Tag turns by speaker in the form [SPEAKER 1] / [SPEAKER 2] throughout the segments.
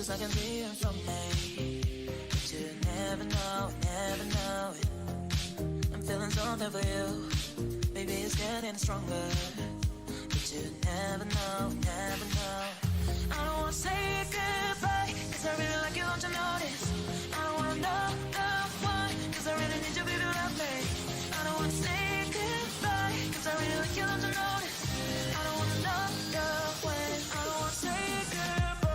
[SPEAKER 1] 'Cause I can be in from me, but you never know it. I'm feeling something for you, maybe it's getting stronger, but you never know. I don't wanna say goodbye, 'cause I really like you, don't you notice? I don't wanna know the one, 'cause I really need you, baby, to love me. I don't wanna say goodbye, 'cause I really like you, don't you notice? I don't wanna know the when, I don't wanna say goodbye.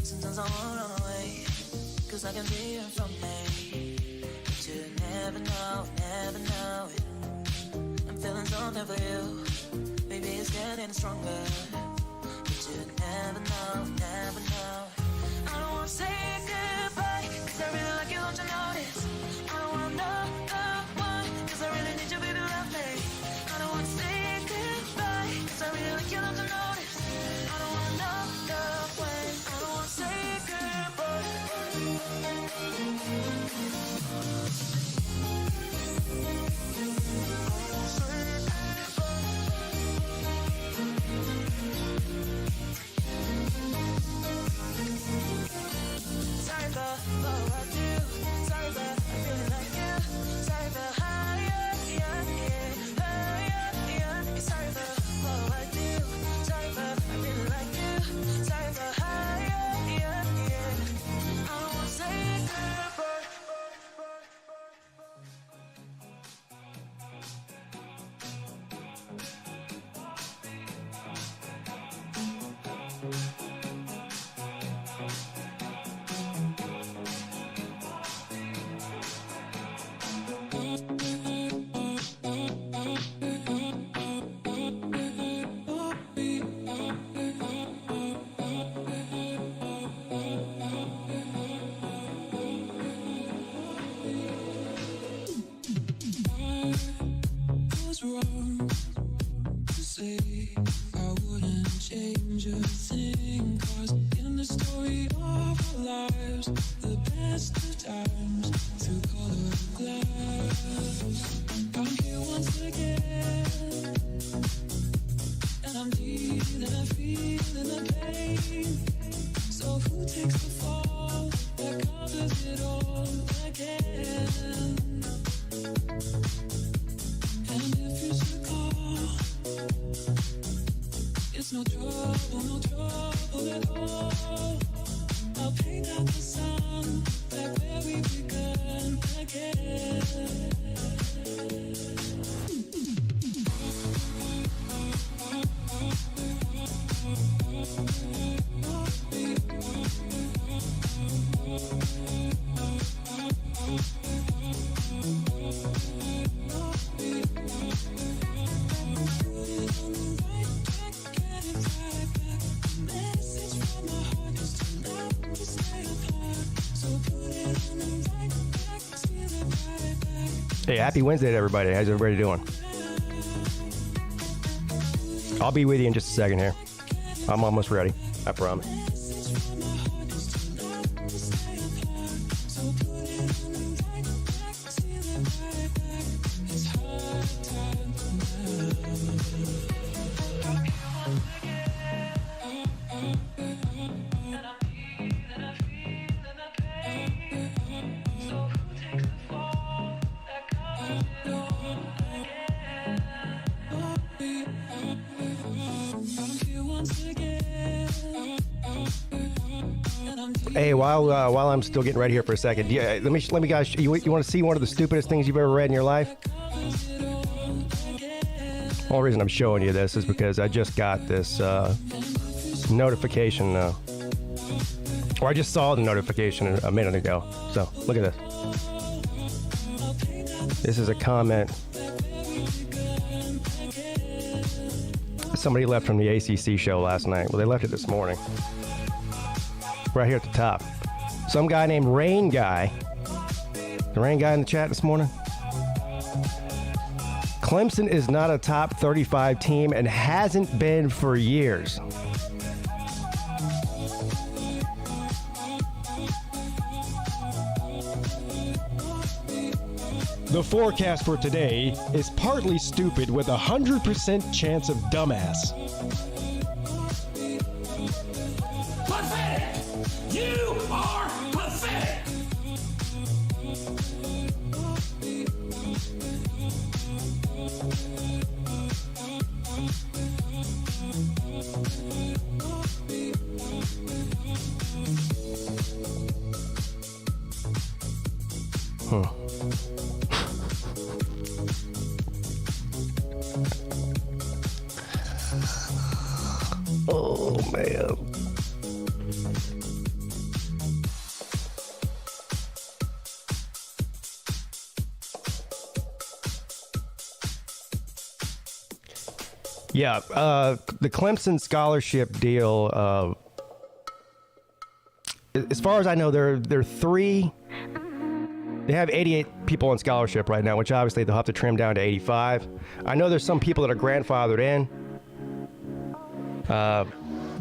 [SPEAKER 1] Sometimes I wanna run away, 'cause I can be here from me, but you never know it. I'm feeling something for you, maybe it's getting stronger, but you never know. I don't wanna say goodbye, 'cause I really like you, don't you notice? I don't wanna know the one, 'cause I really need you, baby, to love me. I don't wanna say goodbye, 'cause I really like you, don't you notice? I don't wanna know the when, I don't wanna say goodbye. Sorry for what I do, sorry but I really like you, sorry for how sorry for what I do, sorry but I really like you, sorry for how I don't wanna say goodbye.
[SPEAKER 2] Was wrong to say I wouldn't change a thing, 'cause in the story of our lives, the best of times through colored glass. I'm here once again, and I'm feeling the pain. So who takes the fall that covers it all again? And if you should call, it's no trouble at all. I'll paint out the sun back where we begun again.
[SPEAKER 3] Hey, happy Wednesday to everybody. How's everybody doing? I'll be with you in just a second here. I'm almost ready. I promise. Hey, while I'm still getting ready here for a second, yeah, let me guys. You want to see one of the stupidest things you've ever read in your life? The only reason I'm showing you this is because I just got this notification, or I just saw the notification a minute ago. So look at this. This is a comment. It somebody left from the ACC show last night. Well, they left it this morning. Right here at the top. Some guy named Rain Guy. The Rain Guy in the chat this morning. Clemson is not a top 35 team and hasn't been for years.
[SPEAKER 4] The forecast for today is partly stupid with 100% chance of dumbass.
[SPEAKER 2] Pathetic! You are pathetic!
[SPEAKER 3] Oh, man. Yeah, the Clemson scholarship deal, as far as I know, there are three. They have 88 people on scholarship right now, which obviously they'll have to trim down to 85. I know there's some people that are grandfathered in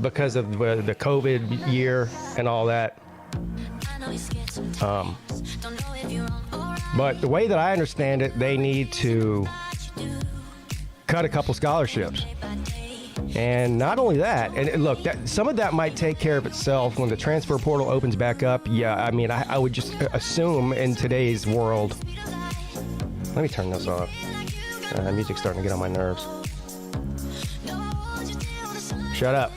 [SPEAKER 3] because of the COVID year and all that. But the way that I understand it, they need to cut a couple scholarships. And not only that, and look, some of that might take care of itself when the transfer portal opens back up. Yeah, I mean, I would just assume in today's world. Let me turn this off. Music's starting to get on my nerves. Shut up.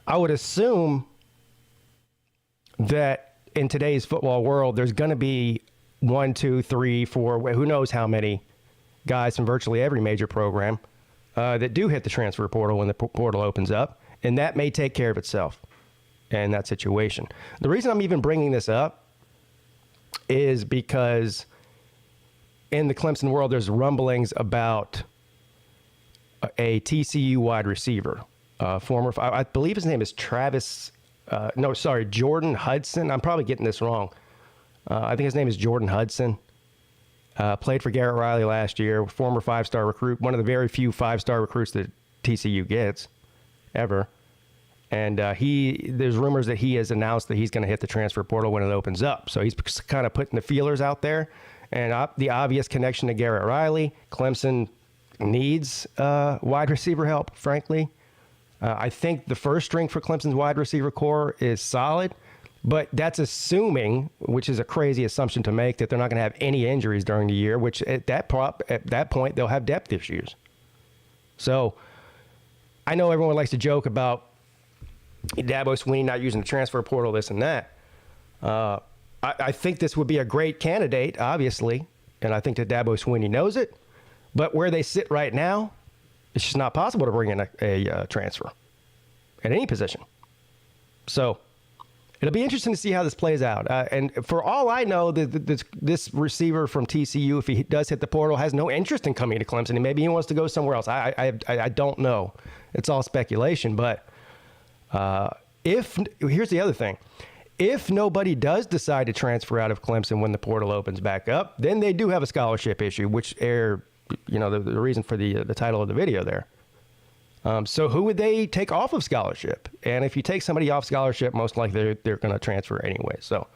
[SPEAKER 3] I would assume that in today's football world, there's going to be 1, 2, 3, 4, who knows how many guys from virtually every major program that do hit the transfer portal when the portal opens up, and that may take care of itself in that situation. The reason I'm even bringing this up is because in the Clemson world, there's rumblings about a TCU wide receiver, I believe his name is Jordan Hudson. I'm probably getting this wrong. I think his name is Jordan Hudson. Played for Garrett Riley last year, former 5-star recruit, one of the very few 5-star recruits that TCU gets ever. And there's rumors that he has announced that he's going to hit the transfer portal when it opens up. So he's kind of putting the feelers out there. And the obvious connection to Garrett Riley, Clemson needs wide receiver help, frankly. I think the first string for Clemson's wide receiver core is solid. But that's assuming, which is a crazy assumption to make, that they're not going to have any injuries during the year, which at that point, they'll have depth issues. So I know everyone likes to joke about Dabo Swinney not using the transfer portal, this and that. I think this would be a great candidate, obviously, and I think that Dabo Swinney knows it. But where they sit right now, it's just not possible to bring in a transfer at any position. So it'll be interesting to see how this plays out. And for all I know, this receiver from TCU, if he does hit the portal, has no interest in coming to Clemson. And maybe he wants to go somewhere else. I don't know. It's all speculation. But here's the other thing. If nobody does decide to transfer out of Clemson when the portal opens back up, then they do have a scholarship issue, which the reason for the title of the video there. So who would they take off of scholarship? And if you take somebody off scholarship, most likely they're going to transfer anyway. So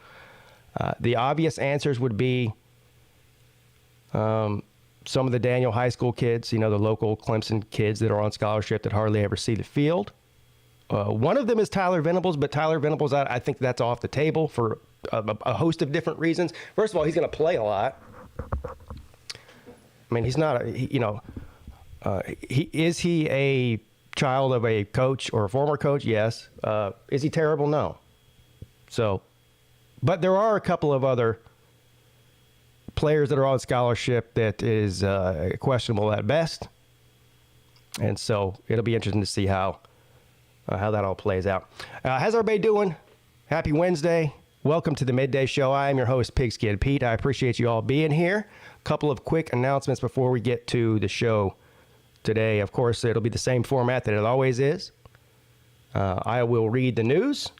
[SPEAKER 3] the obvious answers would be some of the Daniel High School kids, the local Clemson kids that are on scholarship that hardly ever see the field. One of them is Tyler Venables, but Tyler Venables, I think that's off the table for a host of different reasons. First of all, he's going to play a lot. I mean, he's not, is he a child of a coach or a former coach? Yes. Is he terrible? No. So, but there are a couple of other players that are on scholarship that is questionable at best. And so it'll be interesting to see how that all plays out. How's everybody doing? Happy Wednesday. Welcome to the Midday Show. I am your host, PigskinPeete. I appreciate you all being here. A couple of quick announcements before we get to the show today. Of course, it'll be the same format that it always is. I will read the news,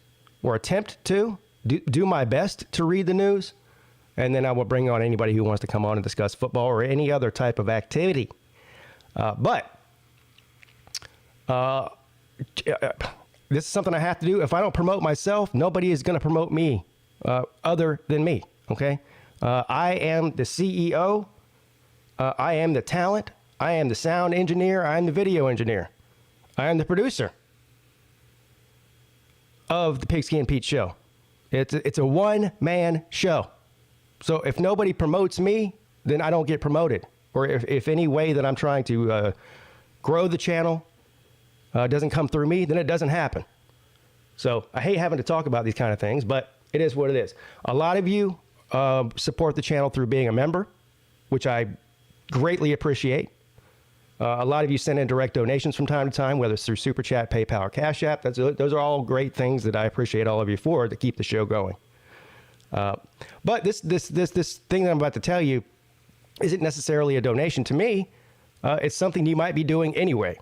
[SPEAKER 3] or attempt to do my best to read the news, and then I will bring on anybody who wants to come on and discuss football or any other type of activity. But this is something I have to do. If I don't promote myself, nobody is going to promote me other than me, okay? I am the CEO. I am the talent. I am the sound engineer. I am the video engineer. I am the producer of the PigskinPeete show. It's a one-man show. So if nobody promotes me, then I don't get promoted. Or if any way that I'm trying to grow the channel doesn't come through me, then it doesn't happen. So I hate having to talk about these kind of things, but it is what it is. A lot of you support the channel through being a member, which I greatly appreciate. A lot of you send in direct donations from time to time, whether it's through Super Chat, PayPal, or Cash App. Those are all great things that I appreciate all of you for to keep the show going. But this thing that I'm about to tell you isn't necessarily a donation to me. It's something you might be doing anyway.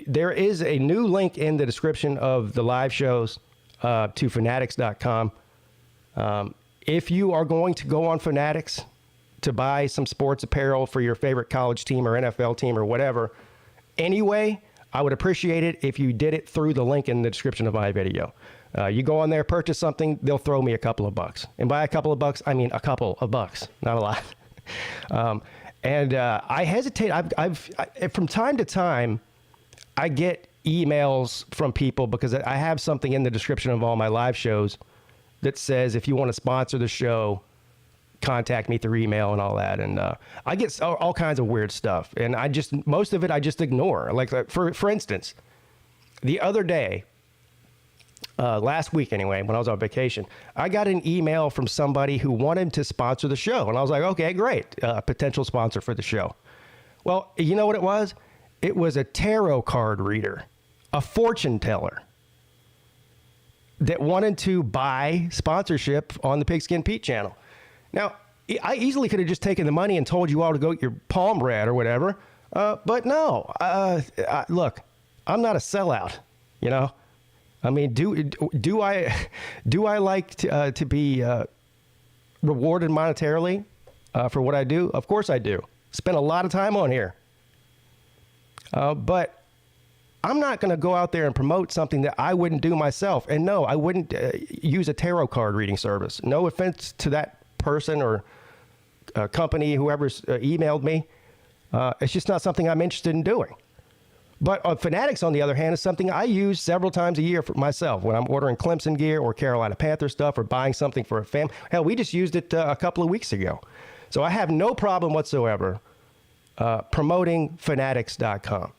[SPEAKER 3] There is a new link in the description of the live shows to fanatics.com. If you are going to go on Fanatics to buy some sports apparel for your favorite college team or NFL team or whatever, anyway, I would appreciate it if you did it through the link in the description of my video. You go on there, purchase something, they'll throw me a couple of bucks. And by a couple of bucks, I mean a couple of bucks, not a lot. I hesitate. From time to time, I get emails from people because I have something in the description of all my live shows that says, if you want to sponsor the show, contact me through email and all that. And I get all kinds of weird stuff. And most of it, I just ignore. Like for instance, the other day, last week anyway, when I was on vacation, I got an email from somebody who wanted to sponsor the show. And I was like, okay, great. Potential sponsor for the show. Well, you know what it was? It was a tarot card reader, a fortune teller that wanted to buy sponsorship on the PigskinPeete channel. Now, I easily could have just taken the money and told you all to go get your palm read or whatever. But no, look, I'm not a sellout, you know? I mean, do I like to be rewarded monetarily for what I do? Of course I do. Spend a lot of time on here. But I'm not going to go out there and promote something that I wouldn't do myself. And no, I wouldn't use a tarot card reading service. No offense to that person or company, whoever's emailed me. It's just not something I'm interested in doing. But Fanatics, on the other hand, is something I use several times a year for myself when I'm ordering Clemson gear or Carolina Panther stuff or buying something for a family. Hell, we just used it a couple of weeks ago. So I have no problem whatsoever promoting fanatics.com.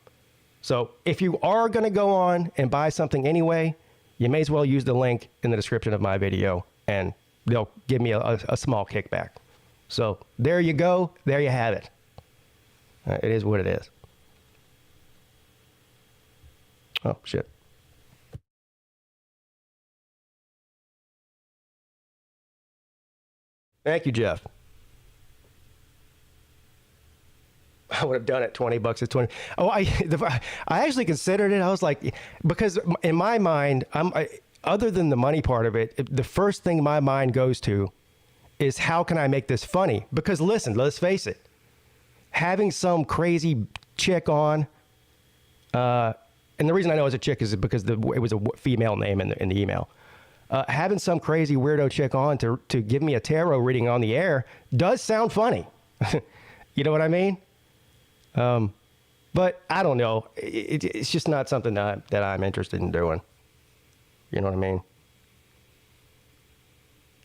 [SPEAKER 3] So if you are going to go on and buy something anyway, you may as well use the link in the description of my video, and they'll give me a small kickback. So there you go. There you have it. It is what it is. Oh, shit. Thank you, Jeff. I would have done it. $20 is 20. Oh, I actually considered it. I was like, because in my mind, other than the money part of it, the first thing my mind goes to is how can I make this funny? Because listen, let's face it, having some crazy chick on, and the reason I know it's a chick is because it was a female name in the email. Having some crazy weirdo chick on to give me a tarot reading on the air does sound funny. You know what I mean? But I don't know. It's just not something that I'm interested in doing. You know what I mean?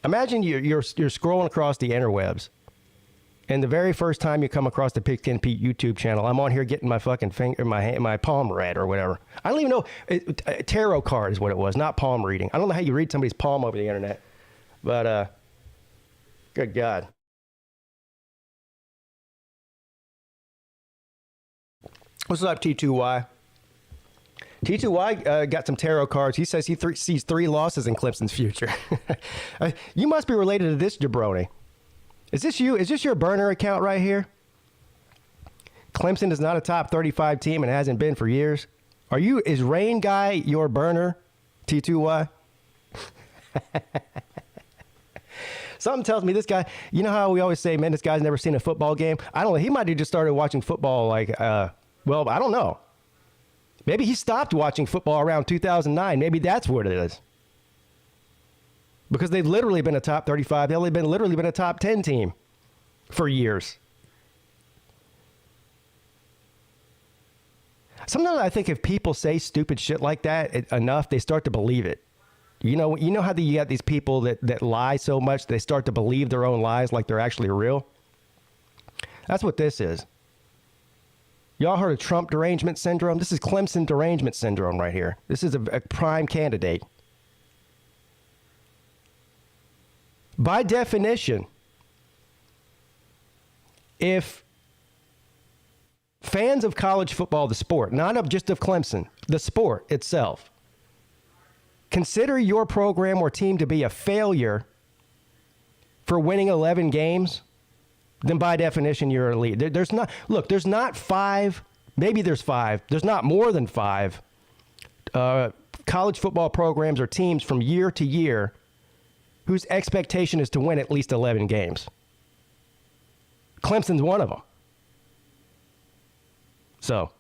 [SPEAKER 3] Imagine you're scrolling across the interwebs, and the very first time you come across the PigskinPeete YouTube channel, I'm on here getting my fucking finger, my palm read or whatever. I don't even know. Tarot card is what it was, not palm reading. I don't know how you read somebody's palm over the internet, but good God. What's up, T2Y? T2Y got some tarot cards. He says he sees 3 losses in Clemson's future. You must be related to this jabroni. Is this you? Is this your burner account right here? Clemson is not a top 35 team and hasn't been for years. Is Rain Guy your burner, T2Y? Something tells me this guy, you know how we always say, man, this guy's never seen a football game? I don't know. He might have just started watching football I don't know. Maybe he stopped watching football around 2009. Maybe that's what it is. Because they've literally been a top 35. They've literally been a top 10 team for years. Sometimes I think if people say stupid shit like that enough, they start to believe it. You know how you got these people that lie so much they start to believe their own lies like they're actually real? That's what this is. Y'all heard of Trump derangement syndrome? This is Clemson derangement syndrome right here. This is a prime candidate. By definition, if fans of college football, the sport, not of just of Clemson, the sport itself, consider your program or team to be a failure for winning 11 games, then by definition, you're elite. There's not 5, maybe there's 5. There's not more than 5 college football programs or teams from year to year whose expectation is to win at least 11 games. Clemson's one of them. So,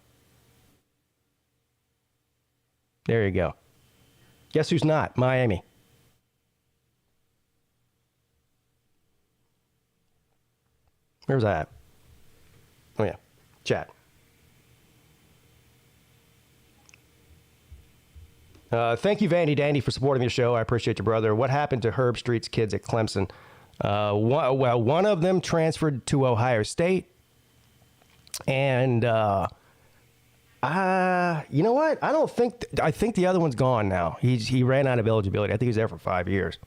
[SPEAKER 3] there you go. Guess who's not? Miami. Where's that? Oh, yeah. Chat. Thank you, Vandy Dandy, for supporting the show. I appreciate you, brother. What happened to Herb Street's kids at Clemson? One of them transferred to Ohio State. And, you know what? I think the other one's gone now. He ran out of eligibility. I think he was there for 5 years.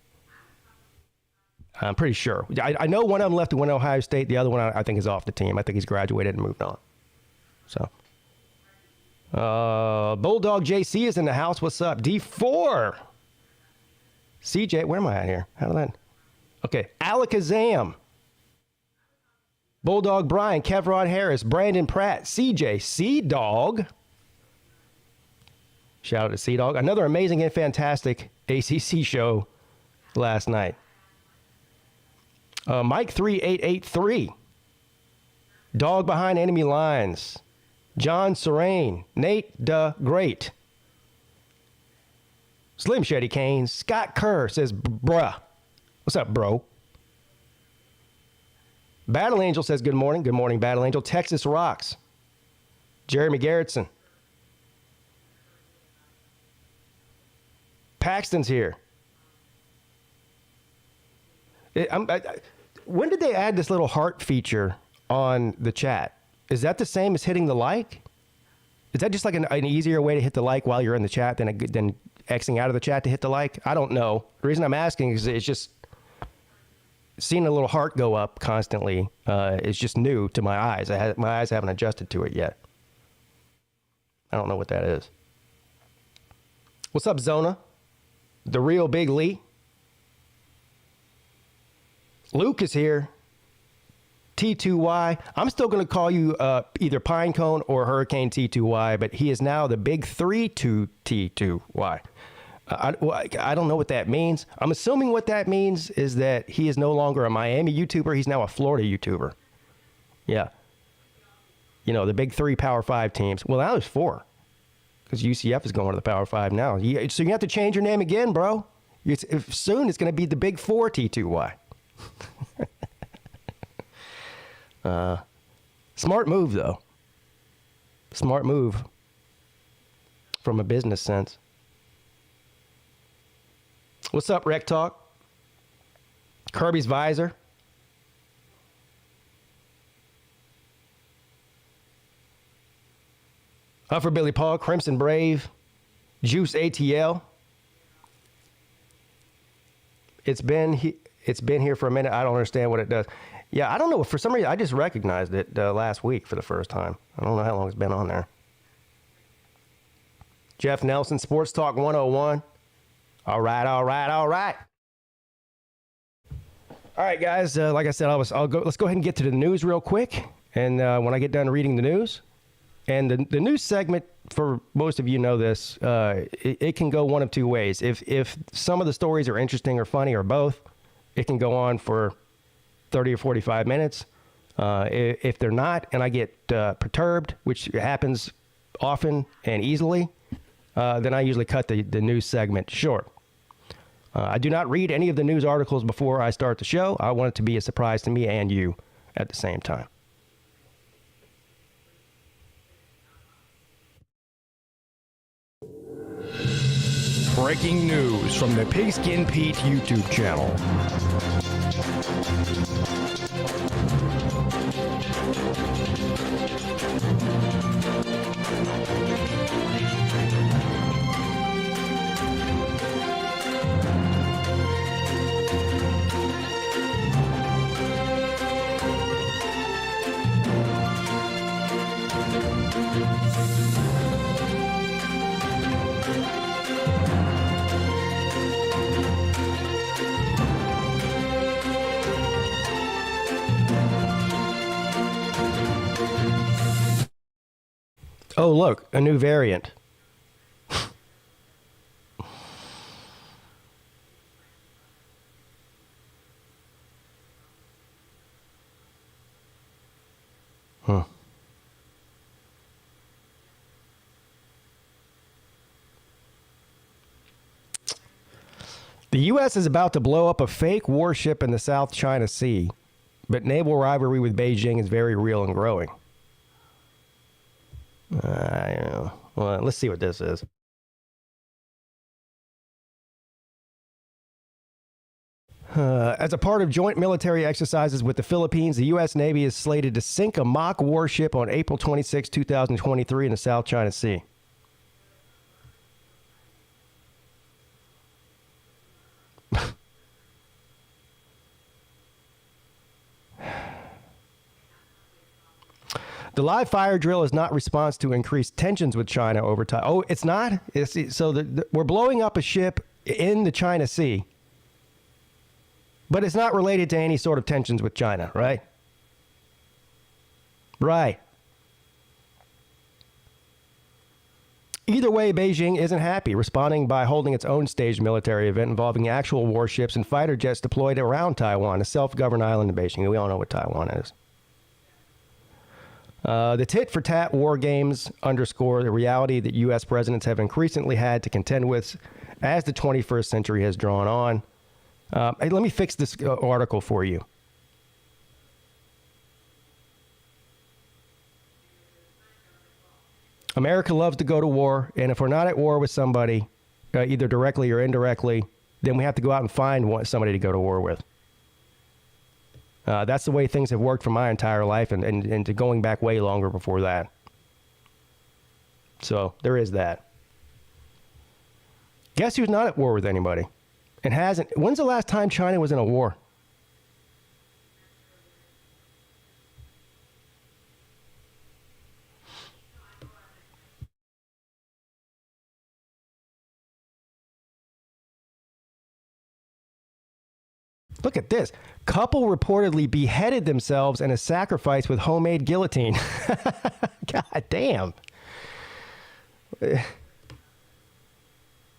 [SPEAKER 3] I'm pretty sure. I know one of them left to win Ohio State. The other one, I think, is off the team. I think he's graduated and moved on. So, Bulldog JC is in the house. What's up? D4. CJ, where am I at here? How did that? Okay. Alakazam. Bulldog Brian, Kevrod Harris, Brandon Pratt, CJ, C-Dog. Shout out to C-Dog. Another amazing and fantastic ACC show last night. Mike 3883. Dog Behind Enemy Lines. John Serene. Nate the Great. Slim Shady Kane. Scott Kerr says, bruh. What's up, bro? Battle Angel says, good morning. Good morning, Battle Angel. Texas Rocks. Jeremy Garrettson. Paxton's here. When did they add this little heart feature on the chat? Is that the same as hitting the like? Is that just like an easier way to hit the like while you're in the chat than Xing out of the chat to hit the like? I don't know. The reason I'm asking is it's just seeing a little heart go up constantly is just new to my eyes. My eyes haven't adjusted to it yet. I don't know what that is. What's up, Zona? The real Big Lee. Luke is here. T2Y. I'm still going to call you either Pinecone or Hurricane T2Y, but he is now the Big 3 to T2Y. I don't know what that means. I'm assuming what that means is that he is no longer a Miami YouTuber. He's now a Florida YouTuber. Yeah. You know, the Big 3 Power 5 teams. Well, now there's 4 because UCF is going to the Power 5 now. So you have to change your name again, bro. Soon it's going to be the Big 4 T2Y. Smart move, though. Smart move from a business sense. What's up, Rec Talk? Kirby's Visor. For Billy Paul, Crimson Brave, Juice ATL. It's been here for a minute. I don't understand what it does. Yeah, I don't know. For some reason, I just recognized it last week for the first time. I don't know how long it's been on there. Jeff Nelson, Sports Talk 101. All right. All right, guys. Like I said, let's go ahead and get to the news real quick. And when I get done reading the news, and the news segment, for most of you know this, it can go one of two ways. If some of the stories are interesting or funny or both, it can go on for 30 or 45 minutes. If they're not, and I get perturbed, which happens often and easily, then I usually cut the news segment short. I do not read any of the news articles before I start the show. I want it to be a surprise to me and you at the same time.
[SPEAKER 4] Breaking news from the PigskinPeete YouTube channel.
[SPEAKER 3] Oh, look, a new variant. The U.S. is about to blow up a fake warship in the South China Sea, but naval rivalry with Beijing is very real and growing. Well, let's see what this is. As a part of joint military exercises with the Philippines, the U.S. Navy is slated to sink a mock warship on April 26, 2023 in the South China Sea. The live fire drill is not response to increased tensions with China over time. Oh, it's not? We're blowing up a ship in the China Sea, but it's not related to any sort of tensions with China, right? Right. Either way, Beijing isn't happy, responding by holding its own staged military event involving actual warships and fighter jets deployed around Taiwan, a self-governed island in Beijing. We all know what Taiwan is. The tit-for-tat war games underscore the reality that U.S. presidents have increasingly had to contend with as the 21st century has drawn on. Hey, let me fix this article for you. America loves to go to war, and if we're not at war with somebody, either directly or indirectly, then we have to go out and find somebody to go to war with. That's the way things have worked for my entire life and going back way longer before that. So there is that. Guess who's not at war with anybody and hasn't? When's the last time China was in a war? Look at this. Couple reportedly beheaded themselves in a sacrifice with homemade guillotine. God damn.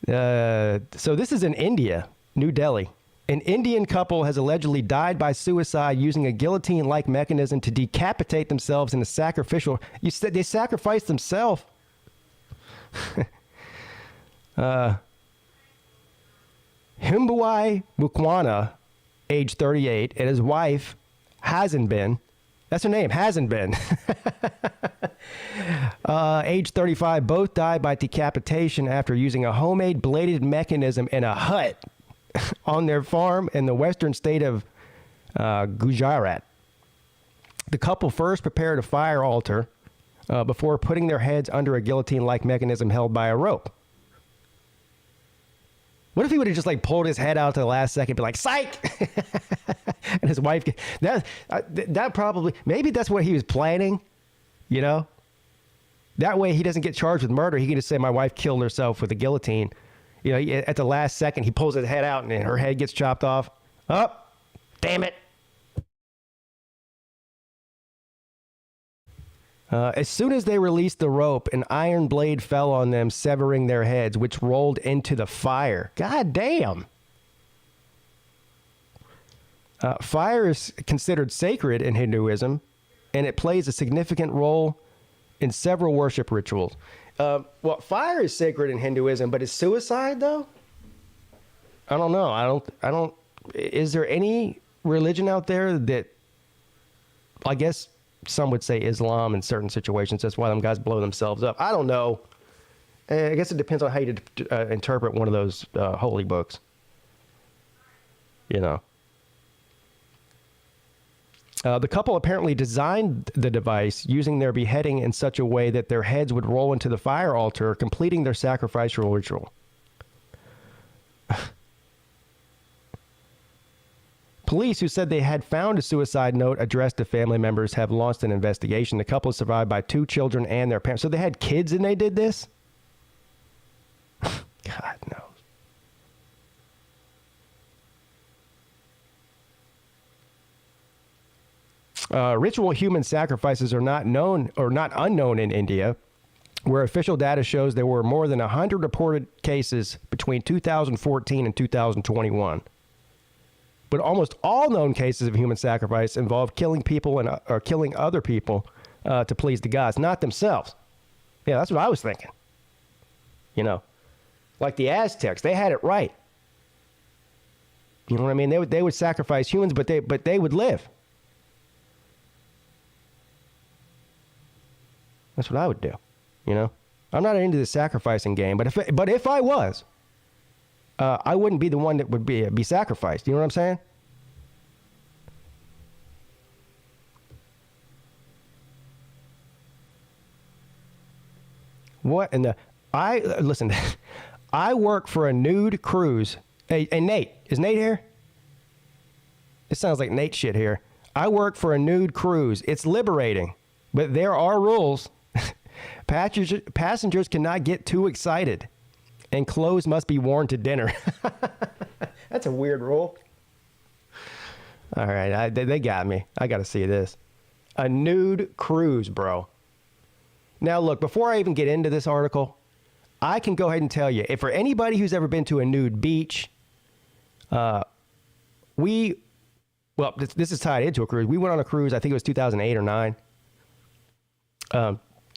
[SPEAKER 3] So this is in India, New Delhi. An Indian couple has allegedly died by suicide using a guillotine-like mechanism to decapitate themselves in a sacrificial... You said they sacrificed themselves? Himbuai Mukwana, age 38, and his wife, hasn't been. That's her name, hasn't been. Age 35, both died by decapitation after using a homemade bladed mechanism in a hut on their farm in the western state of Gujarat. The couple first prepared a fire altar before putting their heads under a guillotine-like mechanism held by a rope. What if he would have just like pulled his head out to the last second, be like, "Psych!" and his wife, that probably, maybe that's what he was planning, you know? That way he doesn't get charged with murder. He can just say, my wife killed herself with a guillotine. You know, at the last second, he pulls his head out and her head gets chopped off. Oh, damn it. As soon as they released the rope, an iron blade fell on them, severing their heads, which rolled into the fire. God damn. Fire is considered sacred in Hinduism, and it plays a significant role in several worship rituals. Well, fire is sacred in Hinduism, but is suicide though? I don't know. I don't. Is there any religion out there that, I guess some would say Islam in certain situations, that's why them guys blow themselves up. I don't know. I guess it depends on how you interpret one of those holy books. You know. The couple apparently designed the device using their beheading in such a way that their heads would roll into the fire altar, completing their sacrificial ritual. Police, who said they had found a suicide note addressed to family members, have launched an investigation. The couple is survived by 2 children and their parents. So they had kids and they did this? God knows. Ritual human sacrifices are not known or not unknown in India, where official data shows there were more than 100 reported cases between 2014 and 2021. But almost all known cases of human sacrifice involve killing people or killing other people to please the gods, not themselves. Yeah, that's what I was thinking. You know, like the Aztecs, they had it right. You know what I mean? They would sacrifice humans, but they would live. That's what I would do. You know, I'm not into the sacrificing game, but if I was, I wouldn't be the one that would be sacrificed. You know what I'm saying? What in the... Listen, I work for a nude cruise. Hey, Nate. Is Nate here? It sounds like Nate shit here. I work for a nude cruise. It's liberating, but there are rules. Passengers cannot get too excited, and clothes must be worn to dinner. That's a weird rule. All right, they got me. I got to see this. A nude cruise, bro. Now, look, before I even get into this article, I can go ahead and tell you, if for anybody who's ever been to a nude beach, this is tied into a cruise. We went on a cruise, I think it was 2008 or 9.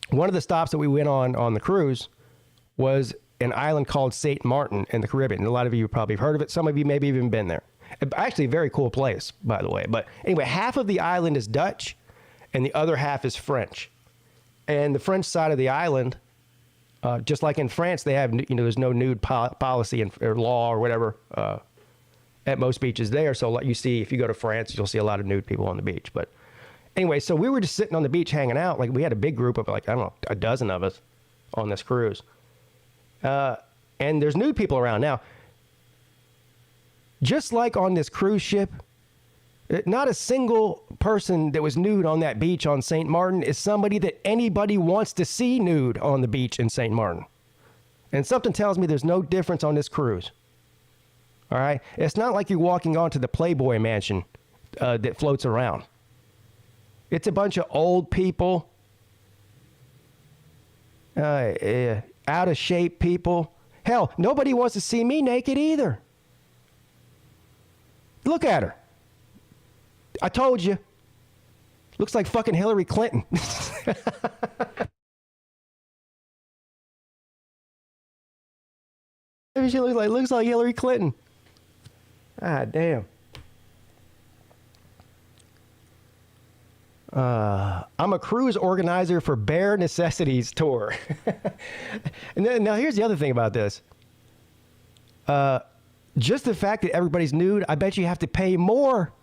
[SPEAKER 3] One of the stops that we went on the cruise was an island called St. Martin in the Caribbean. A lot of you probably have heard of it. Some of you maybe even been there. Actually, a very cool place, by the way. But anyway, half of the island is Dutch, and the other half is French. And the French side of the island, just like in France, they have, there's no nude policy or law or whatever at most beaches there. So you see, if you go to France, you'll see a lot of nude people on the beach. But anyway, so we were just sitting on the beach hanging out. Like, we had a big group of, like, I don't know, a dozen of us on this cruise. And there's nude people around. Now, just like on this cruise ship, not a single person that was nude on that beach on St. Martin is somebody that anybody wants to see nude on the beach in St. Martin. And something tells me there's no difference on this cruise. All right? It's not like you're walking onto the Playboy mansion that floats around. It's a bunch of old people, out of shape people. Hell, nobody wants to see me naked either. Look at her. I told you. Looks like fucking Hillary Clinton. She looks like Hillary Clinton. Ah, damn. I'm a cruise organizer for Bare Necessities Tour. And now here's the other thing about this. Just the fact that everybody's nude, I bet you have to pay more.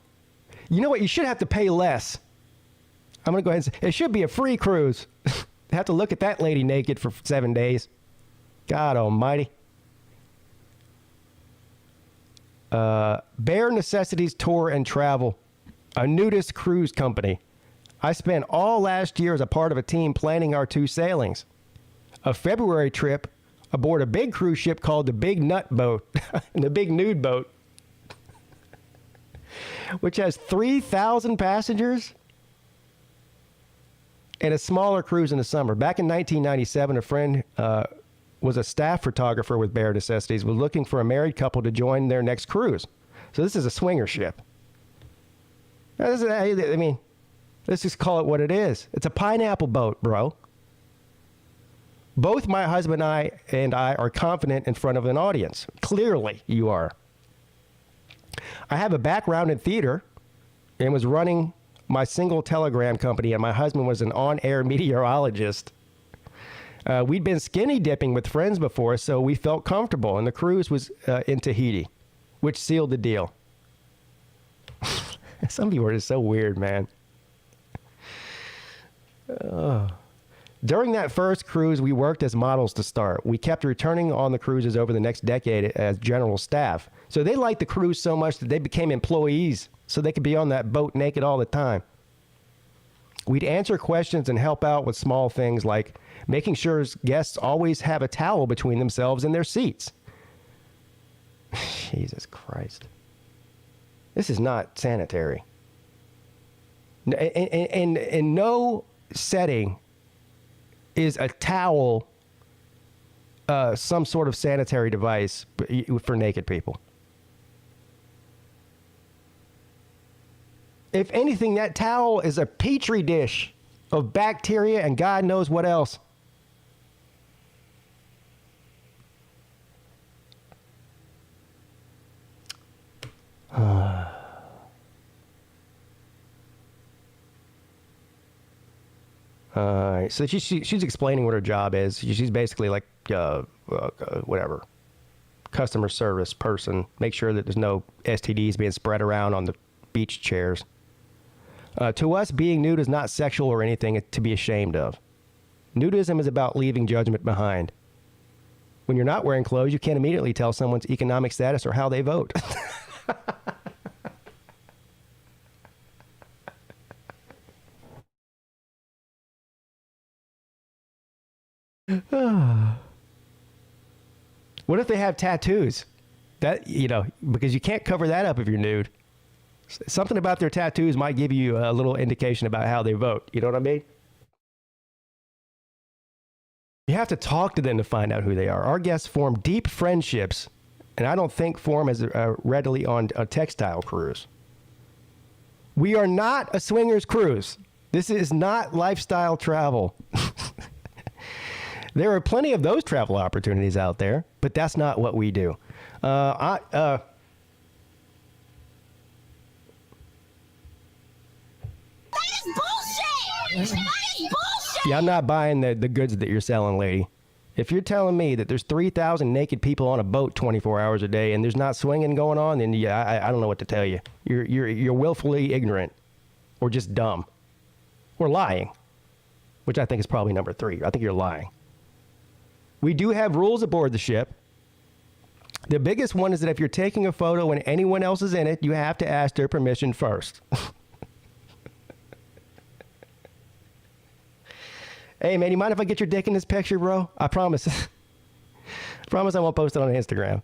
[SPEAKER 3] You know what? You should have to pay less. I'm going to go ahead and say, it should be a free cruise. Have to look at that lady naked for 7 days. God almighty. Bare Necessities Tour and Travel, a nudist cruise company. I spent all last year as a part of a team planning our 2 sailings. A February trip aboard a big cruise ship called the Big Nut Boat, the Big Nude Boat, which has 3,000 passengers, and a smaller cruise in the summer. Back in 1997, a friend was a staff photographer with Bare Necessities, was looking for a married couple to join their next cruise. So this is a swinger ship. Now, let's just call it what it is. It's a pineapple boat, bro. Both my husband and I are confident in front of an audience. Clearly, you are. I have a background in theater and was running my single telegram company, and my husband was an on-air meteorologist. We'd been skinny dipping with friends before, so we felt comfortable, and the cruise was in Tahiti, which sealed the deal. Some people are just so weird, man. During that first cruise, we worked as models to start. We kept returning on the cruises over the next decade as general staff. So they liked the cruise so much that they became employees so they could be on that boat naked all the time. We'd answer questions and help out with small things like making sure guests always have a towel between themselves and their seats. Jesus Christ. This is not sanitary. In no setting is a towel some sort of sanitary device for naked people. If anything, that towel is a petri dish of bacteria and God knows what else. So she's explaining what her job is. She's basically like whatever, customer service person. Make sure that there's no STDs being spread around on the beach chairs. To us, being nude is not sexual or anything to be ashamed of. Nudism is about leaving judgment behind. When you're not wearing clothes, you can't immediately tell someone's economic status or how they vote. What if they have tattoos? That, because you can't cover that up if you're nude. Something about their tattoos might give you a little indication about how they vote. You know what I mean? You have to talk to them to find out who they are. Our guests form deep friendships, and I don't think form as readily on a textile cruise. We are not a swingers cruise. This is not lifestyle travel. There are plenty of those travel opportunities out there, but that's not what we do.
[SPEAKER 5] That is bullshit! That is bullshit!
[SPEAKER 3] Yeah, I'm not buying the goods that you're selling, lady. If you're telling me that there's 3,000 naked people on a boat 24 hours a day and there's not swinging going on, then yeah, I don't know what to tell you. You're willfully ignorant, or just dumb, or lying, which I think is probably number 3. I think you're lying. We do have rules aboard the ship. The biggest one is that if you're taking a photo and anyone else is in it, you have to ask their permission first. Hey, man, you mind if I get your dick in this picture, bro? I promise. I promise I won't post it on Instagram.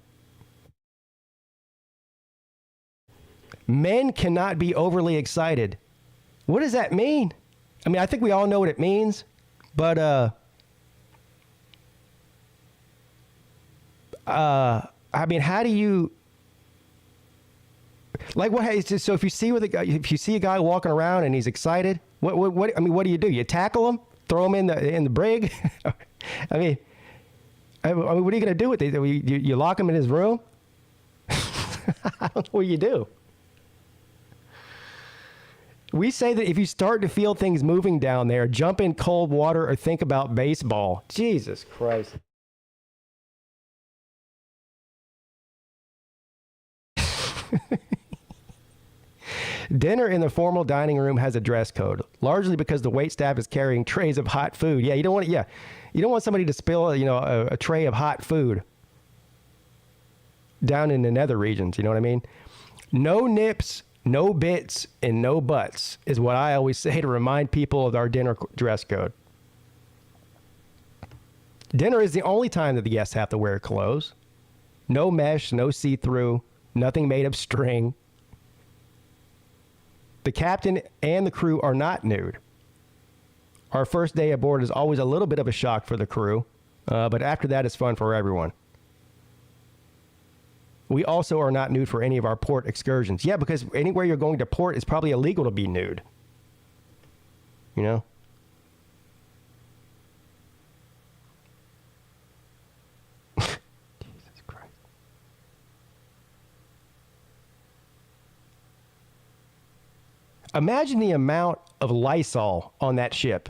[SPEAKER 3] Men cannot be overly excited. What does that mean? I mean, I think we all know what it means, but I mean, how do you, like, what? So if you see a guy walking around and he's excited, what? I mean, what do? You tackle him, throw him in the brig? I mean, what are you gonna do with it? You lock him in his room? I don't know what you do. We say that if you start to feel things moving down there, jump in cold water or think about baseball. Jesus Christ. Dinner in the formal dining room has a dress code, largely because the waitstaff is carrying trays of hot food. Yeah, you don't want somebody to spill, a tray of hot food down in the nether regions. You know what I mean? No nips No bits and no buts is what I always say to remind people of our dinner dress code. Dinner is the only time that the guests have to wear clothes. No mesh, no see-through, nothing made of string. The captain and the crew are not nude. Our first day aboard is always a little bit of a shock for the crew, but after that, it's fun for everyone. We also are not nude for any of our port excursions. Yeah, because anywhere you're going to port, it's probably illegal to be nude. You know? Jesus Christ. Imagine the amount of Lysol on that ship.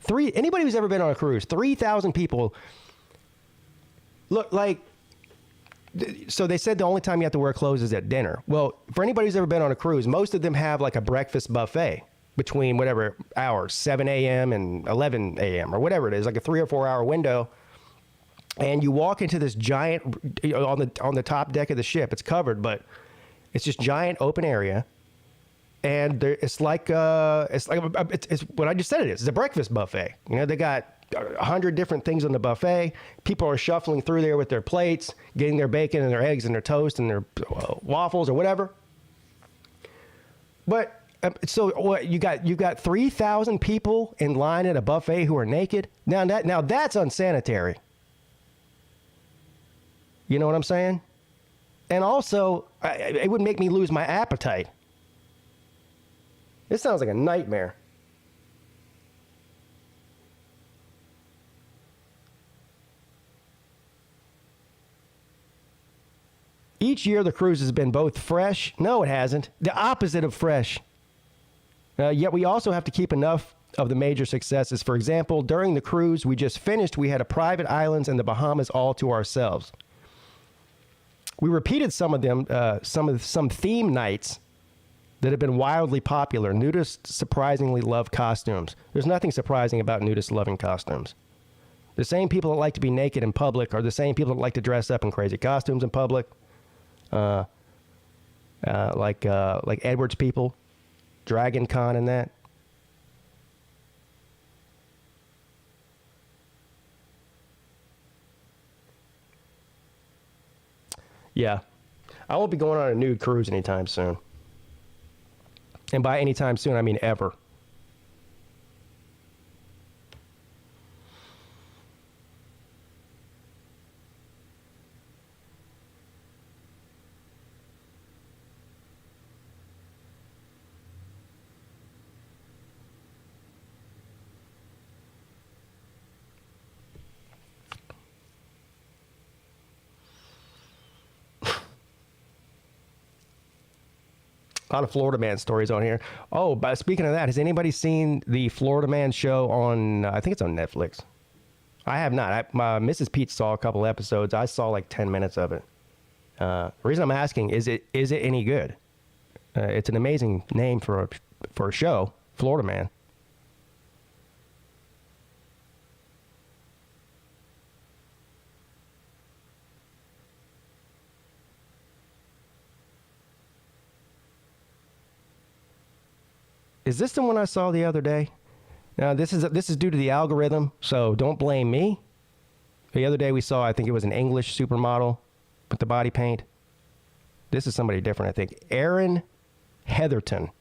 [SPEAKER 3] Anybody who's ever been on a cruise, 3,000 people. Look, like, so they said the only time you have to wear clothes is at dinner. Well, for anybody who's ever been on a cruise, most of them have like a breakfast buffet between whatever hours, 7 a.m. and 11 a.m. or whatever it is, like a 3 or 4 hour window. And you walk into this giant, on the top deck of the ship, it's covered, but it's just giant open area. And it's what I just said it is. It's a breakfast buffet. You know, they got 100 different things on the buffet. People are shuffling through there with their plates, getting their bacon and their eggs and their toast and their waffles or whatever. But so what? You got 3,000 people in line at a buffet who are naked. Now that's unsanitary. You know what I'm saying? And also, it would make me lose my appetite. This sounds like a nightmare. Each year, the cruise has been both fresh. No, it hasn't. The opposite of fresh. Yet we also have to keep enough of the major successes. For example, during the cruise we just finished, we had a private islands in the Bahamas all to ourselves. We repeated some of them, some theme nights that have been wildly popular. Nudists surprisingly love costumes. There's nothing surprising about nudists loving costumes. The same people that like to be naked in public are the same people that like to dress up in crazy costumes in public. Like Edwards people, Dragon Con and that. Yeah. I won't be going on a nude cruise anytime soon. And by anytime soon, I mean ever. A lot of Florida Man stories on here. Oh, but speaking of that, has anybody seen the Florida Man show on, I think it's on Netflix. I have not. Mrs. Peete saw a couple episodes. I saw like 10 minutes of it. The reason I'm asking, is it any good? It's an amazing name for a show, Florida Man. Is this the one I saw the other day? Now, this is due to the algorithm, so don't blame me. The other day we saw, I think it was an English supermodel with the body paint. This is somebody different, I think. Erin Heatherton.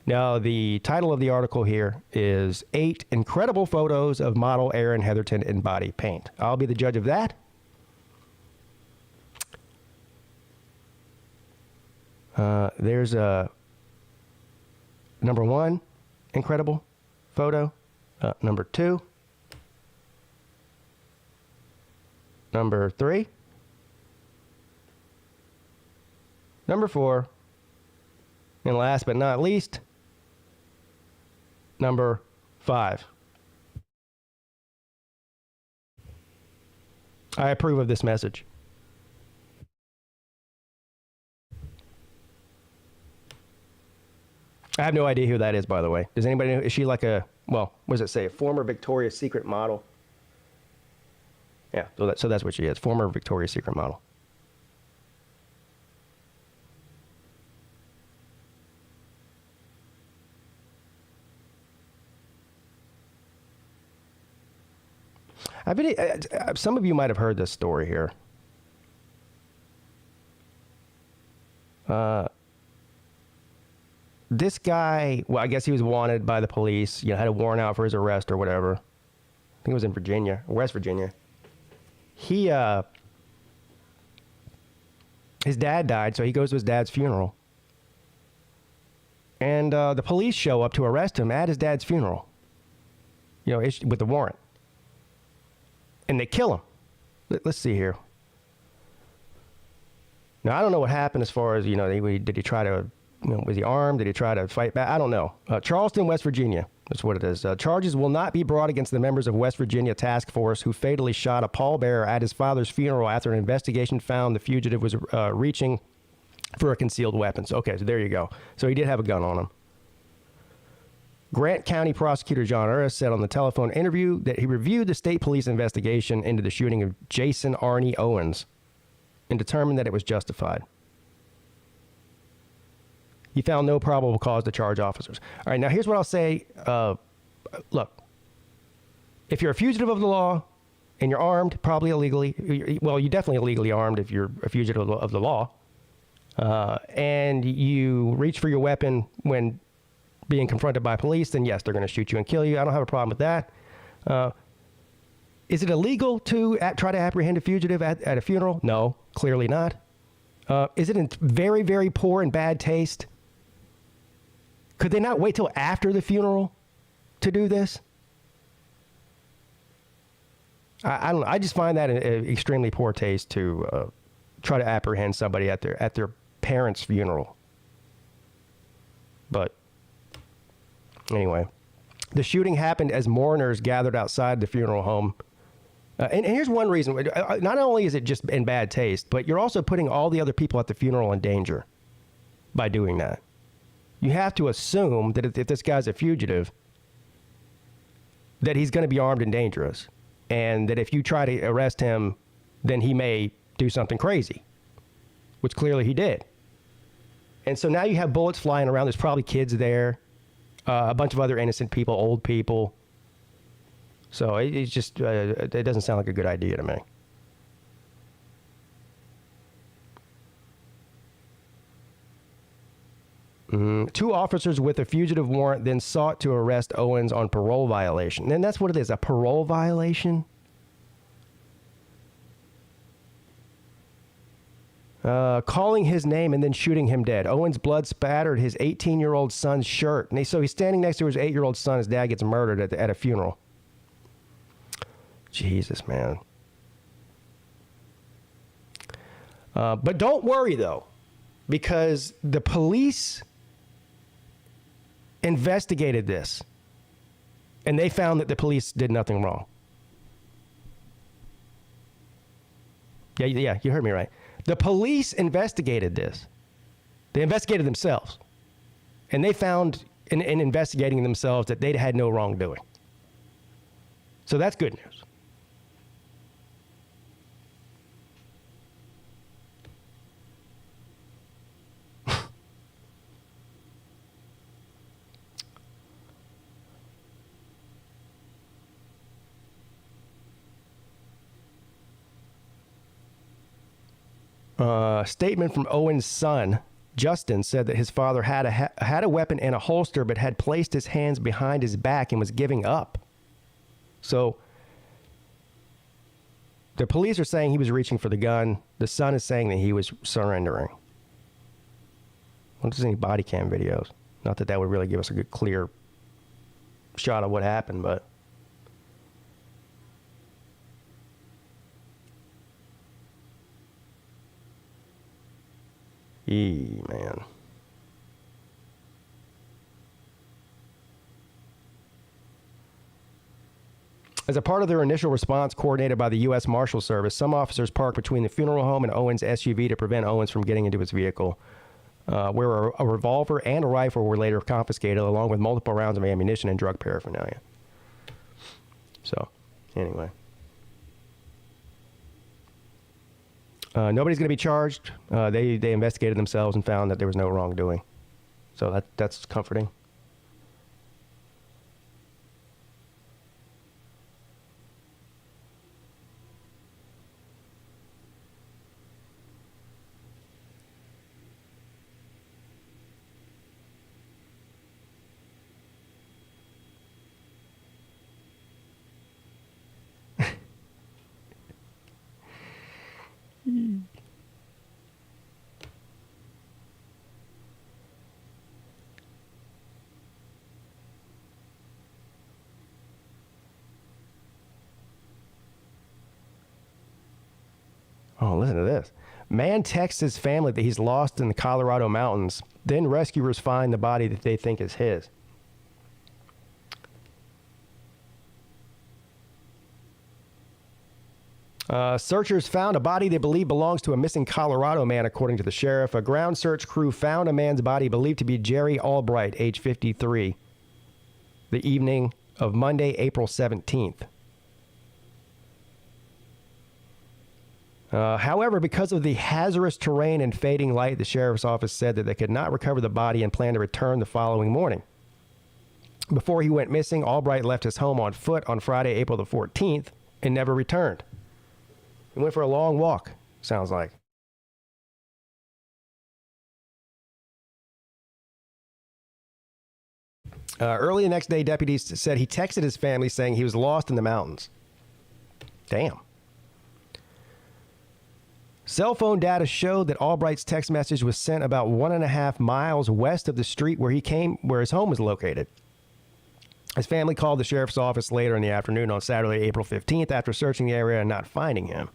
[SPEAKER 3] Now, the title of the article here is 8 Incredible Photos of Model Erin Heatherton in Body Paint. I'll be the judge of that. There's a... Number 1, incredible photo. Number 2. Number 3. Number 4. And last but not least, number 5. I approve of this message. I have no idea who that is, by the way. Does anybody know? Is she like a, well, what does it say? A former Victoria's Secret model? Yeah, so that's what she is. Former Victoria's Secret model. I bet some of you might have heard this story here. This guy, well, I guess he was wanted by the police. You know, had a warrant out for his arrest or whatever. I think it was in Virginia, West Virginia. He, his dad died, so he goes to his dad's funeral. And the police show up to arrest him at his dad's funeral. You know, with the warrant. And they kill him. Let's see here. Now, I don't know what happened as far as, you know, did he try to, you know, was he armed? Did he try to fight back? I don't know. Charleston, West Virginia. That's what it is. Charges will not be brought against the members of West Virginia Task Force who fatally shot a pallbearer at his father's funeral after an investigation found the fugitive was reaching for a concealed weapon. So, okay, so there you go. So he did have a gun on him. Grant County Prosecutor John Urris said on the telephone interview that he reviewed the state police investigation into the shooting of Jason Arnie Owens and determined that it was justified. He found no probable cause to charge officers. All right, now here's what I'll say. Look, if you're a fugitive of the law and you're armed, probably illegally, well, you're definitely illegally armed if you're a fugitive of the law, and you reach for your weapon when being confronted by police, then yes, they're going to shoot you and kill you. I don't have a problem with that. Is it illegal to try to apprehend a fugitive at a funeral? No, clearly not. Is it in very, very poor and bad taste? Could they not wait till after the funeral to do this? I don't know. I just find that an extremely poor taste to try to apprehend somebody at their parents' funeral. But anyway, the shooting happened as mourners gathered outside the funeral home. And here's one reason. Not only is it just in bad taste, but you're also putting all the other people at the funeral in danger by doing that. You have to assume that if this guy's a fugitive, that he's going to be armed and dangerous. And that if you try to arrest him, then he may do something crazy, which clearly he did. And so now you have bullets flying around. There's probably kids there, a bunch of other innocent people, old people. So it's just, it doesn't sound like a good idea to me. Two officers with a fugitive warrant then sought to arrest Owens on parole violation. And that's what it is, a parole violation? Calling his name and then shooting him dead. Owens' blood spattered his 18-year-old son's shirt. And so he's standing next to his 8-year-old son. His dad gets murdered at a funeral. Jesus, man. But don't worry, though, because the police investigated this, and they found that the police did nothing wrong. Yeah, you heard me right. The police investigated this. They investigated themselves, and they found in investigating themselves that they'd had no wrongdoing. So that's good news. Statement from Owen's son, Justin, said that his father had a weapon in a holster but had placed his hands behind his back and was giving up. So the police are saying he was reaching for the gun. The son is saying that he was surrendering. Well, there's any body cam videos. Not that would really give us a good, clear shot of what happened, but... man. As a part of their initial response coordinated by the U.S. Marshal Service, some officers parked between the funeral home and Owens' SUV to prevent Owens from getting into his vehicle, where a revolver and a rifle were later confiscated, along with multiple rounds of ammunition and drug paraphernalia. So, anyway. Nobody's going to be charged. They investigated themselves and found that there was no wrongdoing. So that's comforting. Oh, listen to this. Man texts his family that he's lost in the Colorado mountains. Then rescuers find the body that they think is his. Searchers found a body they believe belongs to a missing Colorado man, according to the sheriff. A ground search crew found a man's body believed to be Jerry Albright, age 53, the evening of Monday, April 17th. However, because of the hazardous terrain and fading light, the sheriff's office said that they could not recover the body and planned to return the following morning. Before he went missing, Albright left his home on foot on Friday, April the 14th, and never returned. He went for a long walk, sounds like. Early the next day, deputies said he texted his family saying he was lost in the mountains. Damn. Cell phone data showed that Albright's text message was sent about 1.5 miles west of the street where his home was located. His family called the sheriff's office later in the afternoon on Saturday, April 15th, after searching the area and not finding him.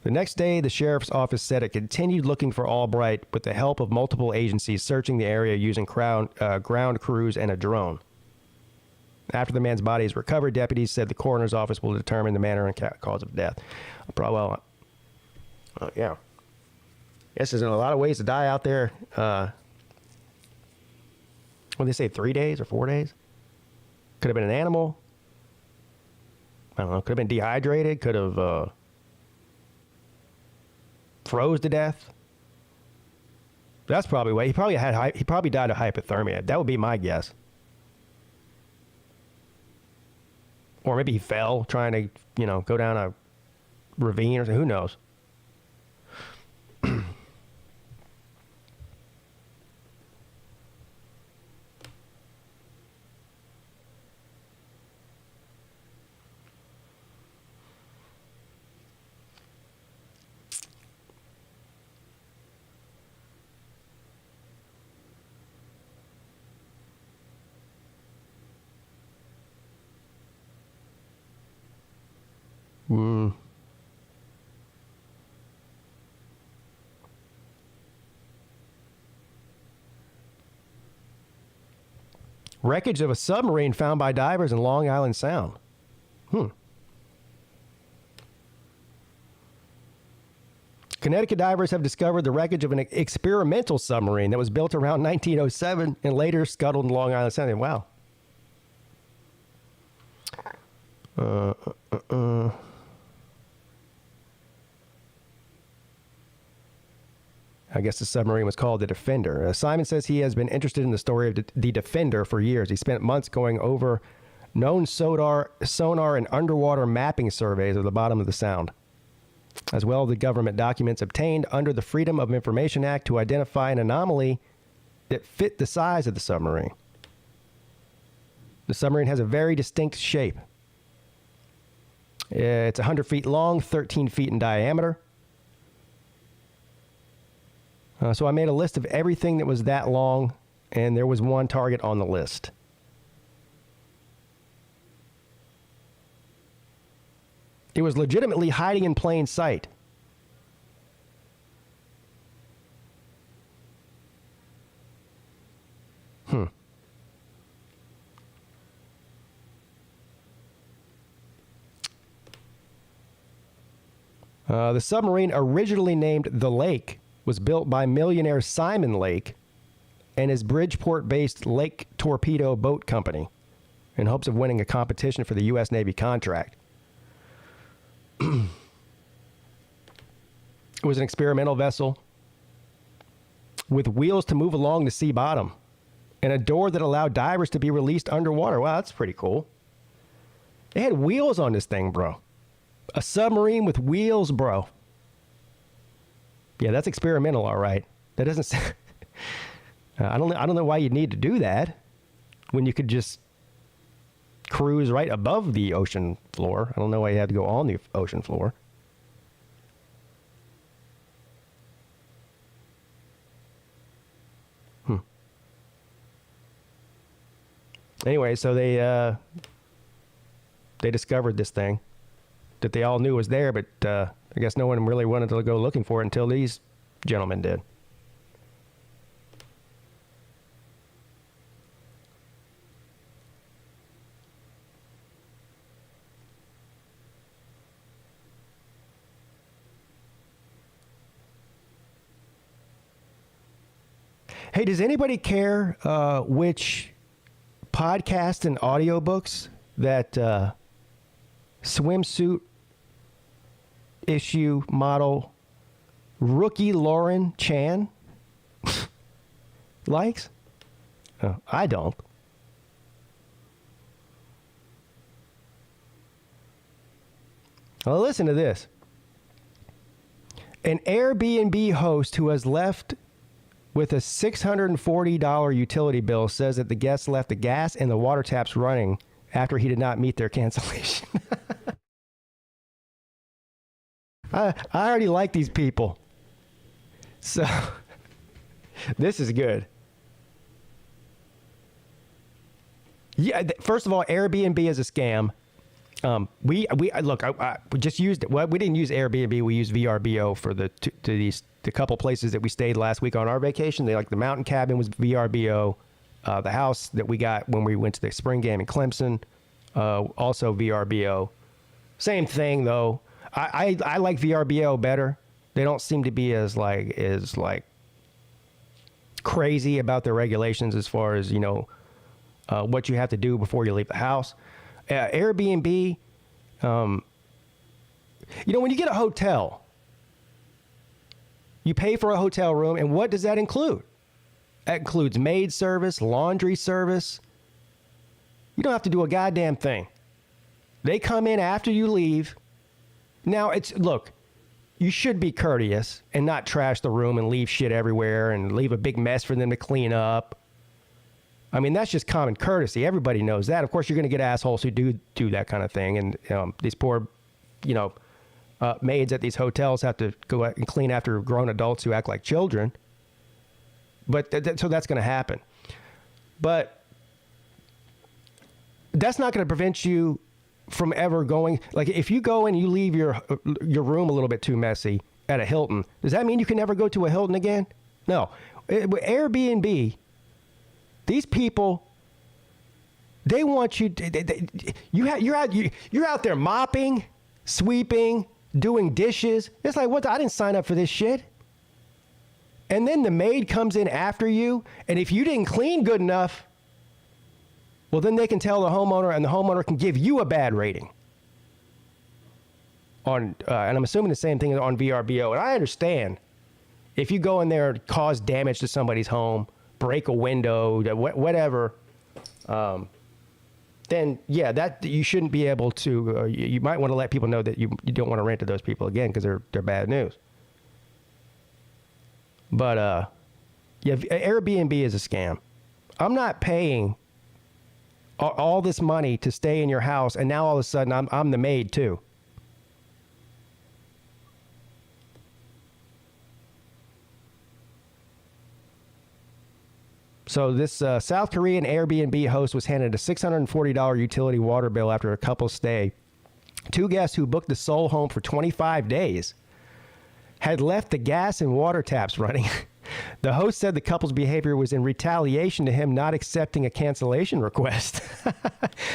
[SPEAKER 3] The next day, the sheriff's office said it continued looking for Albright with the help of multiple agencies searching the area using ground crews and a drone. After the man's body is recovered, deputies said the coroner's office will determine the manner and cause of death. Yeah. Guess there's a lot of ways to die out there. What did they say, 3 days or 4 days? Could have been an animal. I don't know. Could have been dehydrated. Could have froze to death. That's probably why. He probably died of hypothermia. That would be my guess. Or maybe he fell trying to, go down a ravine or something. Who knows? Wreckage of a submarine found by divers in Long Island Sound. Connecticut divers have discovered the wreckage of an experimental submarine that was built around 1907 and later scuttled in Long Island Sound. Wow. I guess the submarine was called the Defender. Simon says he has been interested in the story of the Defender for years. He spent months going over known sonar and underwater mapping surveys of the bottom of the Sound, as well as the government documents obtained under the Freedom of Information Act to identify an anomaly that fit the size of the submarine. The submarine has a very distinct shape. It's 100 feet long, 13 feet in diameter. So I made a list of everything that was that long, and there was one target on the list. It was legitimately hiding in plain sight. The submarine, originally named the Lake, was built by millionaire Simon Lake and his Bridgeport-based Lake Torpedo Boat Company in hopes of winning a competition for the U.S. Navy contract. It was an experimental vessel with wheels to move along the sea bottom and a door that allowed divers to be released underwater. Wow, that's pretty cool. They had wheels on this thing, bro. A submarine with wheels, bro. Yeah, that's experimental, all right. That doesn't. I don't know why you'd need to do that when you could just cruise right above the ocean floor. I don't know why you had to go on the ocean floor. Anyway, so they discovered this thing. that they all knew was there, but I guess no one really wanted to go looking for it until these gentlemen did. Hey, does anybody care which podcast and audiobooks that swimsuit issue model rookie Lauren Chan likes? Oh, I don't. Well, listen to this. An Airbnb host who has left with a $640 utility bill says that the guests left the gas and the water taps running after he did not meet their cancellation. I already like these people. So, this is good. Yeah, first of all, Airbnb is a scam. We just used it. Well, we didn't use Airbnb. We used VRBO for the couple places that we stayed last week on our vacation. The mountain cabin was VRBO. The house that we got when we went to the spring game in Clemson, also VRBO. Same thing though. I like VRBO better. They don't seem to be as crazy about their regulations as far as what you have to do before you leave the house. Airbnb, when you get a hotel, you pay for a hotel room, and what does that include? That includes maid service, laundry service. You don't have to do a goddamn thing. They come in after you leave. Now, look, you should be courteous and not trash the room and leave shit everywhere and leave a big mess for them to clean up. I mean, that's just common courtesy. Everybody knows that. Of course, you're going to get assholes who do that kind of thing. And these poor, maids at these hotels have to go out and clean after grown adults who act like children. But so that's going to happen. But that's not going to prevent you from ever going. Like, if you go and you leave your room a little bit too messy at a Hilton, does that mean you can never go to a Hilton again? No. Airbnb, these people, they want you. You're out there mopping, sweeping, doing dishes. It's like, what? I didn't sign up for this shit. And then the maid comes in after you, and if you didn't clean good enough, well, then they can tell the homeowner, and the homeowner can give you a bad rating. And I'm assuming the same thing on VRBO. And I understand if you go in there and cause damage to somebody's home, break a window, whatever, then yeah, that you shouldn't be able to. You might want to let people know that you don't want to rent to those people again because they're bad news. But yeah, Airbnb is a scam. I'm not paying all this money to stay in your house, and now all of a sudden I'm the maid too. So this South Korean Airbnb host was handed a $640 utility water bill after a couple stay. Two guests who booked the Seoul home for 25 days had left the gas and water taps running. The host said the couple's behavior was in retaliation to him not accepting a cancellation request.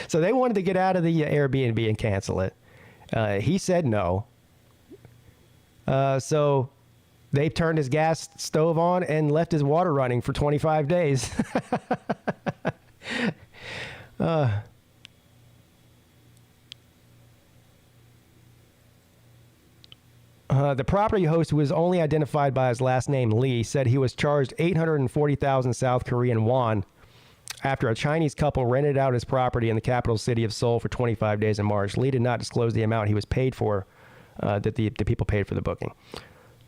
[SPEAKER 3] So they wanted to get out of the Airbnb and cancel it. He said no. So they turned his gas stove on and left his water running for 25 days. The property host, who was only identified by his last name, Lee, said he was charged 840,000 South Korean won after a Chinese couple rented out his property in the capital city of Seoul for 25 days in March. Lee did not disclose the amount he was paid for, that the people paid for the booking.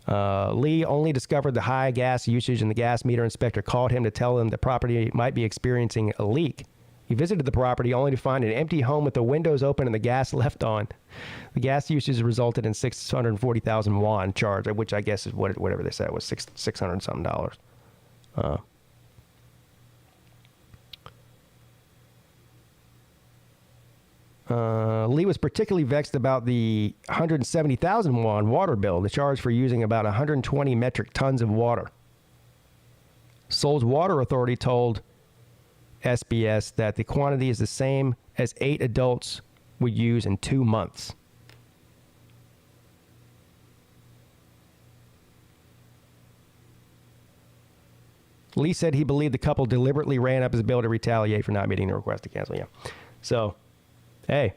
[SPEAKER 3] Lee only discovered the high gas usage, and the gas meter inspector called him to tell him the property might be experiencing a leak. He visited the property only to find an empty home with the windows open and the gas left on. The gas usage resulted in 640,000 won charge, which I guess is whatever they said was $600 something. Lee was particularly vexed about the 170,000 won water bill, the charge for using about 120 metric tons of water. Seoul's water authority told SBS that the quantity is the same as 8 adults would use in 2 months. Lee said he believed the couple deliberately ran up his bill to retaliate for not meeting the request to cancel. Yeah. So, hey.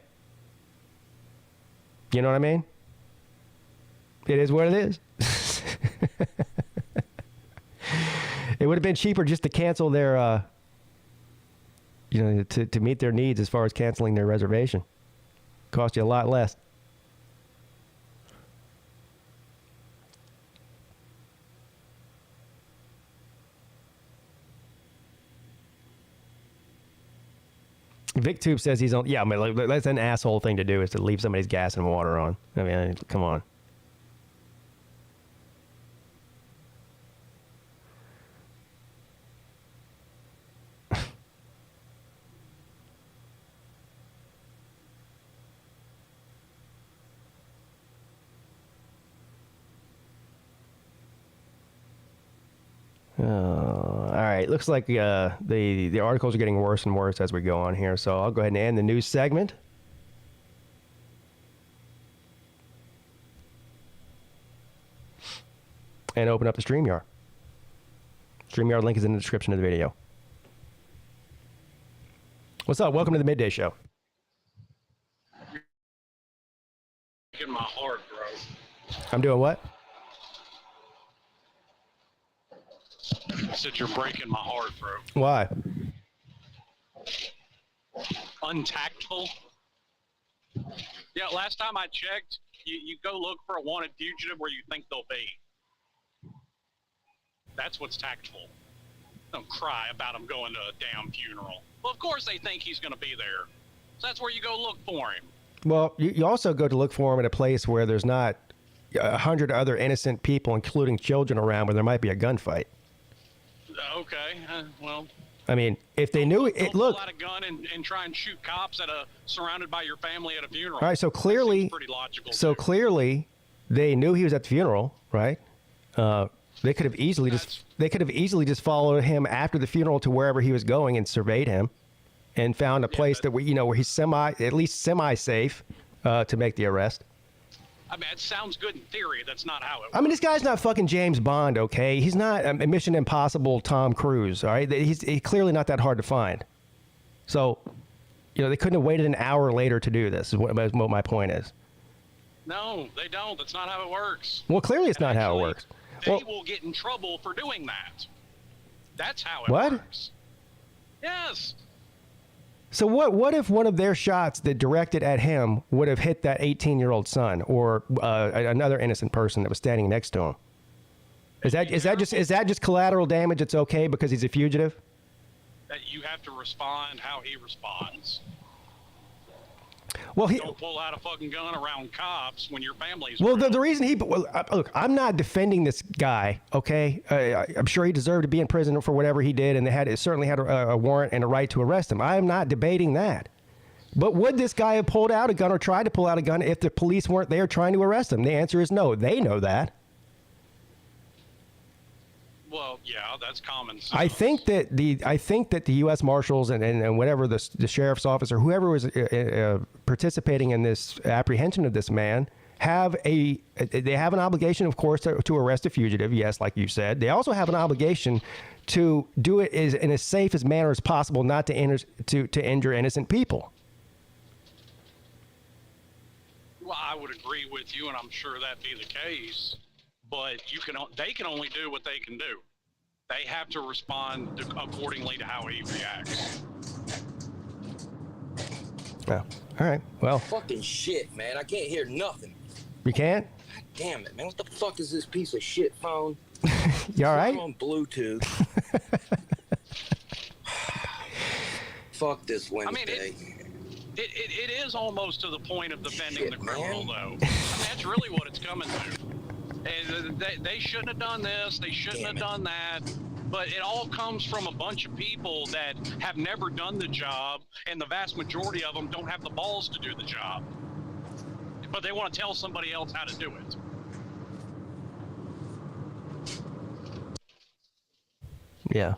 [SPEAKER 3] You know what I mean? It is what it is. It would have been cheaper just to cancel their, to meet their needs as far as canceling their reservation. Cost you a lot less. VicTube says he's on. Yeah, I mean, that's an asshole thing to do, is to leave somebody's gas and water on. I mean, come on. All right, looks like the articles are getting worse and worse as we go on here, so I'll go ahead and end the news segment. And open up the StreamYard. StreamYard link is in the description of the video. What's up? Welcome to the Midday Show.
[SPEAKER 6] Breaking my heart, bro.
[SPEAKER 3] I'm doing what?
[SPEAKER 6] I said you're breaking my heart, bro.
[SPEAKER 3] Why?
[SPEAKER 6] Untactful. Yeah, last time I checked, you go look for a wanted fugitive where you think they'll be. That's what's tactful. Don't cry about him going to a damn funeral. Well, of course they think he's going to be there. So that's where you go look for him.
[SPEAKER 3] Well, you also go to look for him at a place where there's not 100 other innocent people, including children, around where there might be a gunfight.
[SPEAKER 6] Okay, well.
[SPEAKER 3] I mean, if they knew it, look.
[SPEAKER 6] Pull out a gun and try and shoot cops surrounded by your family at a funeral.
[SPEAKER 3] All right, so clearly,
[SPEAKER 6] pretty logical.
[SPEAKER 3] So clearly, they knew he was at the funeral, right? They could have easily just followed him after the funeral to wherever he was going and surveyed him, and found a place that where he's at least semi safe to make the arrest.
[SPEAKER 6] I mean, it sounds good in theory. That's not how it works.
[SPEAKER 3] I mean, this guy's not fucking James Bond, okay? He's not a Mission Impossible Tom Cruise, all right? He's clearly not that hard to find. So, they couldn't have waited an hour later to do this, is what my point is.
[SPEAKER 6] No, they don't. That's not how it works.
[SPEAKER 3] Well, clearly it's not how it works.
[SPEAKER 6] They will get in trouble for doing that. That's how it
[SPEAKER 3] what?
[SPEAKER 6] works. Yes.
[SPEAKER 3] So what if one of their shots that directed at him would have hit that 18-year-old son or another innocent person that was standing next to him? Is that just collateral damage? It's okay because he's a fugitive?
[SPEAKER 6] That you have to respond how he responds.
[SPEAKER 3] Well,
[SPEAKER 6] don't pull out a fucking gun around cops when your family's.
[SPEAKER 3] Well, the reason look, I'm not defending this guy. Okay, I'm sure he deserved to be in prison for whatever he did, and they certainly had a warrant and a right to arrest him. I am not debating that. But would this guy have pulled out a gun or tried to pull out a gun if the police weren't there trying to arrest him? The answer is no. They know that.
[SPEAKER 6] Well, yeah, that's common sense.
[SPEAKER 3] I think that the U.S. Marshals and whatever the sheriff's office or whoever was participating in this apprehension of this man have an obligation, of course, to arrest a fugitive. Yes, like you said, they also have an obligation to do it in as safe as manner as possible, not to injure innocent people.
[SPEAKER 6] Well, I would agree with you, and I'm sure that'd be the case. But they can only do what they can do. They have to respond accordingly to how he reacts.
[SPEAKER 3] Yeah. All right. Well.
[SPEAKER 7] Fucking shit, man. I can't hear nothing.
[SPEAKER 3] You can't?
[SPEAKER 7] God damn it, man. What the fuck is this piece of shit phone?
[SPEAKER 3] You all right?
[SPEAKER 7] I'm on Bluetooth. Fuck this Wednesday.
[SPEAKER 6] I mean, it is almost to the point of defending the criminal, though. I mean, that's really what it's coming to. And they shouldn't have done this. They shouldn't have done that. But it all comes from a bunch of people that have never done the job, and the vast majority of them don't have the balls to do the job. But they want to tell somebody else how to do it.
[SPEAKER 3] Yeah.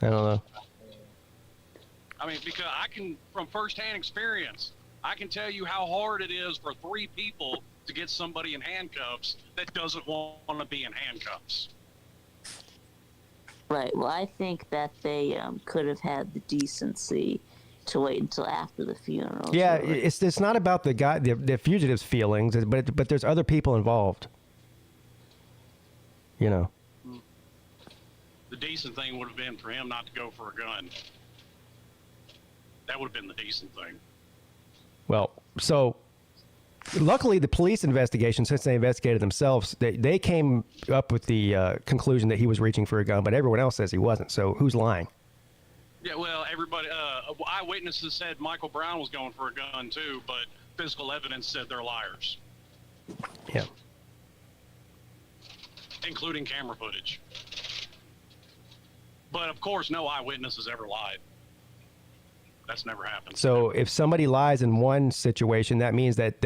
[SPEAKER 3] I don't know.
[SPEAKER 6] I mean, because I can, from firsthand experience, I can tell you how hard it is for 3 people to get somebody in handcuffs that doesn't want to be in handcuffs.
[SPEAKER 8] Right. Well, I think that they could have had the decency to wait until after the funeral.
[SPEAKER 3] Yeah,
[SPEAKER 8] really.
[SPEAKER 3] it's not about the guy, the fugitive's feelings, but there's other people involved. You know.
[SPEAKER 6] The decent thing would have been for him not to go for a gun. That would have been the decent thing.
[SPEAKER 3] Well, so luckily the police investigation, since they investigated themselves, they came up with the conclusion that he was reaching for a gun, but everyone else says he wasn't. So who's lying?
[SPEAKER 6] Yeah, well, everybody, eyewitnesses said Michael Brown was going for a gun too, but physical evidence said they're liars.
[SPEAKER 3] Yeah.
[SPEAKER 6] Including camera footage. But of course, no eyewitness has ever lied. That's never happened.
[SPEAKER 3] So if somebody lies in one situation, that means that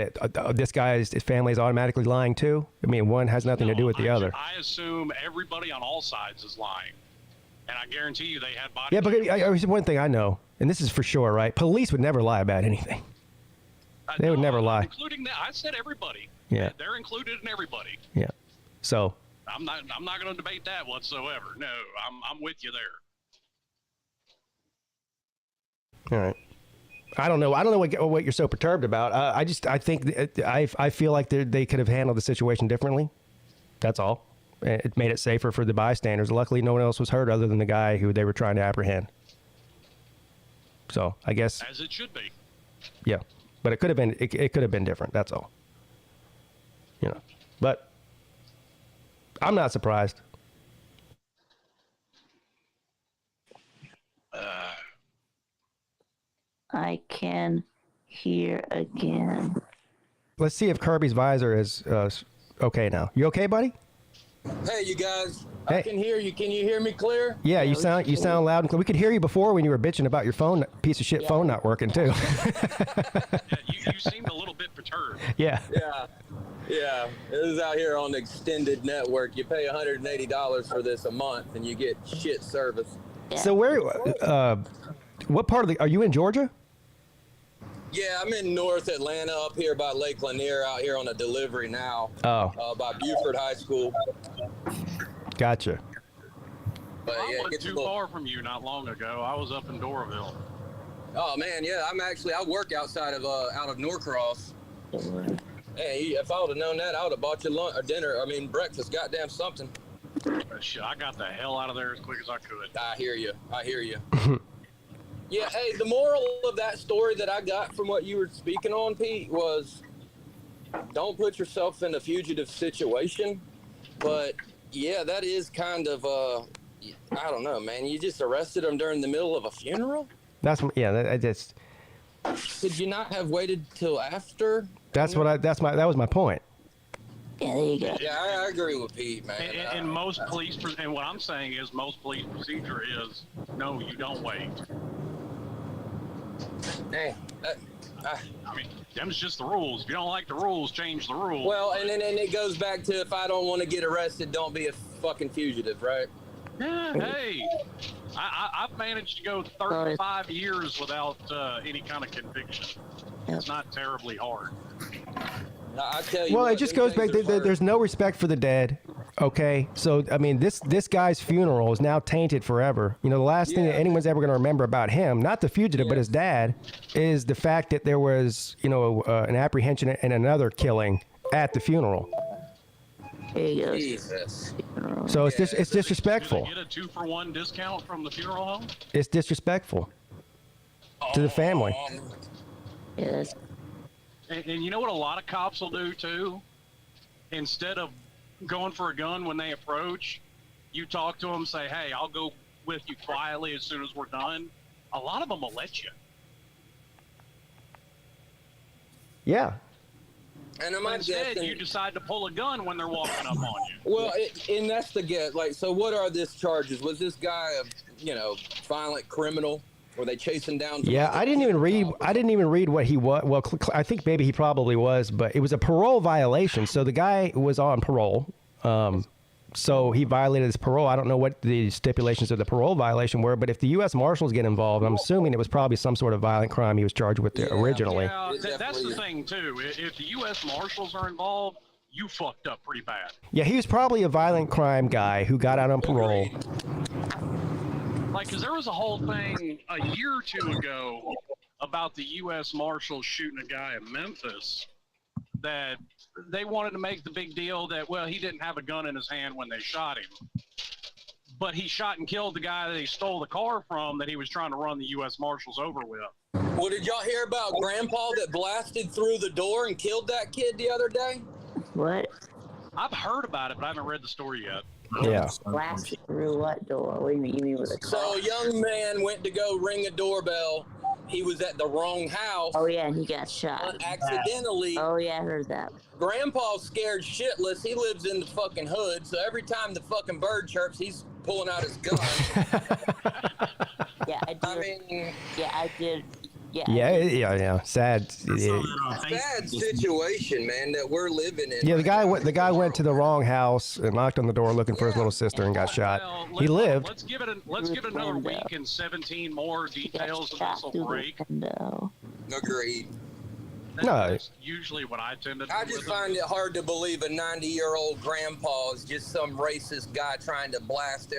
[SPEAKER 3] this guy's family is automatically lying too? I mean, one has nothing to do with the other.
[SPEAKER 6] I assume everybody on all sides is lying. And I guarantee you they had body
[SPEAKER 3] Yeah, but
[SPEAKER 6] cams.
[SPEAKER 3] one thing I know, and this is for sure, right? Police would never lie about anything. They would never lie.
[SPEAKER 6] Including that, I said everybody.
[SPEAKER 3] Yeah.
[SPEAKER 6] They're included in everybody.
[SPEAKER 3] Yeah. So
[SPEAKER 6] I'm not going to debate that whatsoever. No, I'm with you there.
[SPEAKER 3] all right. I don't know what you're so perturbed about. I think I feel like they could have handled the situation differently. That's all. It made it safer for the bystanders. Luckily, no one else was hurt other than the guy who they were trying to apprehend. So I guess.
[SPEAKER 6] As it should be.
[SPEAKER 3] Yeah, but it could have been. It could have been different. That's all. You know, but I'm not surprised.
[SPEAKER 8] I can hear again.
[SPEAKER 3] Let's see if Kirby's visor is okay now. You okay, buddy?
[SPEAKER 7] Hey, you guys.
[SPEAKER 3] Hey.
[SPEAKER 7] I can hear you. Can you hear me clear?
[SPEAKER 3] Yeah, you sound loud and clear. We could hear you before when you were bitching about your phone, piece of shit phone not working too.
[SPEAKER 6] Yeah, you seemed a little bit perturbed.
[SPEAKER 3] Yeah.
[SPEAKER 7] Yeah. This is out here on the extended network. You pay $180 for this a month, and you get shit service.
[SPEAKER 3] So what part of are you in Georgia?
[SPEAKER 7] Yeah, I'm in North Atlanta, up here by Lake Lanier, out here on a delivery now.
[SPEAKER 3] Oh.
[SPEAKER 7] By Buford High School.
[SPEAKER 3] Gotcha.
[SPEAKER 7] But
[SPEAKER 6] I
[SPEAKER 7] yeah,
[SPEAKER 6] wasn't too far from you not long ago. I was up in Doraville.
[SPEAKER 7] Oh man, yeah, I work outside of out of Norcross. Hey, if I would have known that, I would have bought you lunch or dinner. I mean, breakfast, goddamn something.
[SPEAKER 6] Shit, I got the hell out of there as quick as I could.
[SPEAKER 7] I hear you. Yeah, hey, the moral of that story that I got from what you were speaking on, Pete, was don't put yourself in a fugitive situation. But yeah, that is kind of I don't know, man. You just arrested him during the middle of a funeral?
[SPEAKER 3] That's
[SPEAKER 7] Could you not have waited till after?
[SPEAKER 3] that was my point.
[SPEAKER 8] Yeah, there you go.
[SPEAKER 7] Yeah, I agree with Pete, man.
[SPEAKER 6] And most police, and what I'm saying is most police procedure is, no, you don't wait.
[SPEAKER 7] Hey,
[SPEAKER 6] I mean, them's just the rules. If you don't like the rules, change the rules.
[SPEAKER 7] well, and then it goes back to if I don't want to get arrested, don't be a fucking fugitive, right?
[SPEAKER 6] Yeah, hey, I've managed to go 35 years without any kind of conviction. It's not terribly hard.
[SPEAKER 7] I tell you.
[SPEAKER 3] Well,
[SPEAKER 7] what,
[SPEAKER 3] it just
[SPEAKER 7] them
[SPEAKER 3] goes back.
[SPEAKER 7] things are
[SPEAKER 3] There's no respect for the dead. Okay, so I mean, this guy's funeral is now tainted forever. You know, the last thing that anyone's ever going to remember about him, not the fugitive, but his dad, is the fact that there was, an apprehension and another killing at the funeral.
[SPEAKER 8] There you go.
[SPEAKER 7] Jesus.
[SPEAKER 3] So it's it's disrespectful.
[SPEAKER 6] Did they get a 2-for-1 discount from the funeral home?
[SPEAKER 3] It's disrespectful to the family.
[SPEAKER 8] Yeah, that's
[SPEAKER 6] And you know what a lot of cops will do too? Instead of going for a gun when they approach, you talk to them, say, hey, I'll go with you quietly as soon as we're done. A lot of them will let you.
[SPEAKER 3] Yeah.
[SPEAKER 7] And I'm
[SPEAKER 6] But instead,
[SPEAKER 7] guessing
[SPEAKER 6] you decide to pull a gun when they're walking up on you.
[SPEAKER 7] Well, and that's the guess. Like, so what are these charges? Was this guy a violent criminal? Were they chasing down?
[SPEAKER 3] Yeah, I didn't even read what he was. Well, I think maybe he probably was, but it was a parole violation. So the guy was on parole. So he violated his parole. I don't know what the stipulations of the parole violation were, but if the U.S. Marshals get involved, I'm assuming it was probably some sort of violent crime he was charged with originally.
[SPEAKER 6] Yeah, that's the thing, too. If the U.S. Marshals are involved, you fucked up pretty bad.
[SPEAKER 3] Yeah, he was probably a violent crime guy who got out on parole.
[SPEAKER 6] Like, because there was a whole thing a year or two ago about the U.S. Marshals shooting a guy in Memphis that they wanted to make the big deal that, well, he didn't have a gun in his hand when they shot him. But he shot and killed the guy that he stole the car from that he was trying to run the U.S. Marshals over with.
[SPEAKER 7] Well, did y'all hear about Grandpa that blasted through the door and killed that kid the other day?
[SPEAKER 8] What?
[SPEAKER 6] I've heard about it, but I haven't read the story yet.
[SPEAKER 3] Yeah.
[SPEAKER 8] Blasted through what door? What do you mean? You mean with a car?
[SPEAKER 7] So a young man went to go ring a doorbell. He was at the wrong house.
[SPEAKER 8] Oh, yeah, and he got shot.
[SPEAKER 7] Accidentally.
[SPEAKER 8] Oh, yeah, I heard that.
[SPEAKER 7] Grandpa's scared shitless. He lives in the fucking hood, so every time the fucking bird chirps, he's pulling out his gun.
[SPEAKER 8] Yeah, I did.
[SPEAKER 7] I mean,
[SPEAKER 8] yeah, I did. Yeah.
[SPEAKER 3] Yeah. Sad.
[SPEAKER 7] sad situation, man, that we're living in.
[SPEAKER 3] Yeah, the guy went to the wrong house and knocked on the door looking for his little sister and got shot.
[SPEAKER 6] Well,
[SPEAKER 3] He lived.
[SPEAKER 6] Let's give it another week and 17 more details of this will break.
[SPEAKER 7] Agreed.
[SPEAKER 6] That's usually what I tend to do.
[SPEAKER 7] I just find it hard to believe a 90-year-old grandpa is just some racist guy trying to blast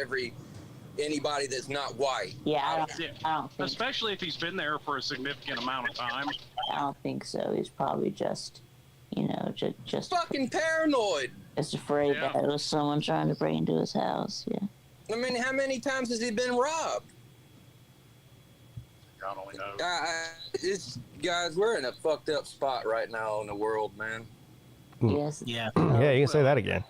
[SPEAKER 7] anybody that's not white.
[SPEAKER 8] Yeah, I don't think
[SPEAKER 6] especially if he's been there for a significant amount of time.
[SPEAKER 8] I don't think so. He's probably just, just
[SPEAKER 7] fucking paranoid.
[SPEAKER 8] Just afraid that it was someone trying to break into his house. Yeah.
[SPEAKER 7] I mean, how many times has he been robbed?
[SPEAKER 6] God only knows.
[SPEAKER 7] Guys, we're in a fucked up spot right now in the world, man.
[SPEAKER 8] Yes.
[SPEAKER 3] Yeah. Yeah, you can say that again.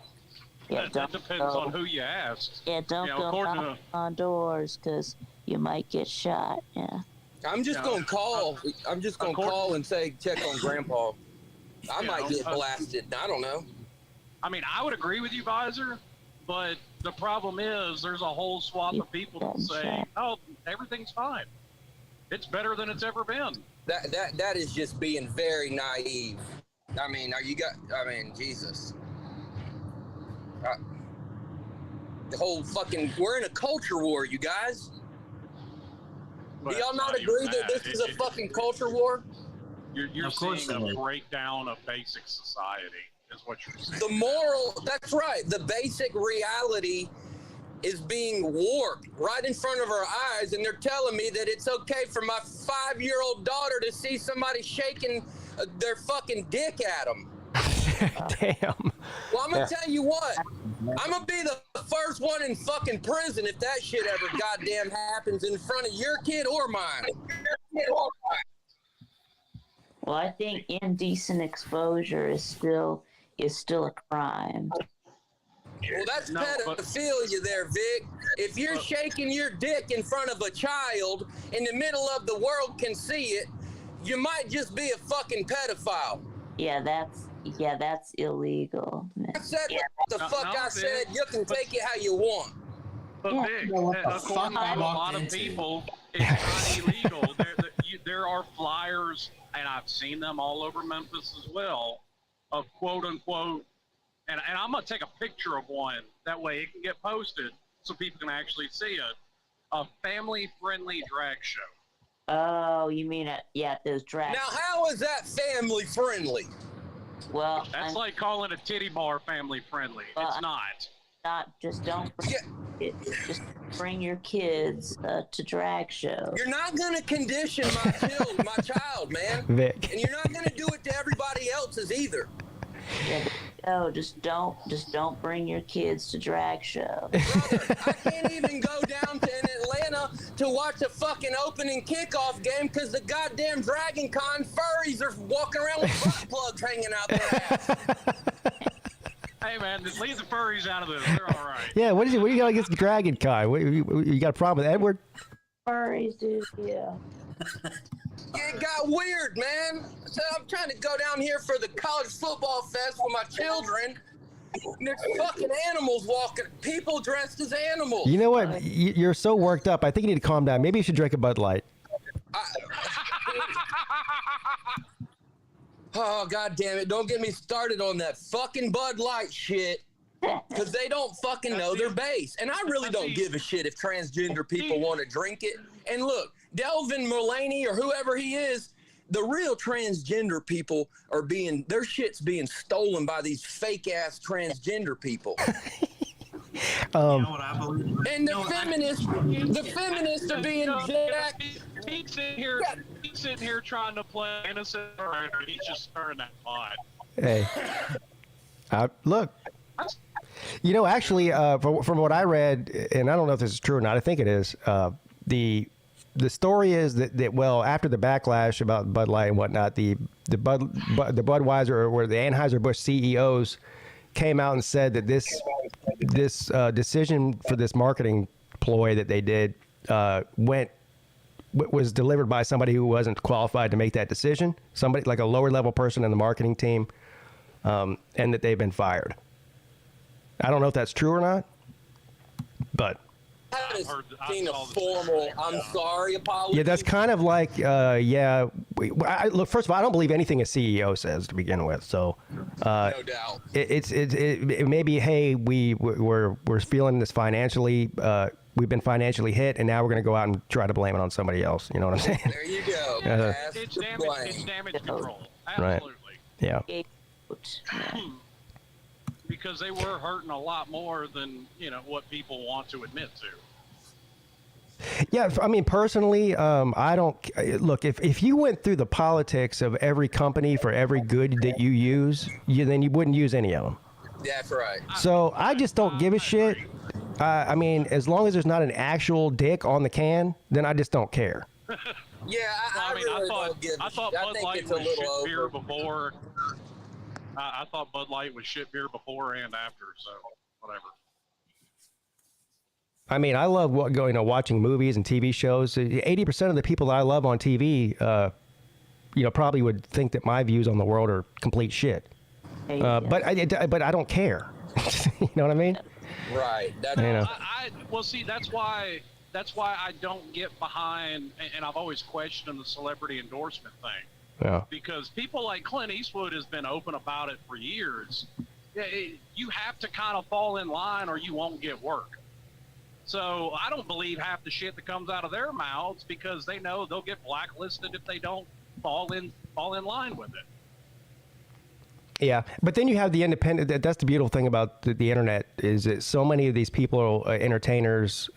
[SPEAKER 8] Yeah,
[SPEAKER 6] that depends on who you ask.
[SPEAKER 8] Yeah, don't go knock on doors because you might get shot. Yeah.
[SPEAKER 7] I'm just gonna call. I'm just gonna call and say check on Grandpa. I might get blasted. I don't know.
[SPEAKER 6] I mean, I would agree with you, Visor, but the problem is there's a whole swath of people that say, "Oh, everything's fine. It's better than it's ever been."
[SPEAKER 7] That is just being very naive. I mean, Jesus. The whole fucking, we're in a culture war, you guys. Do y'all not agree that this is a fucking culture war?
[SPEAKER 6] You're seeing a breakdown of basic society, is what you're seeing.
[SPEAKER 7] The moral, that's right. The basic reality is being warped right in front of our eyes, and they're telling me that it's okay for my 5-year-old daughter to see somebody shaking their fucking dick at them.
[SPEAKER 3] Damn.
[SPEAKER 7] Well, I'm gonna tell you what. I'm gonna be the first one in fucking prison if that shit ever goddamn happens in front of your kid or mine.
[SPEAKER 8] Well, I think indecent exposure is still a crime.
[SPEAKER 7] Well, that's pedophilia there, Vic. If you're shaking your dick in front of a child in the middle of the world can see it, you might just be a fucking pedophile.
[SPEAKER 8] Yeah, that's illegal.
[SPEAKER 7] I said what the fuck I said. You can take it how you want.
[SPEAKER 6] But Vic, according to a lot of people, it's not illegal. There are flyers, and I've seen them all over Memphis as well, of quote unquote, and I'm gonna take a picture of one. That way it can get posted so people can actually see it. A family-friendly drag show.
[SPEAKER 8] Oh, you mean those drag.
[SPEAKER 7] Now, how is that family friendly?
[SPEAKER 8] Well,
[SPEAKER 6] that's like calling a titty bar family friendly. It's not.
[SPEAKER 8] Just bring your kids to drag shows.
[SPEAKER 7] You're not gonna condition my child, man.
[SPEAKER 3] Vic.
[SPEAKER 7] And you're not gonna do it to everybody else's either.
[SPEAKER 8] Yeah, no, just don't bring your kids to drag shows.
[SPEAKER 7] Brother, I can't even go down to Atlanta to watch a fucking opening kickoff game because the goddamn Dragon Con furries are walking around with butt plugs hanging out their ass.
[SPEAKER 6] Hey man, just leave the furries out of this. They're all right.
[SPEAKER 3] Yeah, what do you got against the Dragon Con? You got a problem with Edward?
[SPEAKER 8] Furries, dude. Yeah.
[SPEAKER 7] it got weird, man. So I'm trying to go down here for the college football fest with my children. And there's fucking animals walking. People dressed as animals.
[SPEAKER 3] You know what? You're so worked up. I think you need to calm down. Maybe you should drink a Bud Light.
[SPEAKER 7] Oh, God damn it. Don't get me started on that fucking Bud Light shit. Because they don't fucking know their base. And I really don't give a shit if transgender people want to drink it. And look, Delvin Mulaney or whoever he is, the real transgender people are their shit's being stolen by these fake ass transgender people.
[SPEAKER 9] You know what I believe?
[SPEAKER 7] And the feminists are being jacked.
[SPEAKER 6] He's sitting here trying to play innocent, or he's just stirring that pot.
[SPEAKER 3] Hey, look. You know, actually, from what I read, and I don't know if this is true or not, I think it is. The story is that well, after the backlash about Bud Light and whatnot, the Budweiser or the Anheuser-Busch CEOs came out and said that this decision for this marketing ploy that they did was delivered by somebody who wasn't qualified to make that decision, somebody like a lower level person in the marketing team, and that they've been fired. I don't know if that's true or not, but
[SPEAKER 7] I haven't seen a formal "I'm sorry" apology.
[SPEAKER 3] yeah, that's kind of like look, first of all, I don't believe anything a CEO says to begin with, so
[SPEAKER 7] No doubt.
[SPEAKER 3] it may be, hey, we're feeling this financially, we've been financially hit, and now we're going to go out and try to blame it on somebody else. You know what I'm saying?
[SPEAKER 7] There you go.
[SPEAKER 6] It's damage control. Absolutely.
[SPEAKER 3] Yeah.
[SPEAKER 6] Because they were hurting a lot more than what people want to admit to.
[SPEAKER 3] Yeah, I mean, personally, I don't look. If you went through the politics of every company for every good that you use, then you wouldn't use any of them.
[SPEAKER 7] That's right.
[SPEAKER 3] So I just don't give a shit. I mean, as long as there's not an actual dick on the can, then I just don't care.
[SPEAKER 7] Yeah, I really don't give a shit. I
[SPEAKER 6] Bud
[SPEAKER 7] think
[SPEAKER 6] Light
[SPEAKER 7] it's a
[SPEAKER 6] was
[SPEAKER 7] little
[SPEAKER 6] shit beer
[SPEAKER 7] over.
[SPEAKER 6] before. I thought Bud Light was shit beer before and after, so whatever.
[SPEAKER 3] I mean, I love watching movies and TV shows. 80% of the people that I love on TV, probably would think that my views on the world are complete shit. But I don't care. You know what I mean?
[SPEAKER 7] Right. That's
[SPEAKER 6] That's why I don't get behind, and I've always questioned the celebrity endorsement thing.
[SPEAKER 3] Yeah.
[SPEAKER 6] Because people like Clint Eastwood has been open about it for years. You have to kind of fall in line or you won't get work. So I don't believe half the shit that comes out of their mouths because they know they'll get blacklisted if they don't fall in line with it.
[SPEAKER 3] Yeah, but then you have the independent. That's the beautiful thing about the internet is that so many of these people, entertainers,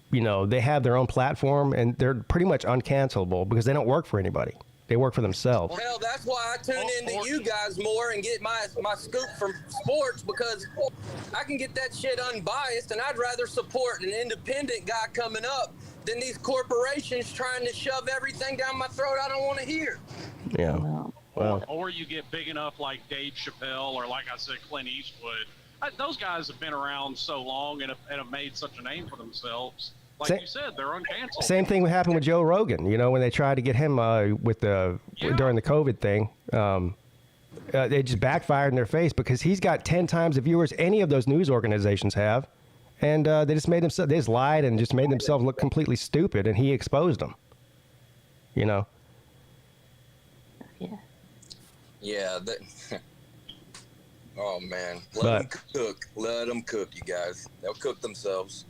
[SPEAKER 3] they have their own platform and they're pretty much uncancelable because they don't work for anybody. They work for themselves.
[SPEAKER 7] Hell, that's why I tune into you guys more and get my scoop from sports because I can get that shit unbiased, and I'd rather support an independent guy coming up than these corporations trying to shove everything down my throat I don't want to hear.
[SPEAKER 3] Yeah. Well.
[SPEAKER 6] Or you get big enough like Dave Chappelle or, like I said, Clint Eastwood. Those guys have been around so long and have made such a name for themselves. Like you said, they're uncancelable.
[SPEAKER 3] Same thing happened with Joe Rogan. When they tried to get him during the COVID thing, they just backfired in their face because he's got 10 times the viewers any of those news organizations have, and they just lied and just made themselves look completely stupid, and he exposed them.
[SPEAKER 8] Yeah.
[SPEAKER 7] Yeah. Oh man, let them cook, you guys. They'll cook themselves.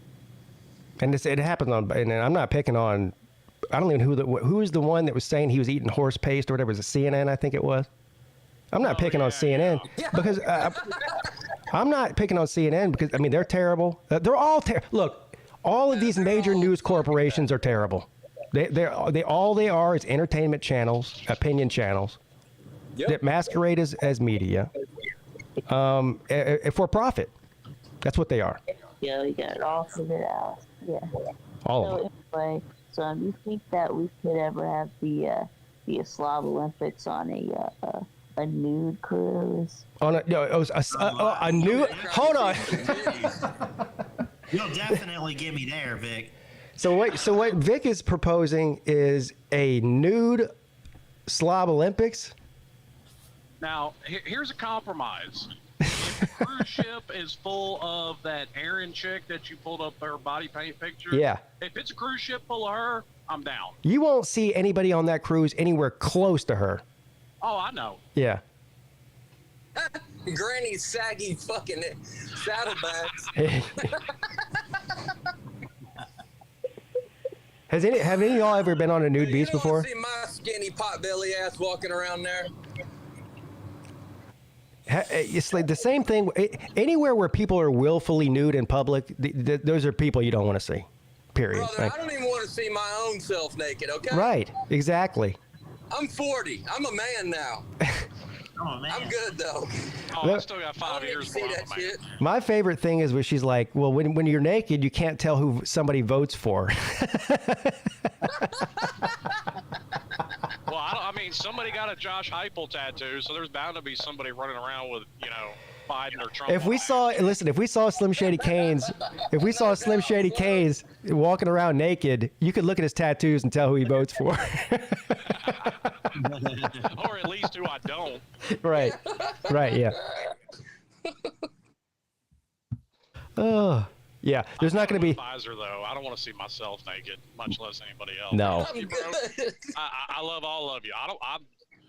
[SPEAKER 3] And it happens and I'm not picking on, I don't even know who is the one that was saying he was eating horse paste or whatever. Was it CNN? I think it was. I'm not picking on CNN because I'm not picking on CNN because they're terrible. They're all terrible. Look, all of these major news corporations are terrible. All they are is entertainment channels, opinion channels that masquerade as media, for profit. That's what they are.
[SPEAKER 8] Yeah, we got it all figured out. Yeah.
[SPEAKER 3] All of them.
[SPEAKER 8] Anyway, so do you think that we could ever have the Slob Olympics on a nude cruise?
[SPEAKER 3] On a nude. Hold on.
[SPEAKER 9] You'll definitely get me there, Vic.
[SPEAKER 3] So what Vic is proposing is a nude slob Olympics.
[SPEAKER 6] Now, here's a compromise. If the cruise ship is full of that Aaron chick that you pulled up her body paint picture,
[SPEAKER 3] Yeah.
[SPEAKER 6] if it's a cruise ship full of her, I'm down.
[SPEAKER 3] You won't see anybody on that cruise anywhere close to her.
[SPEAKER 6] Oh, I know.
[SPEAKER 3] Yeah.
[SPEAKER 7] Granny's saggy fucking saddlebags.
[SPEAKER 3] Have any of y'all ever been on a nude beach
[SPEAKER 7] You don't
[SPEAKER 3] before?
[SPEAKER 7] see my skinny potbelly ass walking around there.
[SPEAKER 3] It's like the same thing. Anywhere where people are willfully nude in public, those are people you don't want to see. Period.
[SPEAKER 7] Brother, I don't even want to see my own self naked, okay?
[SPEAKER 3] Right. Exactly.
[SPEAKER 7] I'm 40. I'm a man now.
[SPEAKER 9] Oh, man.
[SPEAKER 7] I'm good, though.
[SPEAKER 6] Oh, I still got 5
[SPEAKER 7] I don't
[SPEAKER 6] years
[SPEAKER 7] need to see
[SPEAKER 6] before
[SPEAKER 7] that
[SPEAKER 6] I'm a man.
[SPEAKER 7] shit.
[SPEAKER 3] My favorite thing is where she's like, well, when you're naked, you can't tell who somebody votes for.
[SPEAKER 6] Well, I mean, somebody got a Josh Heupel tattoo, so there's bound to be somebody running around with, Biden or Trump.
[SPEAKER 3] If we saw Slim Shady Canes, walking around naked, you could look at his tattoos and tell who he votes for.
[SPEAKER 6] Or at least who I don't.
[SPEAKER 3] Right. Yeah. Oh, yeah. There's not going to be.
[SPEAKER 6] Advisor, though. I don't want to see myself naked, much less anybody else.
[SPEAKER 3] No.
[SPEAKER 7] I'm good.
[SPEAKER 6] I love all of you.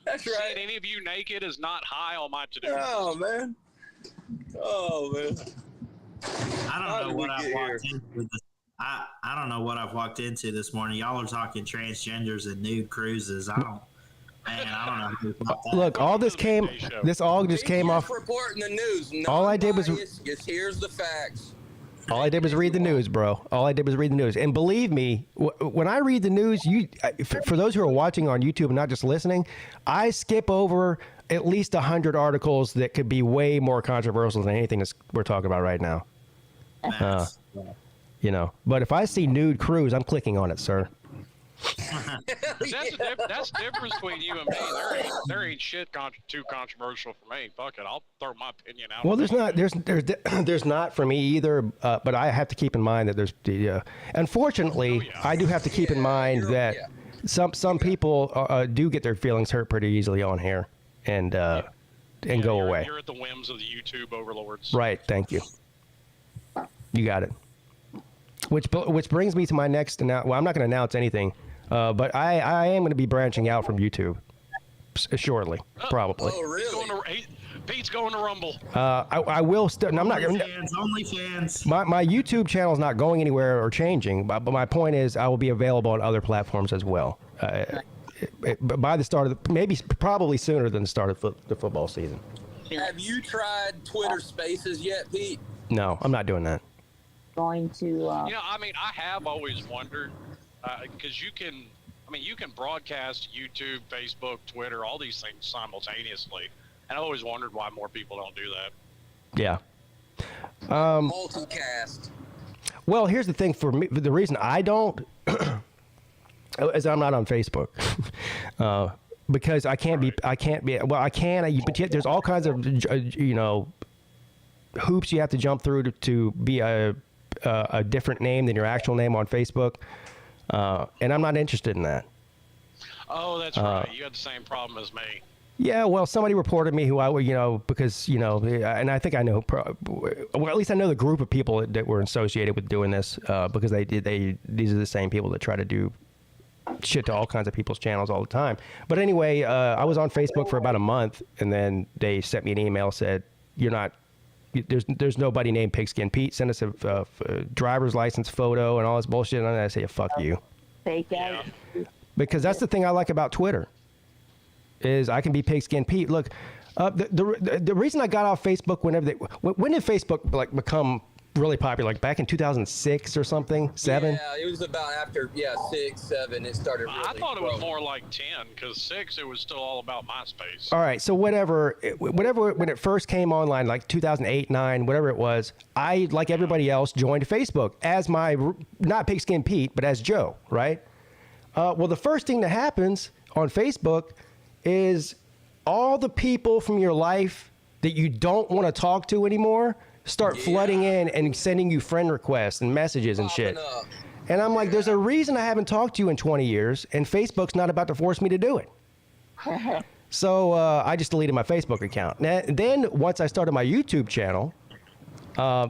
[SPEAKER 7] That's right.
[SPEAKER 6] Seeing any of you naked is not high on my to-do list.
[SPEAKER 7] Oh, man. Oh, man.
[SPEAKER 9] I
[SPEAKER 7] How
[SPEAKER 9] don't
[SPEAKER 7] did
[SPEAKER 9] know what
[SPEAKER 7] we
[SPEAKER 9] I've
[SPEAKER 7] get
[SPEAKER 9] walked into. I don't know what I've walked into this morning. Y'all are talking transgenders and nude cruises. I don't know who thought that.
[SPEAKER 3] Look, all this came. This all just came off.
[SPEAKER 7] Reporting the news.
[SPEAKER 3] All I did was-
[SPEAKER 7] Just here's the facts.
[SPEAKER 3] All I did was read the news, bro. All I did was read the news. And believe me, when I read the news, for those who are watching on YouTube and not just listening, I skip over at least 100 articles that could be way more controversial than anything we're talking about right now.
[SPEAKER 9] Max.
[SPEAKER 3] But if I see nude cruise, I'm clicking on it, sir.
[SPEAKER 6] That's the difference between you and me. There ain't shit too controversial for me. Fuck it, I'll throw my opinion out.
[SPEAKER 3] Well, there's not for me either. But I have to keep in mind that there's unfortunately, I do have to keep in mind that some people do get their feelings hurt pretty easily on here and go away.
[SPEAKER 6] You're at the whims of the YouTube overlords.
[SPEAKER 3] Right. Thank you. You got it. Which brings me to my next well, I'm not going to announce anything, but I am going to be branching out from YouTube shortly, probably.
[SPEAKER 7] Oh, really?
[SPEAKER 6] Pete's going to Rumble.
[SPEAKER 3] I will still. I'm not.
[SPEAKER 9] Only fans.
[SPEAKER 3] My YouTube channel is not going anywhere or changing, but my point is I will be available on other platforms as well. By the start of probably sooner than the start of the football season.
[SPEAKER 7] Have you tried Twitter Spaces yet, Pete?
[SPEAKER 3] No, I'm not doing that.
[SPEAKER 8] Going to.
[SPEAKER 6] I have always wondered because you can broadcast YouTube, Facebook, Twitter, all these things simultaneously, and I always wondered why more people don't do that.
[SPEAKER 3] Yeah.
[SPEAKER 7] Multicast.
[SPEAKER 3] Well, here's the thing for me. The reason I don't is I'm not on Facebook. Because I can't be. Well, I can. But yet there's all kinds of hoops you have to jump through to be a different name than your actual name on Facebook, and I'm not interested in that.
[SPEAKER 6] Oh, that's right. You had the same problem as me.
[SPEAKER 3] Yeah, well, somebody reported me who I would, because and I think I know. Well, at least I know the group of people that were associated with doing this, because these are the same people that try to do shit to all kinds of people's channels all the time. But anyway, I was on Facebook for about a month, and then they sent me an email, said you're not. There's nobody named PigskinPeete. Send us a driver's license photo and all this bullshit. And I say, fuck you.
[SPEAKER 8] Fake out.
[SPEAKER 3] Because that's the thing I like about Twitter is I can be PigskinPeete. Look, the reason I got off Facebook when did Facebook become really popular? Like back in 2006 or something? 7?
[SPEAKER 7] Yeah, it was about after 6, 7. It started. Really
[SPEAKER 6] I thought it was more like 10 because 6 it was still all about MySpace.
[SPEAKER 3] All right, so whatever when it first came online, like 2008, 9, whatever it was, I like everybody else joined Facebook as my not PigskinPeete but as Joe, right? Well, the first thing that happens on Facebook is all the people from your life that you don't want to talk to anymore start flooding in and sending you friend requests and messages and shit. And I'm like, there's a reason I haven't talked to you in 20 years, and Facebook's not about to force me to do it. So I just deleted my Facebook account. Then once I started my YouTube channel,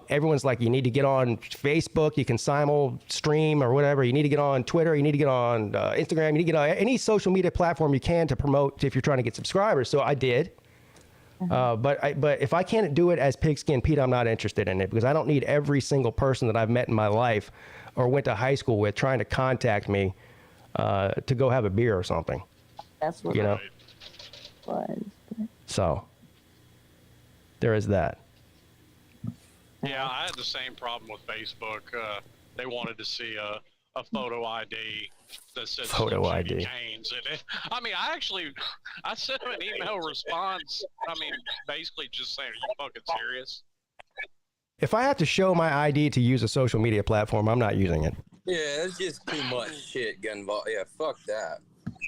[SPEAKER 3] everyone's like, you need to get on Facebook. You can simul stream or whatever. You need to get on Twitter. You need to get on Instagram. You need to get on any social media platform you can to promote if you're trying to get subscribers. So I did. But if I can't do it as Pigskin Pete, I'm not interested in it because I don't need every single person that I've met in my life or went to high school with trying to contact me to go have a beer or something.
[SPEAKER 8] That's what
[SPEAKER 3] you know.
[SPEAKER 8] it was.
[SPEAKER 3] So there is that.
[SPEAKER 6] Yeah, I had the same problem with Facebook. They wanted to see a photo ID that said
[SPEAKER 3] Photo
[SPEAKER 6] Slim
[SPEAKER 3] ID.
[SPEAKER 6] Shady Canes in it. I mean, I sent him an email response. I mean, basically just saying, are you fucking serious?
[SPEAKER 3] If I have to show my ID to use a social media platform, I'm not using it.
[SPEAKER 7] Yeah, it's just too much shit getting involved. Yeah, fuck that.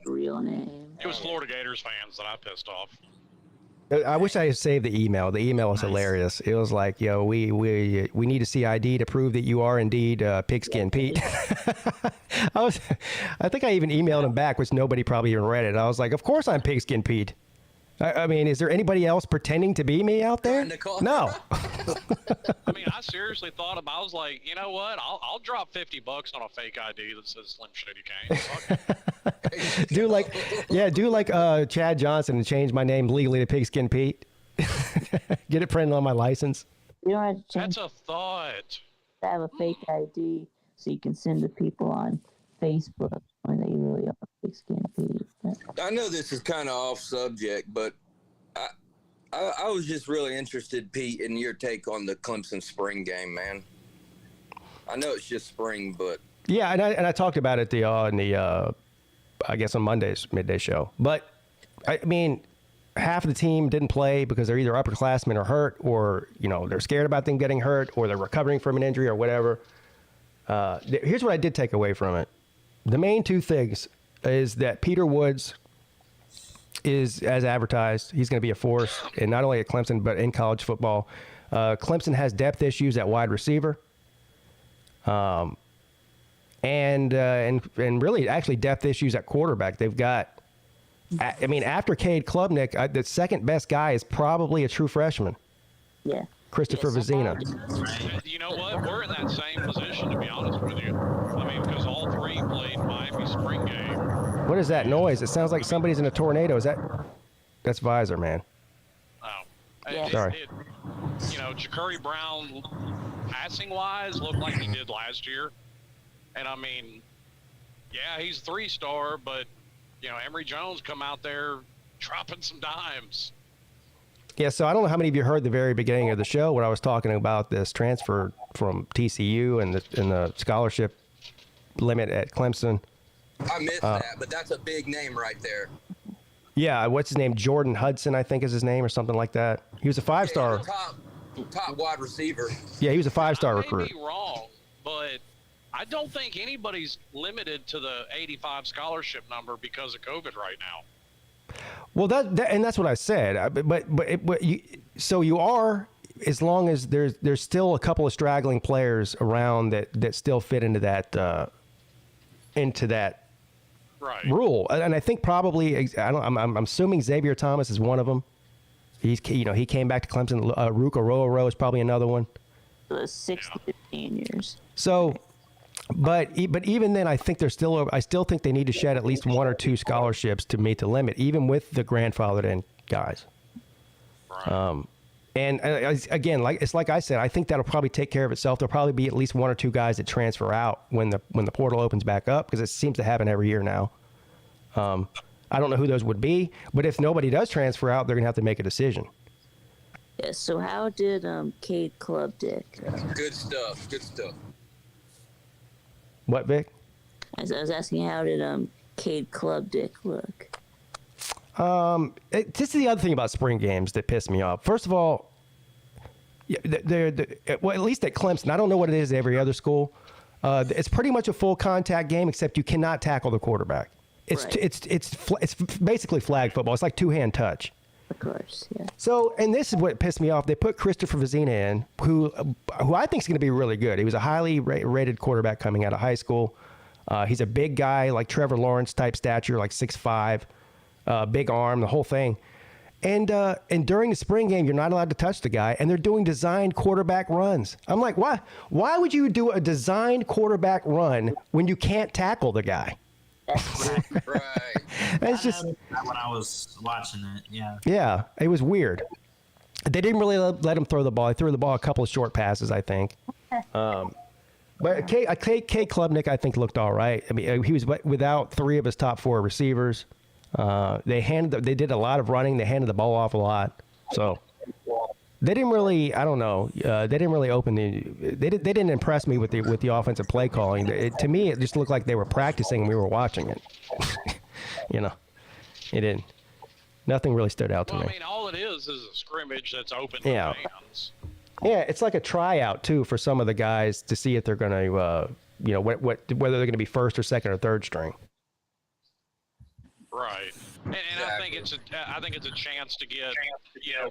[SPEAKER 8] Real name.
[SPEAKER 6] It was Florida Gators fans that I pissed off.
[SPEAKER 3] I wish I had saved the email. The email was hilarious. It was like, yo, we need to see ID to prove that you are indeed Pigskin Pete. I think I even emailed him back, which nobody probably even read it. I was like, of course I'm Pigskin Pete. I mean, is there anybody else pretending to be me out there? No.
[SPEAKER 6] I mean, I seriously thought about. I was like, you know what? I'll drop $50 on a fake ID that says Slim Shady Canes. Fuck it.
[SPEAKER 3] do like Chad Johnson and change my name legally to Pigskin Pete. Get it printed on my license.
[SPEAKER 8] You don't have to change.
[SPEAKER 6] That's a thought.
[SPEAKER 8] To have a fake ID so you can send to people on Facebook when they really are Pigskin Pete.
[SPEAKER 7] I know this is kind of off subject, but I was just really interested, Pete, in your take on the Clemson spring game, man. I know it's just spring, but
[SPEAKER 3] yeah, and I talked about it I guess on Monday's midday show. But I mean, half of the team didn't play because they're either upperclassmen or hurt, or they're scared about them getting hurt, or they're recovering from an injury or whatever. Here's what I did take away from it. The main two things is that Peter Woods is, as advertised, he's going to be a force, and not only at Clemson, but in college football. Clemson has depth issues at wide receiver. And really actually depth issues at quarterback. They've got, I mean, after Cade Klubnik, the second best guy is probably a true freshman.
[SPEAKER 8] Yeah.
[SPEAKER 3] Christopher Vizina.
[SPEAKER 6] You know what? We're in that same position, to be honest with you. I mean, because all three played Miami spring game.
[SPEAKER 3] What is that noise? It sounds like somebody's in a tornado. That's Visor, man.
[SPEAKER 6] Oh.
[SPEAKER 8] Yeah.
[SPEAKER 3] Sorry.
[SPEAKER 6] Ja'Cory Brown, passing-wise, looked like he did last year. And, I mean, yeah, he's 3-star, but, Emory Jones come out there dropping some dimes.
[SPEAKER 3] Yeah, so I don't know how many of you heard the very beginning of the show when I was talking about this transfer from TCU and the scholarship limit at Clemson.
[SPEAKER 7] I missed that, but that's a big name right there.
[SPEAKER 3] Yeah, what's his name? Jordan Hudson, I think is his name, or something like that. He was a 5-star.
[SPEAKER 7] Top wide receiver.
[SPEAKER 3] Yeah, he was a 5-star recruit.
[SPEAKER 6] I may be wrong, but I don't think anybody's limited to the 85 scholarship number because of COVID right now.
[SPEAKER 3] Well, and that's what I said. So you are, as long as there's still a couple of straggling players around that still fit into that
[SPEAKER 6] right.
[SPEAKER 3] rule. And I think probably I'm assuming Xavier Thomas is one of them. He came back to Clemson. Ruka Roro is probably another one.
[SPEAKER 8] It was 6 to 15 years.
[SPEAKER 3] So. But even then, I still think they need to shed at least 1 or 2 scholarships to meet the limit, even with the grandfathered in guys.
[SPEAKER 6] Right.
[SPEAKER 3] And again, like I said, I think that'll probably take care of itself. There'll probably be at least 1 or 2 guys that transfer out when the portal opens back up, because it seems to happen every year now. I don't know who those would be, but if nobody does transfer out, they're gonna have to make a decision.
[SPEAKER 8] Yeah. So how did Cade Klubnik?
[SPEAKER 7] Good stuff. Good stuff.
[SPEAKER 3] What, Vic?
[SPEAKER 8] I was asking, how did Cade Klubnik look?
[SPEAKER 3] This is the other thing about spring games that pissed me off. First of all, well, at least at Clemson, I don't know what it is at every other school. It's pretty much a full contact game, except you cannot tackle the quarterback. It's basically flag football. It's like 2-hand touch.
[SPEAKER 8] Of course, yeah.
[SPEAKER 3] So, and this is what pissed me off. They put Christopher Vizina in, who I think is going to be really good. He was a highly rated quarterback coming out of high school. He's a big guy, like Trevor Lawrence type stature, like 6'5", big arm, the whole thing. And during the spring game, you're not allowed to touch the guy, and they're doing designed quarterback runs. I'm like, why? Why would you do a designed quarterback run when you can't tackle the guy?
[SPEAKER 7] Right.
[SPEAKER 3] That's just
[SPEAKER 9] when I was watching it. Yeah.
[SPEAKER 3] Yeah, it was weird. They didn't really let him throw the ball. He threw the ball a couple of short passes, I think. But K. Klubnik, I think, looked all right. I mean, he was without 3 of his top 4 receivers. They did a lot of running. They handed the ball off a lot. So they didn't really. I don't know. They didn't really open the. They didn't impress me with the offensive play calling. To me, it just looked like they were practicing and we were watching it. You know, it didn't. Nothing really stood out to me.
[SPEAKER 6] I mean, all it is a scrimmage that's open
[SPEAKER 3] Yeah.
[SPEAKER 6] to fans.
[SPEAKER 3] Yeah, it's like a tryout too for some of the guys to see if they're going to, whether they're going to be first or second or third string.
[SPEAKER 6] Right. And I think it's a chance to get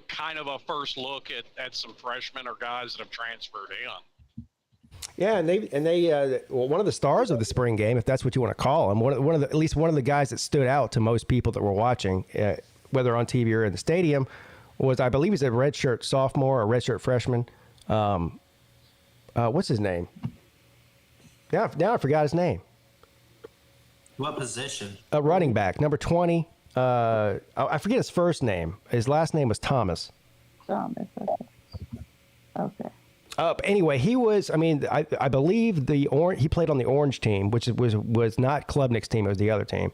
[SPEAKER 6] kind of a first look at some freshmen or guys that have transferred in.
[SPEAKER 3] Yeah, and they one of the stars of the spring game, if that's what you want to call him, at least one of the guys that stood out to most people that were watching, whether on TV or in the stadium, was, I believe he's a redshirt sophomore or redshirt freshman. What's his name? Now I forgot his name.
[SPEAKER 9] What position?
[SPEAKER 3] A running back, number 20. I forget his first name. His last name was Thomas.
[SPEAKER 8] Thomas. Okay.
[SPEAKER 3] Anyway, he was. I mean, I believe he played on the Orange team, which was not Klubnik's team. It was the other team.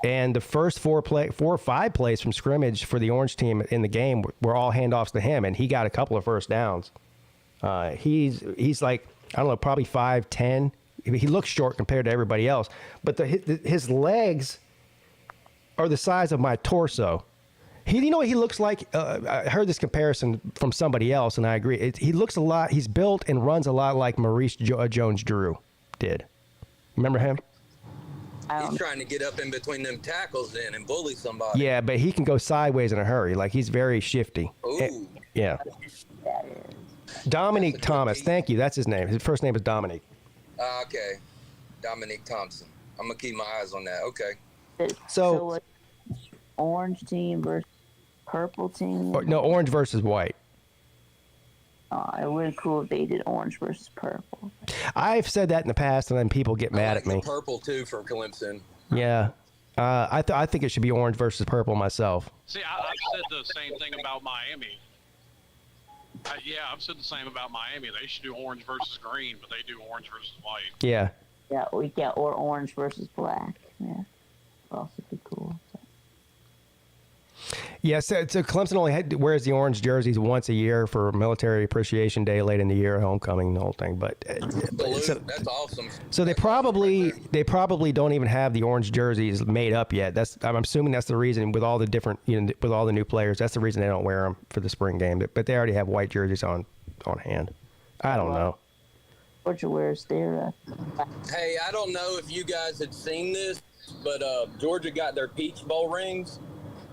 [SPEAKER 3] And the first 4 or 5 plays from scrimmage for the Orange team in the game were all handoffs to him, and he got a couple of first downs. He's like, I don't know, probably 5'10". He looks short compared to everybody else, but his legs are the size of my torso. You know what he looks like? I heard this comparison from somebody else, and I agree. He looks a lot. He's built and runs a lot like Maurice Jones-Drew did. Remember him?
[SPEAKER 7] He's trying to get up in between them tackles then and bully somebody.
[SPEAKER 3] Yeah, but he can go sideways in a hurry. Like, he's very shifty.
[SPEAKER 7] Ooh.
[SPEAKER 3] Yeah. Dominique Thomas. Thank you. That's his name. His first name is Dominique.
[SPEAKER 7] Okay. Dominique Thompson. I'm going to keep my eyes on that. Okay.
[SPEAKER 8] So what, orange team versus purple team?
[SPEAKER 3] No, orange versus white.
[SPEAKER 8] It would be cool if they did orange versus purple.
[SPEAKER 3] I've said that in the past, and then people get mad at me.
[SPEAKER 7] Purple, too, from Clemson.
[SPEAKER 3] Yeah. I think it should be orange versus purple myself.
[SPEAKER 6] See, I've said the same thing about Miami. I've said the same about Miami. They should do orange versus green, but they do orange versus white.
[SPEAKER 3] Yeah.
[SPEAKER 8] Yeah, or orange versus black. Yeah. Also be cool.
[SPEAKER 3] Yeah, so Clemson only wears the orange jerseys once a year for Military Appreciation Day, late in the year, homecoming, the whole thing. But
[SPEAKER 7] that's awesome.
[SPEAKER 3] So they probably don't even have the orange jerseys made up yet. I'm assuming that's the reason with all the different, with all the new players. That's the reason they don't wear them for the spring game. But they already have white jerseys on hand. I don't know.
[SPEAKER 8] Georgia wears their.
[SPEAKER 7] Hey, I don't know if you guys had seen this, but Georgia got their Peach Bowl rings.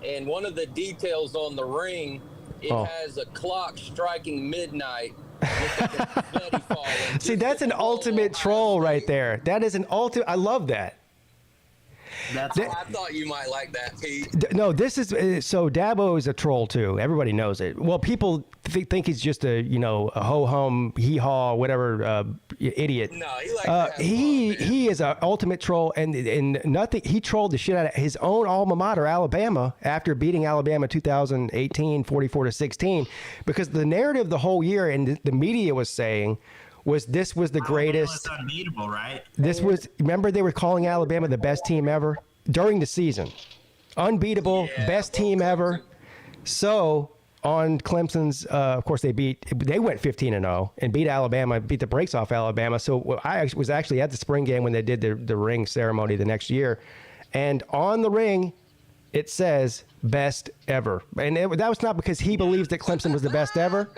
[SPEAKER 7] And one of the details on the ring, it has a clock striking midnight with the confetti falling.
[SPEAKER 3] See, that's an ultimate troll right there. That is an ultimate. I love that.
[SPEAKER 7] I thought you might like that, Pete.
[SPEAKER 3] No, this is so. Dabo is a troll too. Everybody knows it. Well, people think he's just a ho hum, hee haw, whatever idiot.
[SPEAKER 7] No, he likes to have fun,
[SPEAKER 3] he is an ultimate troll, and nothing. He trolled the shit out of his own alma mater, Alabama, after beating Alabama 2018, 44-16, because the narrative the whole year and the media was saying. This was the greatest.
[SPEAKER 9] It's unbeatable, right?
[SPEAKER 3] Remember they were calling Alabama the best team ever during the season. Unbeatable, best team ever. So on Clemson's, of course they went 15-0 and beat Alabama, beat the brakes off Alabama. So I was actually at the spring game when they did the ring ceremony the next year. And on the ring, it says best ever. And that was not because he believes that Clemson was the best ever.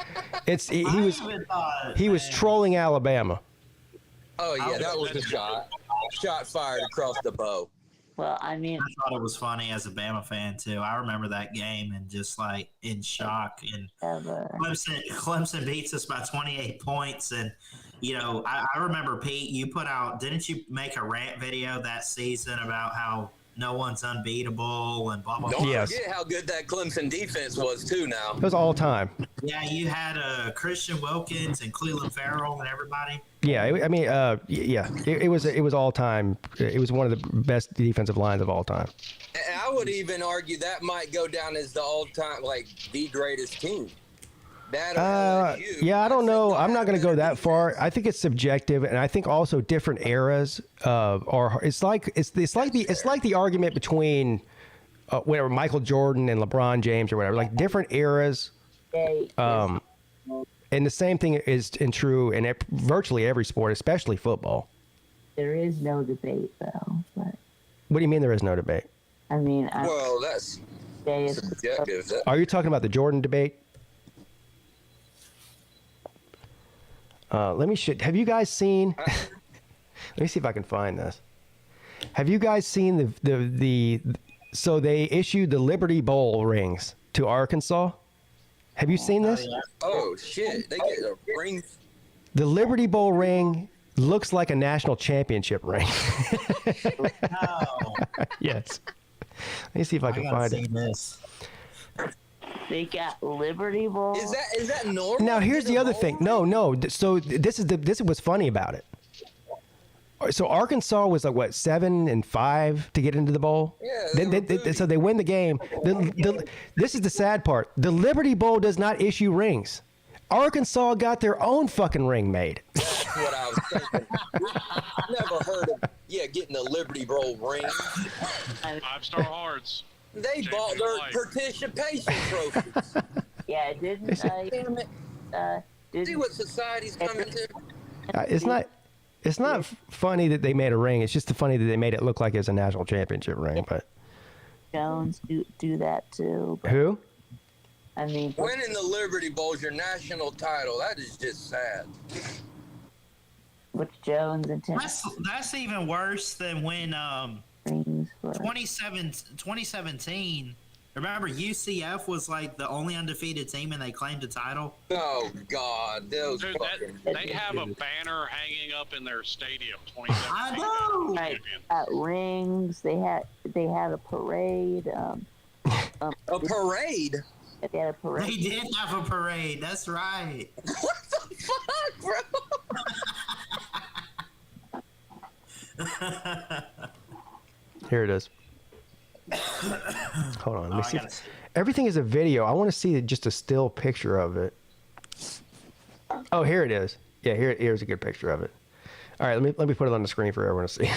[SPEAKER 3] He was trolling Alabama.
[SPEAKER 7] Oh, yeah, that was a shot. Shot fired across the bow.
[SPEAKER 8] Well, I mean,
[SPEAKER 9] I thought it was funny as a Bama fan too. I remember that game and just like in shock. And Clemson beats us by 28 points. And I remember Pete, you put out, didn't you make a rant video that season about how no one's unbeatable and blah blah blah?
[SPEAKER 7] Don't forget how good that Clemson defense was too. Now
[SPEAKER 3] It was all time.
[SPEAKER 9] Yeah, you had Christian Wilkins and Cleveland Farrell and everybody.
[SPEAKER 3] Yeah, it was all time. It was one of the best defensive lines of all time.
[SPEAKER 7] And I would even argue that might go down as the all-time, like, the greatest team. That
[SPEAKER 3] I don't know. I'm not going to go that far. I think it's subjective, and I think also different eras are. It's like the argument between whatever Michael Jordan and LeBron James or whatever. Like different eras. And the same thing is true in virtually every sport, especially football.
[SPEAKER 8] there is no debate, though. But
[SPEAKER 3] What do you mean there is no debate?
[SPEAKER 8] I mean,
[SPEAKER 7] well, that's subjective.
[SPEAKER 3] Are you talking about the Jordan debate? Have you guys seen? Let me see if I can find this. Have you guys seen so they issued the Liberty Bowl rings to Arkansas? Have you seen this?
[SPEAKER 7] Oh shit! They get a ring.
[SPEAKER 3] The Liberty Bowl ring looks like a national championship ring.
[SPEAKER 9] Oh.
[SPEAKER 3] Yes. Let me see if I can find it.
[SPEAKER 9] This.
[SPEAKER 8] they got Liberty Bowl.
[SPEAKER 7] Is that normal?
[SPEAKER 3] Now here's the other thing. No. So this is what's funny about it. So Arkansas was like what 7-5 to get into the bowl.
[SPEAKER 7] Yeah.
[SPEAKER 3] So they win the game. This is the sad part. The Liberty Bowl does not issue rings. Arkansas got their own fucking ring made.
[SPEAKER 7] That's what I was thinking. Never heard of getting a Liberty Bowl ring.
[SPEAKER 6] 5-star hards.
[SPEAKER 7] They bought their participation trophies.
[SPEAKER 8] Yeah, didn't
[SPEAKER 7] Damn it! See what society's coming to.
[SPEAKER 3] It's not funny that they made a ring. It's just funny that they made it look like it was a national championship ring. But
[SPEAKER 8] Jones do that too? But,
[SPEAKER 3] who?
[SPEAKER 8] I mean,
[SPEAKER 7] Winning the Liberty Bowl is your national title. That is just sad.
[SPEAKER 8] Which Jones and Tim
[SPEAKER 9] That's even worse than when
[SPEAKER 8] rings for
[SPEAKER 9] 2017. Remember, UCF was like the only undefeated team, and they claimed a title.
[SPEAKER 7] Oh God, those
[SPEAKER 6] Dude,
[SPEAKER 7] fucking.
[SPEAKER 6] they have a banner hanging up in their stadium. 2017.
[SPEAKER 9] I know.
[SPEAKER 8] right, at rings. They had a parade.
[SPEAKER 7] A parade.
[SPEAKER 8] They had a parade.
[SPEAKER 9] They did have a parade. That's right.
[SPEAKER 7] What the fuck, bro?
[SPEAKER 3] Here it is. Hold on. Let me see. Everything is a video. I want to see just a still picture of it. Oh, here it is. Yeah, here's a good picture of it. All right, let me put it on the screen for everyone to see.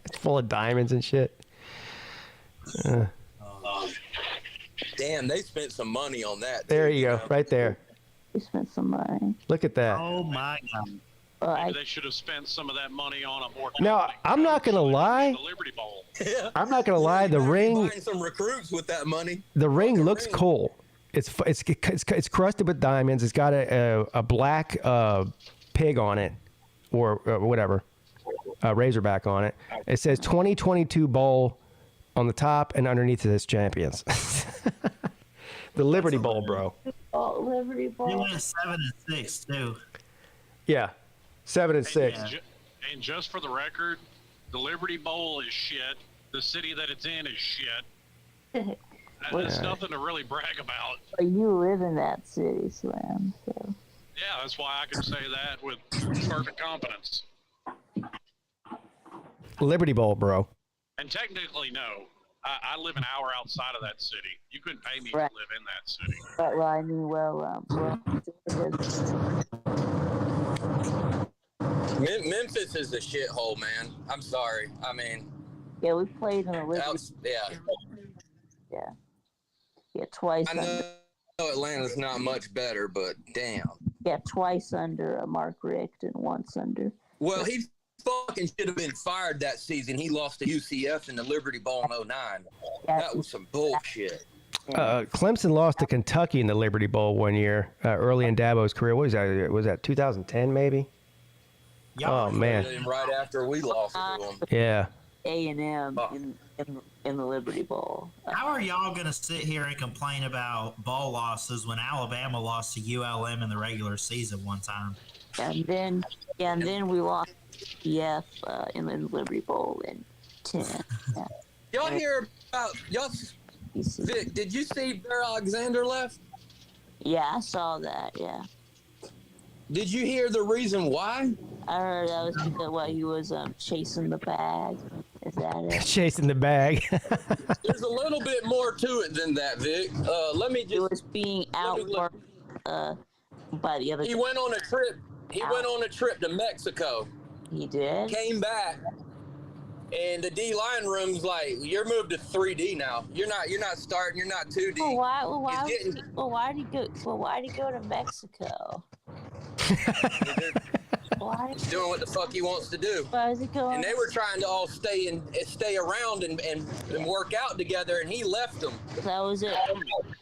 [SPEAKER 3] It's full of diamonds and shit.
[SPEAKER 7] Damn, they spent some money on that.
[SPEAKER 3] There you go, right there.
[SPEAKER 8] They spent some money.
[SPEAKER 3] Look at that.
[SPEAKER 9] Oh my God.
[SPEAKER 8] Well,
[SPEAKER 6] Maybe they should have spent some of that money on a more.
[SPEAKER 3] Now, I'm not gonna lie.
[SPEAKER 6] The Liberty Bowl.
[SPEAKER 3] I'm not gonna lie. The ring,
[SPEAKER 7] Buying some recruits with that money.
[SPEAKER 3] the ring looks cool. It's crusted with diamonds. It's got a black pig on it, or whatever, razorback on it. It says 2022 Bowl on the top, and underneath it says champions. The Liberty Bowl, bro.
[SPEAKER 8] Oh, Liberty
[SPEAKER 9] They
[SPEAKER 8] Bowl.
[SPEAKER 9] went 7-6 too.
[SPEAKER 3] Yeah, 7-6.
[SPEAKER 6] And just for the record, the Liberty Bowl is shit. The city that it's in is shit. There's nothing to really brag about.
[SPEAKER 8] But you live in that city, Slam. So
[SPEAKER 6] Yeah, that's why I can say that with perfect confidence.
[SPEAKER 3] Liberty Bowl, bro.
[SPEAKER 6] And technically, no. I live an hour outside of that city. You couldn't pay me
[SPEAKER 8] Right.
[SPEAKER 6] to live in that city.
[SPEAKER 8] but well, I mean,
[SPEAKER 7] Memphis is a shithole, man. I'm sorry. I mean,
[SPEAKER 8] yeah, we played in the Liberty. Yeah, twice.
[SPEAKER 7] I know Atlanta's not much better, but damn.
[SPEAKER 8] Yeah, twice under Mark Richt and once under.
[SPEAKER 7] Well, he fucking should have been fired that season. He lost to UCF in the Liberty Bowl in 09. That was some bullshit.
[SPEAKER 3] Clemson lost to Kentucky in the Liberty Bowl one year, early in Dabo's career. What was that? Was that 2010 maybe? Oh man.
[SPEAKER 7] And right after we lost to him.
[SPEAKER 3] Yeah.
[SPEAKER 8] A&M in the Liberty Bowl.
[SPEAKER 9] How are y'all going to sit here and complain about bowl losses when Alabama lost to ULM in the regular season one time?
[SPEAKER 8] And then we lost EF in the Liberty Bowl in 10. Yeah.
[SPEAKER 7] Y'all hear about Vic? Did you see Bear Alexander left?
[SPEAKER 8] Yeah, I saw that. Yeah.
[SPEAKER 7] Did you hear the reason why?
[SPEAKER 8] I heard that was because he was chasing the bag. Is that it?
[SPEAKER 3] Chasing the bag.
[SPEAKER 7] There's a little bit more to it than that, Vic. Let me just.
[SPEAKER 8] He was being outworked by the other.
[SPEAKER 7] He went on a trip. He went on a trip to Mexico.
[SPEAKER 8] He did.
[SPEAKER 7] Came back, and the D line room's like, "You're moved to 3D now. You're not starting. You're not 2D."
[SPEAKER 8] Why did he go to Mexico?
[SPEAKER 7] He's doing what the fuck he wants to do.
[SPEAKER 8] Why is he going?
[SPEAKER 7] And they were trying to all stay around and work out together, and he left them.
[SPEAKER 8] That was it. He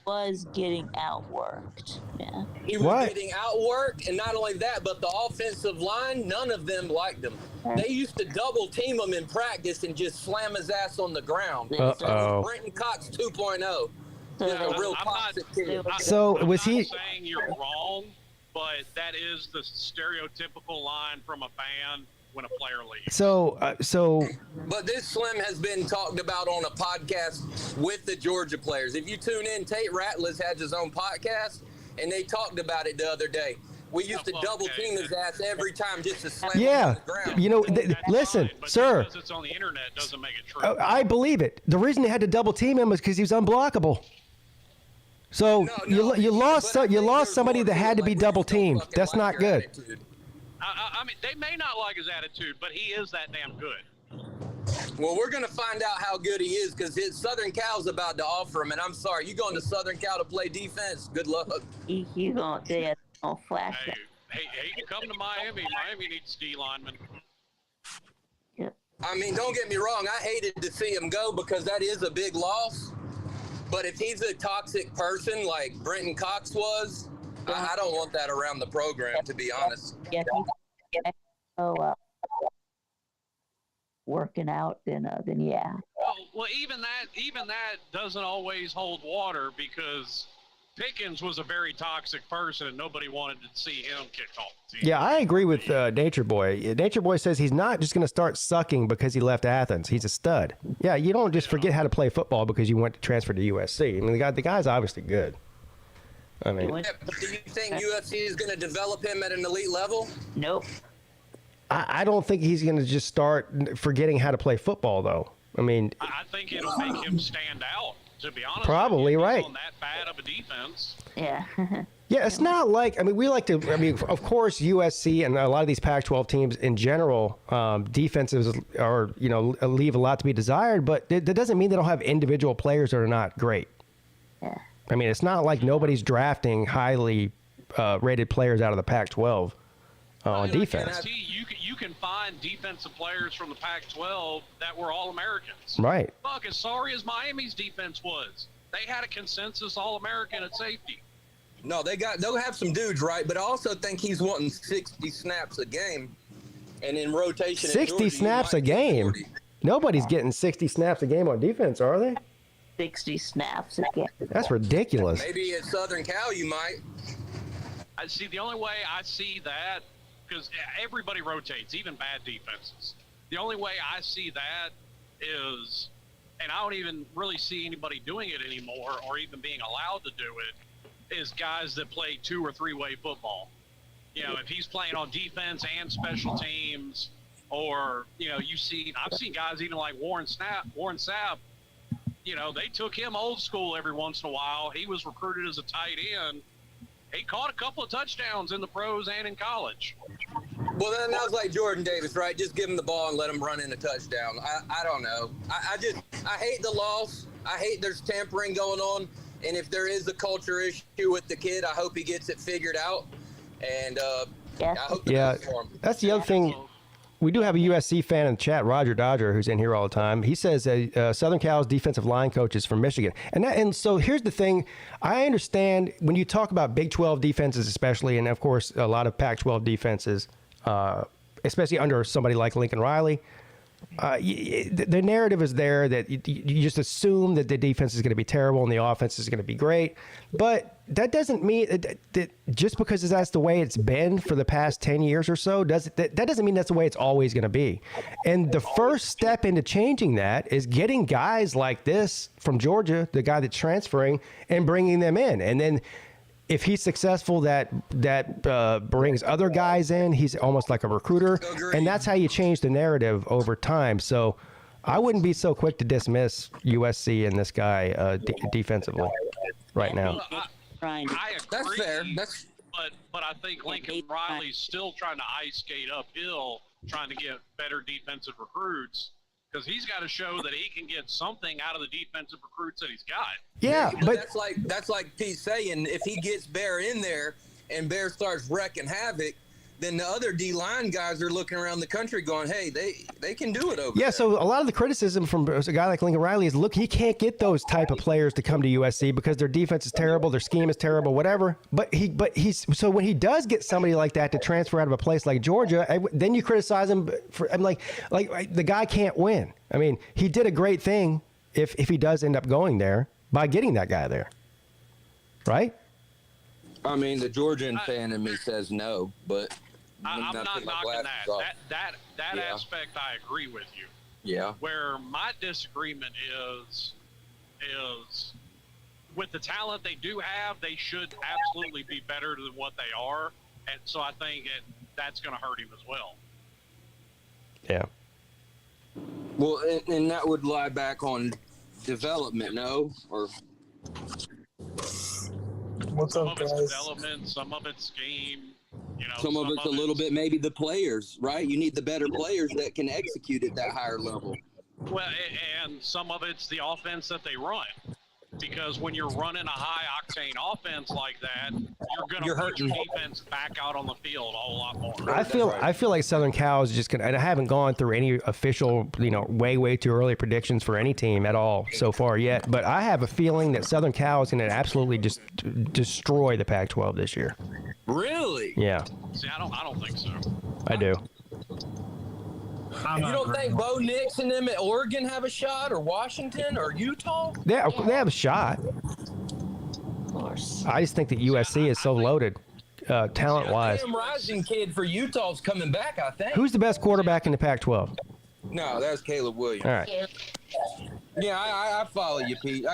[SPEAKER 8] was getting outworked. Yeah.
[SPEAKER 7] He was getting outworked, and not only that, but the offensive line, none of them liked him. They used to double team him in practice and just slam his ass on the ground.
[SPEAKER 3] Uh-oh.
[SPEAKER 7] Brenton Cox 2.0. Just a real toxic kid.
[SPEAKER 3] So was he?
[SPEAKER 6] I'm not saying you're wrong, but that is the stereotypical line from a fan when a player leaves.
[SPEAKER 3] So.
[SPEAKER 7] But this Slim has been talked about on a podcast with the Georgia players. If you tune in, Tate Ratliff has his own podcast, and they talked about it the other day. We used to double team his ass every time just to slam him on the ground.
[SPEAKER 3] You know, listen,
[SPEAKER 6] fine, but
[SPEAKER 3] sir.
[SPEAKER 6] Because it's on the internet doesn't make it true.
[SPEAKER 3] I believe it. The reason they had to double team him was because he was unblockable. So you lost somebody that had to be double teamed. That's not good.
[SPEAKER 6] I mean, they may not like his attitude, but he is that damn good.
[SPEAKER 7] Well, we're going to find out how good he is because his Southern Cal's about to offer him, and I'm sorry, you going to Southern Cal to play defense? Good luck.
[SPEAKER 8] He's going to flash.
[SPEAKER 6] Hey, come to Miami. Miami needs D linemen.
[SPEAKER 7] I mean, don't get me wrong. I hated to see him go because that is a big loss. But if he's a toxic person like Brenton Cox was, I don't want that around the program, to be honest.
[SPEAKER 8] Yeah. Working out, then yeah.
[SPEAKER 6] Well, even that doesn't always hold water because Pickens was a very toxic person, and nobody wanted to see him kicked off the team.
[SPEAKER 3] Yeah, I agree with Nature Boy. Nature Boy says he's not just going to start sucking because he left Athens. He's a stud. Yeah, you don't just forget how to play football because you went to transfer to USC. I mean, the guy's obviously good. I mean,
[SPEAKER 7] yeah, but do you think USC is going to develop him at an elite level?
[SPEAKER 8] Nope.
[SPEAKER 3] I don't think he's going to just start forgetting how to play football, though. I mean,
[SPEAKER 6] I think it'll make him stand out. To be honest,
[SPEAKER 3] probably right.
[SPEAKER 6] On that bad of a defense.
[SPEAKER 8] Yeah.
[SPEAKER 3] Yeah, it's not like, I mean, we like to, I mean, of course, USC and a lot of these Pac-12 teams in general, defenses are, you know, leave a lot to be desired, but that doesn't mean they don't have individual players that are not great.
[SPEAKER 8] Yeah.
[SPEAKER 3] I mean, it's not like nobody's drafting highly rated players out of the Pac-12 on defense.
[SPEAKER 6] You can find defensive players from the Pac-12 that were All-Americans.
[SPEAKER 3] Right.
[SPEAKER 6] Fuck, as sorry as Miami's defense was, they had a consensus All-American at safety.
[SPEAKER 7] No, they'll have some dudes, right? But I also think he's wanting 60 snaps a game, and in rotation.
[SPEAKER 3] 60 snaps a game. Nobody's getting 60 snaps a game on defense, are they?
[SPEAKER 8] 60 snaps a game.
[SPEAKER 3] That's ridiculous.
[SPEAKER 7] Maybe at Southern Cal you might.
[SPEAKER 6] I see. The only way I see that, because everybody rotates, even bad defenses. The only way I see that is, and I don't even really see anybody doing it anymore, or even being allowed to do it, is guys that play 2 or 3-way football. You know, if he's playing on defense and special teams, or, you know, I've seen guys even like Warren Sapp, you know, they took him old school every once in a while. He was recruited as a tight end. He caught a couple of touchdowns in the pros and in college.
[SPEAKER 7] Well, then that was like Jordan Davis, right? Just give him the ball and let him run in a touchdown. I don't know. I hate the loss. I hate there's tampering going on. And if there is a culture issue with the kid, I hope he gets it figured out. And I hope the best for him.
[SPEAKER 3] That's the other thing. We do have a USC fan in the chat, Roger Dodger, who's in here all the time. He says Southern Cal's defensive line coach is from Michigan. And so here's the thing. I understand when you talk about Big 12 defenses especially, and, of course, a lot of Pac-12 defenses, especially under somebody like Lincoln Riley, The narrative is there that you just assume that the defense is going to be terrible and the offense is going to be great. But that doesn't mean that just because that's the way it's been for the past 10 years or so, that doesn't mean that's the way it's always going to be. And the first step into changing that is getting guys like this from Georgia, the guy that's transferring, and bringing them in. And then if he's successful, that brings other guys in. He's almost like a recruiter, and that's how you change the narrative over time. So I wouldn't be so quick to dismiss USC and this guy defensively right now.
[SPEAKER 6] I agree.
[SPEAKER 7] That's fair.
[SPEAKER 6] But I think Lincoln Riley's still trying to ice skate uphill, trying to get better defensive recruits. Because he's got to show that he can get something out of the defensive recruits that he's got.
[SPEAKER 3] Yeah, but
[SPEAKER 7] that's like Pete saying, if he gets Bear in there and Bear starts wrecking havoc, then the other D-line guys are looking around the country going, hey, they can do it over there.
[SPEAKER 3] Yeah, so a lot of the criticism from a guy like Lincoln Riley is, look, he can't get those type of players to come to USC because their defense is terrible, their scheme is terrible, whatever. But he's so when he does get somebody like that to transfer out of a place like Georgia, then you criticize him for, I'm like the guy can't win. I mean, he did a great thing if he does end up going there by getting that guy there, right?
[SPEAKER 7] I mean, the Georgian fan in me says no, but
[SPEAKER 6] I'm not knocking that. That
[SPEAKER 7] Yeah.
[SPEAKER 6] aspect I agree with you.
[SPEAKER 7] Yeah.
[SPEAKER 6] Where my disagreement is with the talent they do have, they should absolutely be better than what they are, and so I think that's going to hurt him as well.
[SPEAKER 3] Yeah.
[SPEAKER 7] Well, and that would lie back on development, no? Or
[SPEAKER 10] What's
[SPEAKER 6] some
[SPEAKER 10] up,
[SPEAKER 6] of it's
[SPEAKER 10] guys?
[SPEAKER 6] development, some of it's scheme. You know,
[SPEAKER 7] some of it's a little bit maybe the players, right? You need the better players that can execute at that higher level.
[SPEAKER 6] Well, and some of it's the offense that they run. Because when you're running a high-octane offense like that, you're going to put your defense back out on the field a whole lot more.
[SPEAKER 3] I feel like Southern Cal is just gonna, and I haven't gone through any official, way too early predictions for any team at all so far yet. But I have a feeling that Southern Cal is going to absolutely just destroy the Pac-12 this year.
[SPEAKER 7] Really?
[SPEAKER 3] Yeah.
[SPEAKER 6] See, I don't think so.
[SPEAKER 3] I do.
[SPEAKER 7] You don't think Bo Nix and them at Oregon have a shot, or Washington, or Utah?
[SPEAKER 3] They have a shot.
[SPEAKER 8] Of course.
[SPEAKER 3] I just think that USC is so loaded, talent-wise.
[SPEAKER 7] Sam Rising kid for Utah's coming back, I think.
[SPEAKER 3] Who's the best quarterback in the Pac-12?
[SPEAKER 7] No, that's Caleb Williams.
[SPEAKER 3] All right.
[SPEAKER 7] Yeah, I follow you, Pete.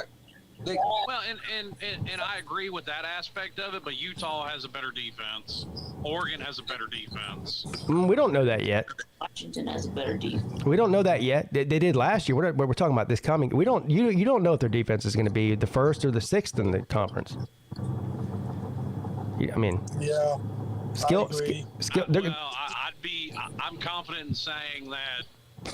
[SPEAKER 6] Well, and I agree with that aspect of it, but Utah has a better defense. Oregon has a better defense.
[SPEAKER 3] We don't know that yet.
[SPEAKER 8] Washington has a better defense.
[SPEAKER 3] We don't know that yet. They did last year. We're talking about this coming. We don't. You don't know if their defense is going to be the first or the sixth in the conference. I mean.
[SPEAKER 10] Yeah.
[SPEAKER 3] Skill.
[SPEAKER 6] I'm confident in saying that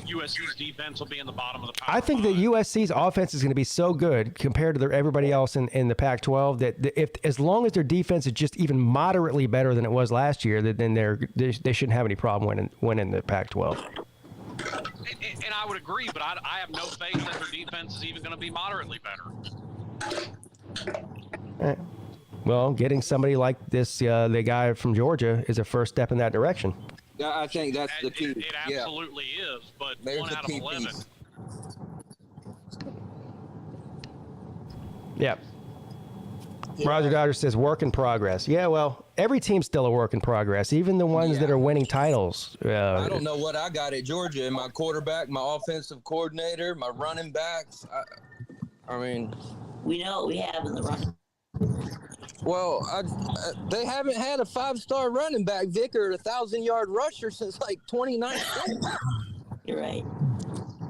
[SPEAKER 6] USC's defense will be in the bottom of the Power
[SPEAKER 3] I think that USC's offense is going to be so good compared to everybody else in the Pac-12 that as long as their defense is just even moderately better than it was last year, then they shouldn't have any problem winning the Pac-12.
[SPEAKER 6] And I would agree, but I have no faith that their defense is even going to be moderately better.
[SPEAKER 3] Well, getting somebody like this, the guy from Georgia, is a first step in that direction.
[SPEAKER 7] I think that's the key.
[SPEAKER 6] It absolutely is, but
[SPEAKER 7] There's
[SPEAKER 6] 1 out of 11.
[SPEAKER 3] Yeah. Roger Dodger says work in progress. Yeah, well, every team's still a work in progress, even the ones that are winning titles.
[SPEAKER 7] I don't know what I got at Georgia. My quarterback, my offensive coordinator, my running backs. I mean,
[SPEAKER 8] we know what we have in the run.
[SPEAKER 7] Well, they haven't had a 5-star running back, Vic, or a 1,000-yard rusher since like 2019.
[SPEAKER 8] You're right.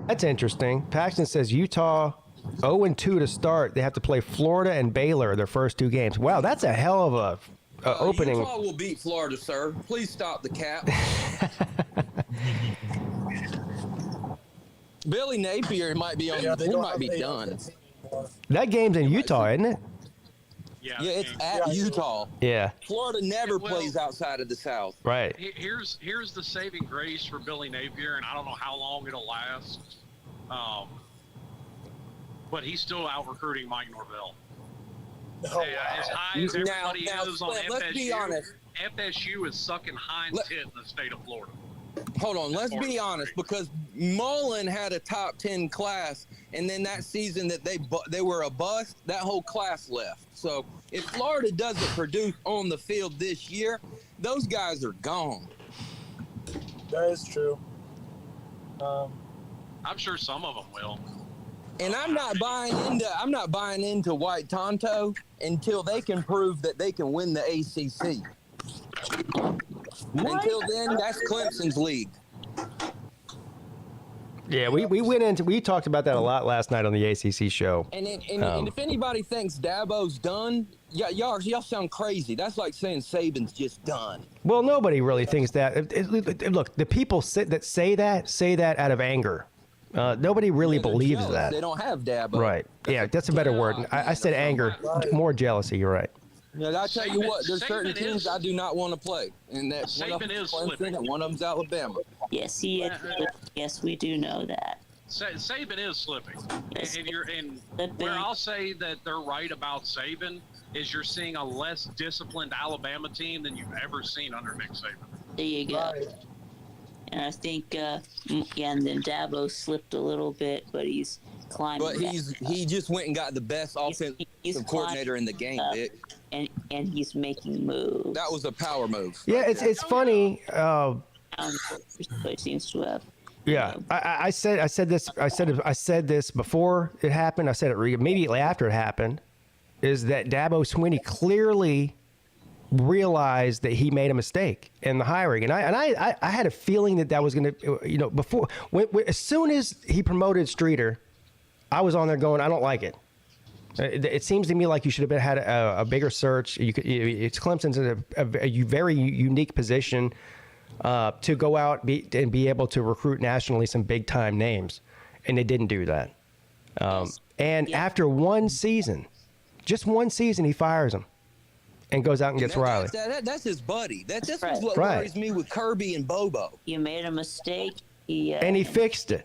[SPEAKER 3] That's interesting. Paxton says Utah 0-2 to start. They have to play Florida and Baylor their first 2 games. Wow, that's a hell of a opening.
[SPEAKER 7] Utah will beat Florida, sir. Please stop the cap. Billy Napier might be on. He might be done.
[SPEAKER 3] That game's in Utah, isn't it?
[SPEAKER 6] Yeah,
[SPEAKER 7] it's at Utah.
[SPEAKER 3] Yeah.
[SPEAKER 7] Florida never plays outside of the South.
[SPEAKER 3] Right.
[SPEAKER 6] Here's the saving grace for Billy Napier, and I don't know how long it'll last. But he's still out recruiting Mike Norvell.
[SPEAKER 10] Oh, wow.
[SPEAKER 6] As high as everybody
[SPEAKER 7] now,
[SPEAKER 6] is on
[SPEAKER 7] let's
[SPEAKER 6] FSU,
[SPEAKER 7] be honest.
[SPEAKER 6] FSU is sucking Heinz hit in the state of Florida.
[SPEAKER 7] Hold on, let's be honest, because Mullen had a top 10 class, and then that season that they were a bust, that whole class left. So if Florida doesn't produce on the field this year, those guys are gone.
[SPEAKER 10] That is true.
[SPEAKER 6] I'm sure some of them will.
[SPEAKER 7] And I'm not buying into White Tonto until they can prove that they can win the ACC. Until then, that's Clemson's league.
[SPEAKER 3] Yeah, we talked about that a lot last night on the ACC show.
[SPEAKER 7] And if anybody thinks Dabo's done, y'all sound crazy. That's like saying Saban's just done.
[SPEAKER 3] Well, nobody really thinks that. Look, the people that say that out of anger. Nobody really believes
[SPEAKER 7] jealous.
[SPEAKER 3] that.
[SPEAKER 7] They don't have Dabo.
[SPEAKER 3] Right. Yeah, that's a better word. I said anger, more jealousy. You're right.
[SPEAKER 7] Yeah, I tell you what, there's
[SPEAKER 6] Saban
[SPEAKER 7] certain teams I do not want to play, and that one of
[SPEAKER 6] Saban
[SPEAKER 7] them's
[SPEAKER 6] is
[SPEAKER 7] Clemson
[SPEAKER 6] slipping.
[SPEAKER 7] and one of them's Alabama.
[SPEAKER 8] Yes, he is. Yes, we do know that.
[SPEAKER 6] Saban is slipping,
[SPEAKER 8] Yes.
[SPEAKER 6] and where I'll say that they're right about Saban is you're seeing a less disciplined Alabama team than you've ever seen under Nick Saban.
[SPEAKER 8] There you go.
[SPEAKER 10] Right.
[SPEAKER 8] And I think, and then Dabo slipped a little bit, but he's climbing.
[SPEAKER 7] But he just went and got the best offensive coordinator in the game, Vic.
[SPEAKER 8] And he's making moves.
[SPEAKER 7] That was a power move.
[SPEAKER 3] Yeah, it's funny.
[SPEAKER 8] It seems to have.
[SPEAKER 3] Yeah, I said this before it happened. I said it immediately after it happened. Is that Dabo Swinney clearly realized that he made a mistake in the hiring, and I had a feeling that was going to, before as soon as he promoted Streeter, I was on there going, I don't like it. It seems to me like you should have had a bigger search. It's Clemson's in a very unique position to go out and be able to recruit nationally some big time names, and they didn't do that. After one season, just one season, he fires him and goes out and gets Riley.
[SPEAKER 7] That's his buddy. That's
[SPEAKER 8] right.
[SPEAKER 7] what worries me with Kirby and Bobo.
[SPEAKER 8] You made a mistake.
[SPEAKER 3] And he fixed it.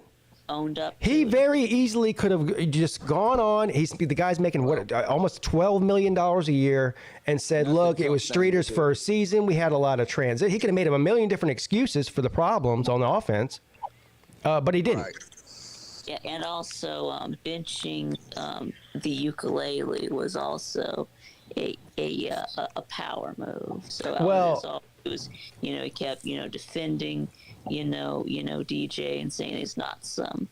[SPEAKER 8] Owned up.
[SPEAKER 3] He very easily could have just gone on. The guy's making almost $12 million a year, and said, "Look, it was Streeter's first season. We had a lot of transit." He could have made him a million different excuses for the problems on the offense, but he didn't.
[SPEAKER 7] Right.
[SPEAKER 8] Yeah, and also benching the ukulele was also a power move. So it was, he kept defending. DJ and saying he's not some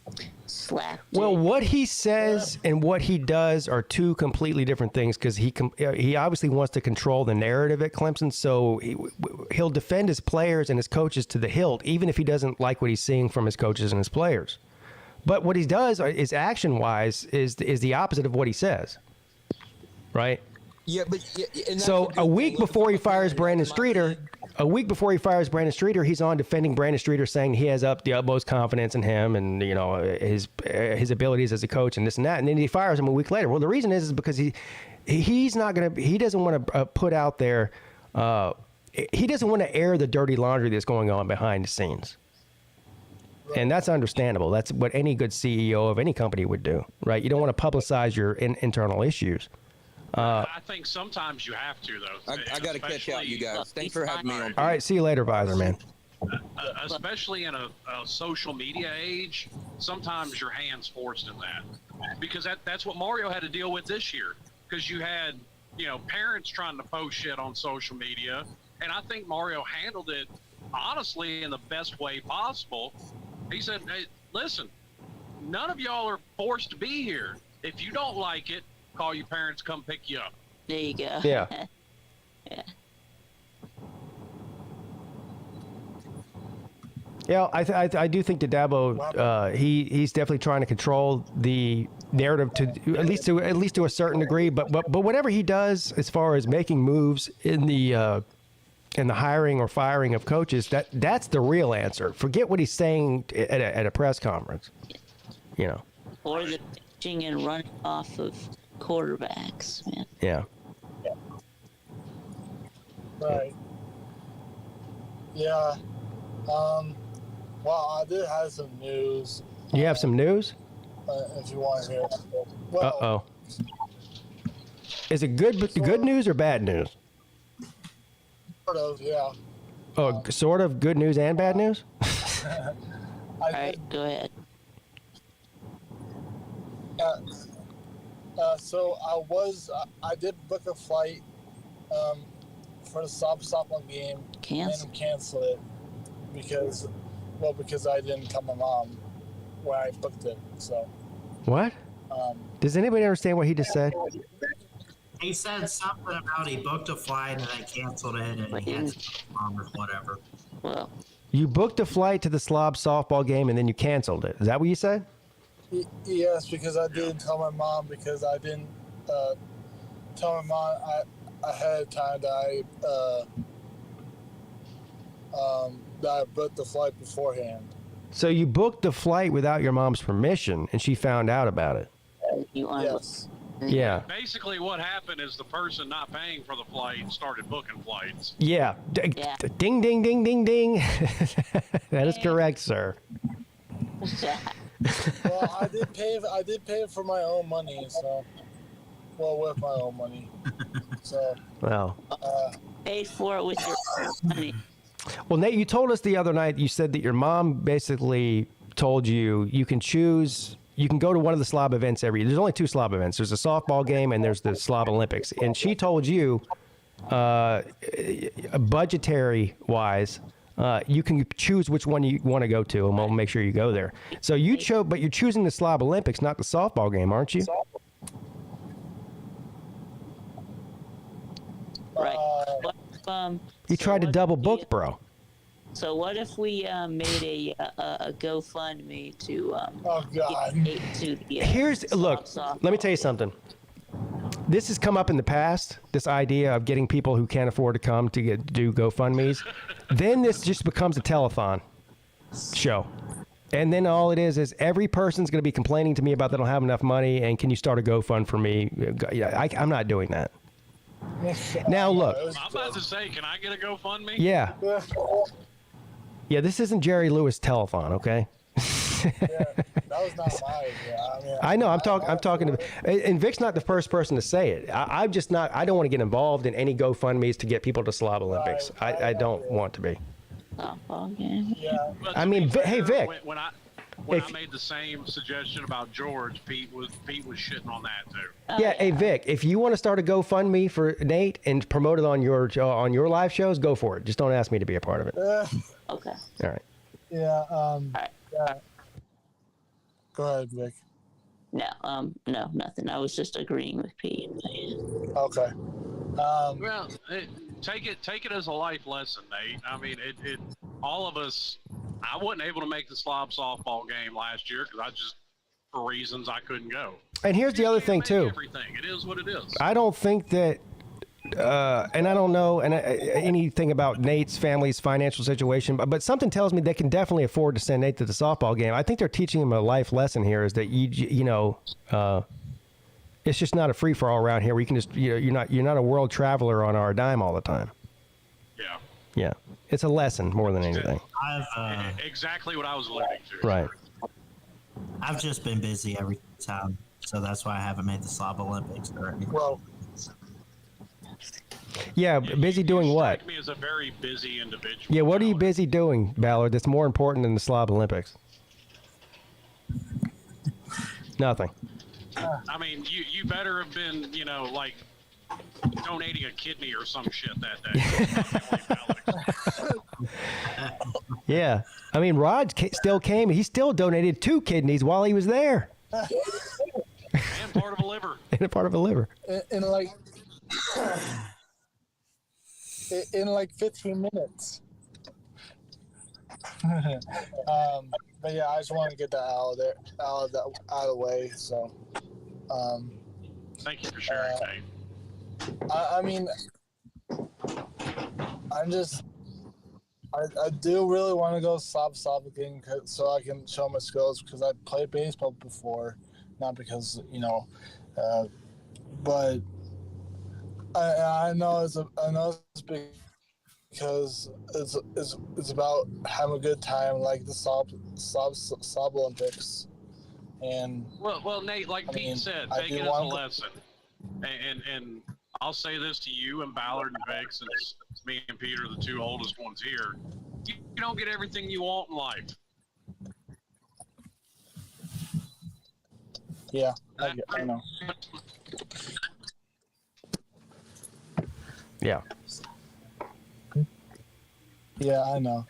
[SPEAKER 8] slap.
[SPEAKER 3] Well, what he says and what he does are two completely different things, because he obviously wants to control the narrative at Clemson, so he'll defend his players and his coaches to the hilt, even if he doesn't like what he's seeing from his coaches and his players. But what he does is action-wise is the opposite of what he says, right?
[SPEAKER 7] Yeah, but
[SPEAKER 3] so a week before he fires Brandon Streeter, he's on defending Brandon Streeter, saying he has the utmost confidence in him and his abilities as a coach and this and that, and then he fires him a week later. Well, the reason is because he doesn't want to put out there, he doesn't want to air the dirty laundry that's going on behind the scenes. And that's understandable. That's what any good CEO of any company would do, right? You don't want to publicize your internal issues.
[SPEAKER 6] I think sometimes you have to, though.
[SPEAKER 7] I got to catch out, you guys. Thanks for having me on.
[SPEAKER 3] All right, see you later, Visor, man.
[SPEAKER 6] Especially in a social media age, sometimes your hand's forced in that. Because that's what Mario had to deal with this year. Because you had, parents trying to post shit on social media. And I think Mario handled it, honestly, in the best way possible. He said, "Hey, listen, none of y'all are forced to be here. If you don't like it, call your parents, come pick you up."
[SPEAKER 8] There you go.
[SPEAKER 3] Yeah.
[SPEAKER 8] Yeah.
[SPEAKER 3] Yeah, I do think that Dabo, he's definitely trying to control the narrative to at least to a certain degree. But whatever he does as far as making moves in the hiring or firing of coaches, that's the real answer. Forget what he's saying at a press conference.
[SPEAKER 8] Or the pitching and running off of quarterbacks, man.
[SPEAKER 3] Yeah.
[SPEAKER 10] Right. Yeah. Well, I did have some news.
[SPEAKER 3] You have some news?
[SPEAKER 10] If you want to hear. Well,
[SPEAKER 3] Uh-oh. Is it good news or bad news?
[SPEAKER 10] Sort of, yeah.
[SPEAKER 3] Oh, sort of good news and bad news?
[SPEAKER 8] All right, go ahead.
[SPEAKER 10] So I did book a flight for the softball game and cancel it because I didn't tell my mom when I booked it. So
[SPEAKER 3] What? Does anybody understand what he just said?
[SPEAKER 9] He said something about he booked a flight and then canceled it and he had to tell mom or whatever.
[SPEAKER 8] Well,
[SPEAKER 3] You booked a flight to the Slob softball game and then you canceled it. Is that what you said?
[SPEAKER 10] yes, because I didn't tell my mom because I didn't tell my mom ahead of time that I booked the flight beforehand.
[SPEAKER 3] So you booked the flight without your mom's permission and she found out about it.
[SPEAKER 10] Yes.
[SPEAKER 3] Yeah.
[SPEAKER 6] Basically, what happened is the person not paying for the flight started booking flights.
[SPEAKER 3] Yeah. Ding, ding, ding, ding, ding. That is correct, sir.
[SPEAKER 10] Well, I did pay for my own money, with my own money. So.
[SPEAKER 3] Well.
[SPEAKER 8] Paid for it with your money.
[SPEAKER 3] Well, Nate, you told us the other night, you said that your mom basically told you you can go to one of the Slob events there's only 2 Slob events. There's a softball game and there's the Slob Olympics. And she told you, budgetary wise, you can choose which one you want to go to and we'll make sure you go there. So you but you're choosing the Slob Olympics, not the softball game, aren't you?
[SPEAKER 8] Right.
[SPEAKER 3] You tried to double book, bro.
[SPEAKER 8] So what if we made a GoFundMe to to the
[SPEAKER 3] Look, let me tell you something. This has come up in the past, this idea of getting people who can't afford to come to do GoFundMes. Then this just becomes a telethon show. And then all it is every person's going to be complaining to me about they don't have enough money and can you start a GoFund for me? I'm not doing that. Now look.
[SPEAKER 6] I'm about to say, can I get a GoFundMe?
[SPEAKER 3] Yeah. Yeah, this isn't Jerry Lewis telethon, okay?
[SPEAKER 10] That was not my idea.
[SPEAKER 3] I know. I'm talking to, and Vic's not the first person to say it. I'm just not. I don't want to get involved in any GoFundMes to get people to Slob Olympics. I don't want to be.
[SPEAKER 8] Softball game.
[SPEAKER 10] Yeah.
[SPEAKER 3] I mean, hey Vic.
[SPEAKER 6] When I made the same suggestion about George, Pete was shitting on that too.
[SPEAKER 3] Yeah, hey Vic, if you want to start a GoFundMe for Nate and promote it on your live shows, go for it. Just don't ask me to be a part of it.
[SPEAKER 8] Okay.
[SPEAKER 3] All right.
[SPEAKER 10] Yeah. Yeah. Go ahead, Vic.
[SPEAKER 8] No, nothing. I was just agreeing with Pete.
[SPEAKER 10] Okay.
[SPEAKER 6] Well, take it as a life lesson, Nate. I mean, it all of us. I wasn't able to make the Slob softball game last year because for reasons I couldn't go.
[SPEAKER 3] And here's the other thing too.
[SPEAKER 6] Everything. It is what it is.
[SPEAKER 3] I don't think that, and I don't know anything about Nate's family's financial situation, but something tells me they can definitely afford to send Nate to the softball game. I think they're teaching him a life lesson here is that it's just not a free for all around here where you can just you're not a world traveler on our dime all the time.
[SPEAKER 6] Yeah.
[SPEAKER 3] Yeah. It's a lesson more than anything.
[SPEAKER 6] Exactly what I was alluding to.
[SPEAKER 3] Right.
[SPEAKER 9] I've just been busy every time, so that's why I haven't made the Slob Olympics or anything.
[SPEAKER 10] Well.
[SPEAKER 3] Yeah, busy doing what?
[SPEAKER 6] Strike me as a very busy individual.
[SPEAKER 3] Yeah, what are you busy doing, Ballard, that's more important than the Slob Olympics? Nothing.
[SPEAKER 6] I mean, you better have been, like donating a kidney or some shit that day.
[SPEAKER 3] Yeah. I mean, Rod still came. He still donated 2 kidneys while he was there.
[SPEAKER 6] And part of a liver.
[SPEAKER 3] And a part of a liver.
[SPEAKER 10] In like 15 minutes. But yeah, I just want to get that out of the way. So,
[SPEAKER 6] thank you for sharing, Nate.
[SPEAKER 10] I mean, I do really want to go Slob again so I can show my skills because I played baseball before, not because but I know it's because it's about having a good time, like the Slob Olympics, and
[SPEAKER 6] well, Nate, like Pete said, take it as a lesson, and I'll say this to you and Ballard and Vic, since me and Pete are the two oldest ones here. You don't get everything you want in life.
[SPEAKER 10] Yeah, I know.
[SPEAKER 3] Yeah.
[SPEAKER 10] Yeah, I know.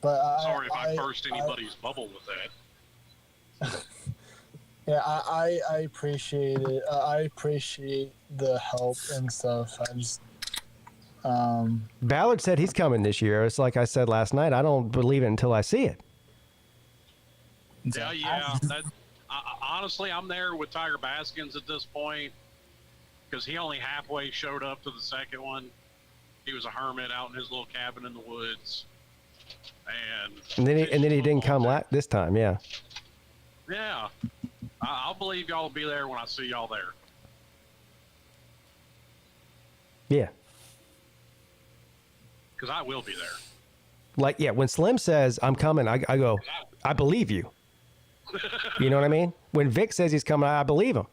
[SPEAKER 10] But
[SPEAKER 6] Sorry if I burst anybody's bubble with that.
[SPEAKER 10] Yeah, I appreciate it. I appreciate the help and stuff. I just
[SPEAKER 3] Ballard said he's coming this year. It's like I said last night. I don't believe it until I see it.
[SPEAKER 6] Yeah. Honestly, I'm there with Tiger Baskins at this point because he only halfway showed up to the second one. He was a hermit out in his little cabin in the woods, and
[SPEAKER 3] then he didn't come this time. Yeah.
[SPEAKER 6] Yeah, I'll believe y'all will be there when I see y'all there.
[SPEAKER 3] Yeah.
[SPEAKER 6] Because I will be there.
[SPEAKER 3] Like, yeah, when Slim says I'm coming, I go, I believe you. You know what I mean? When Vic says he's coming, I believe him.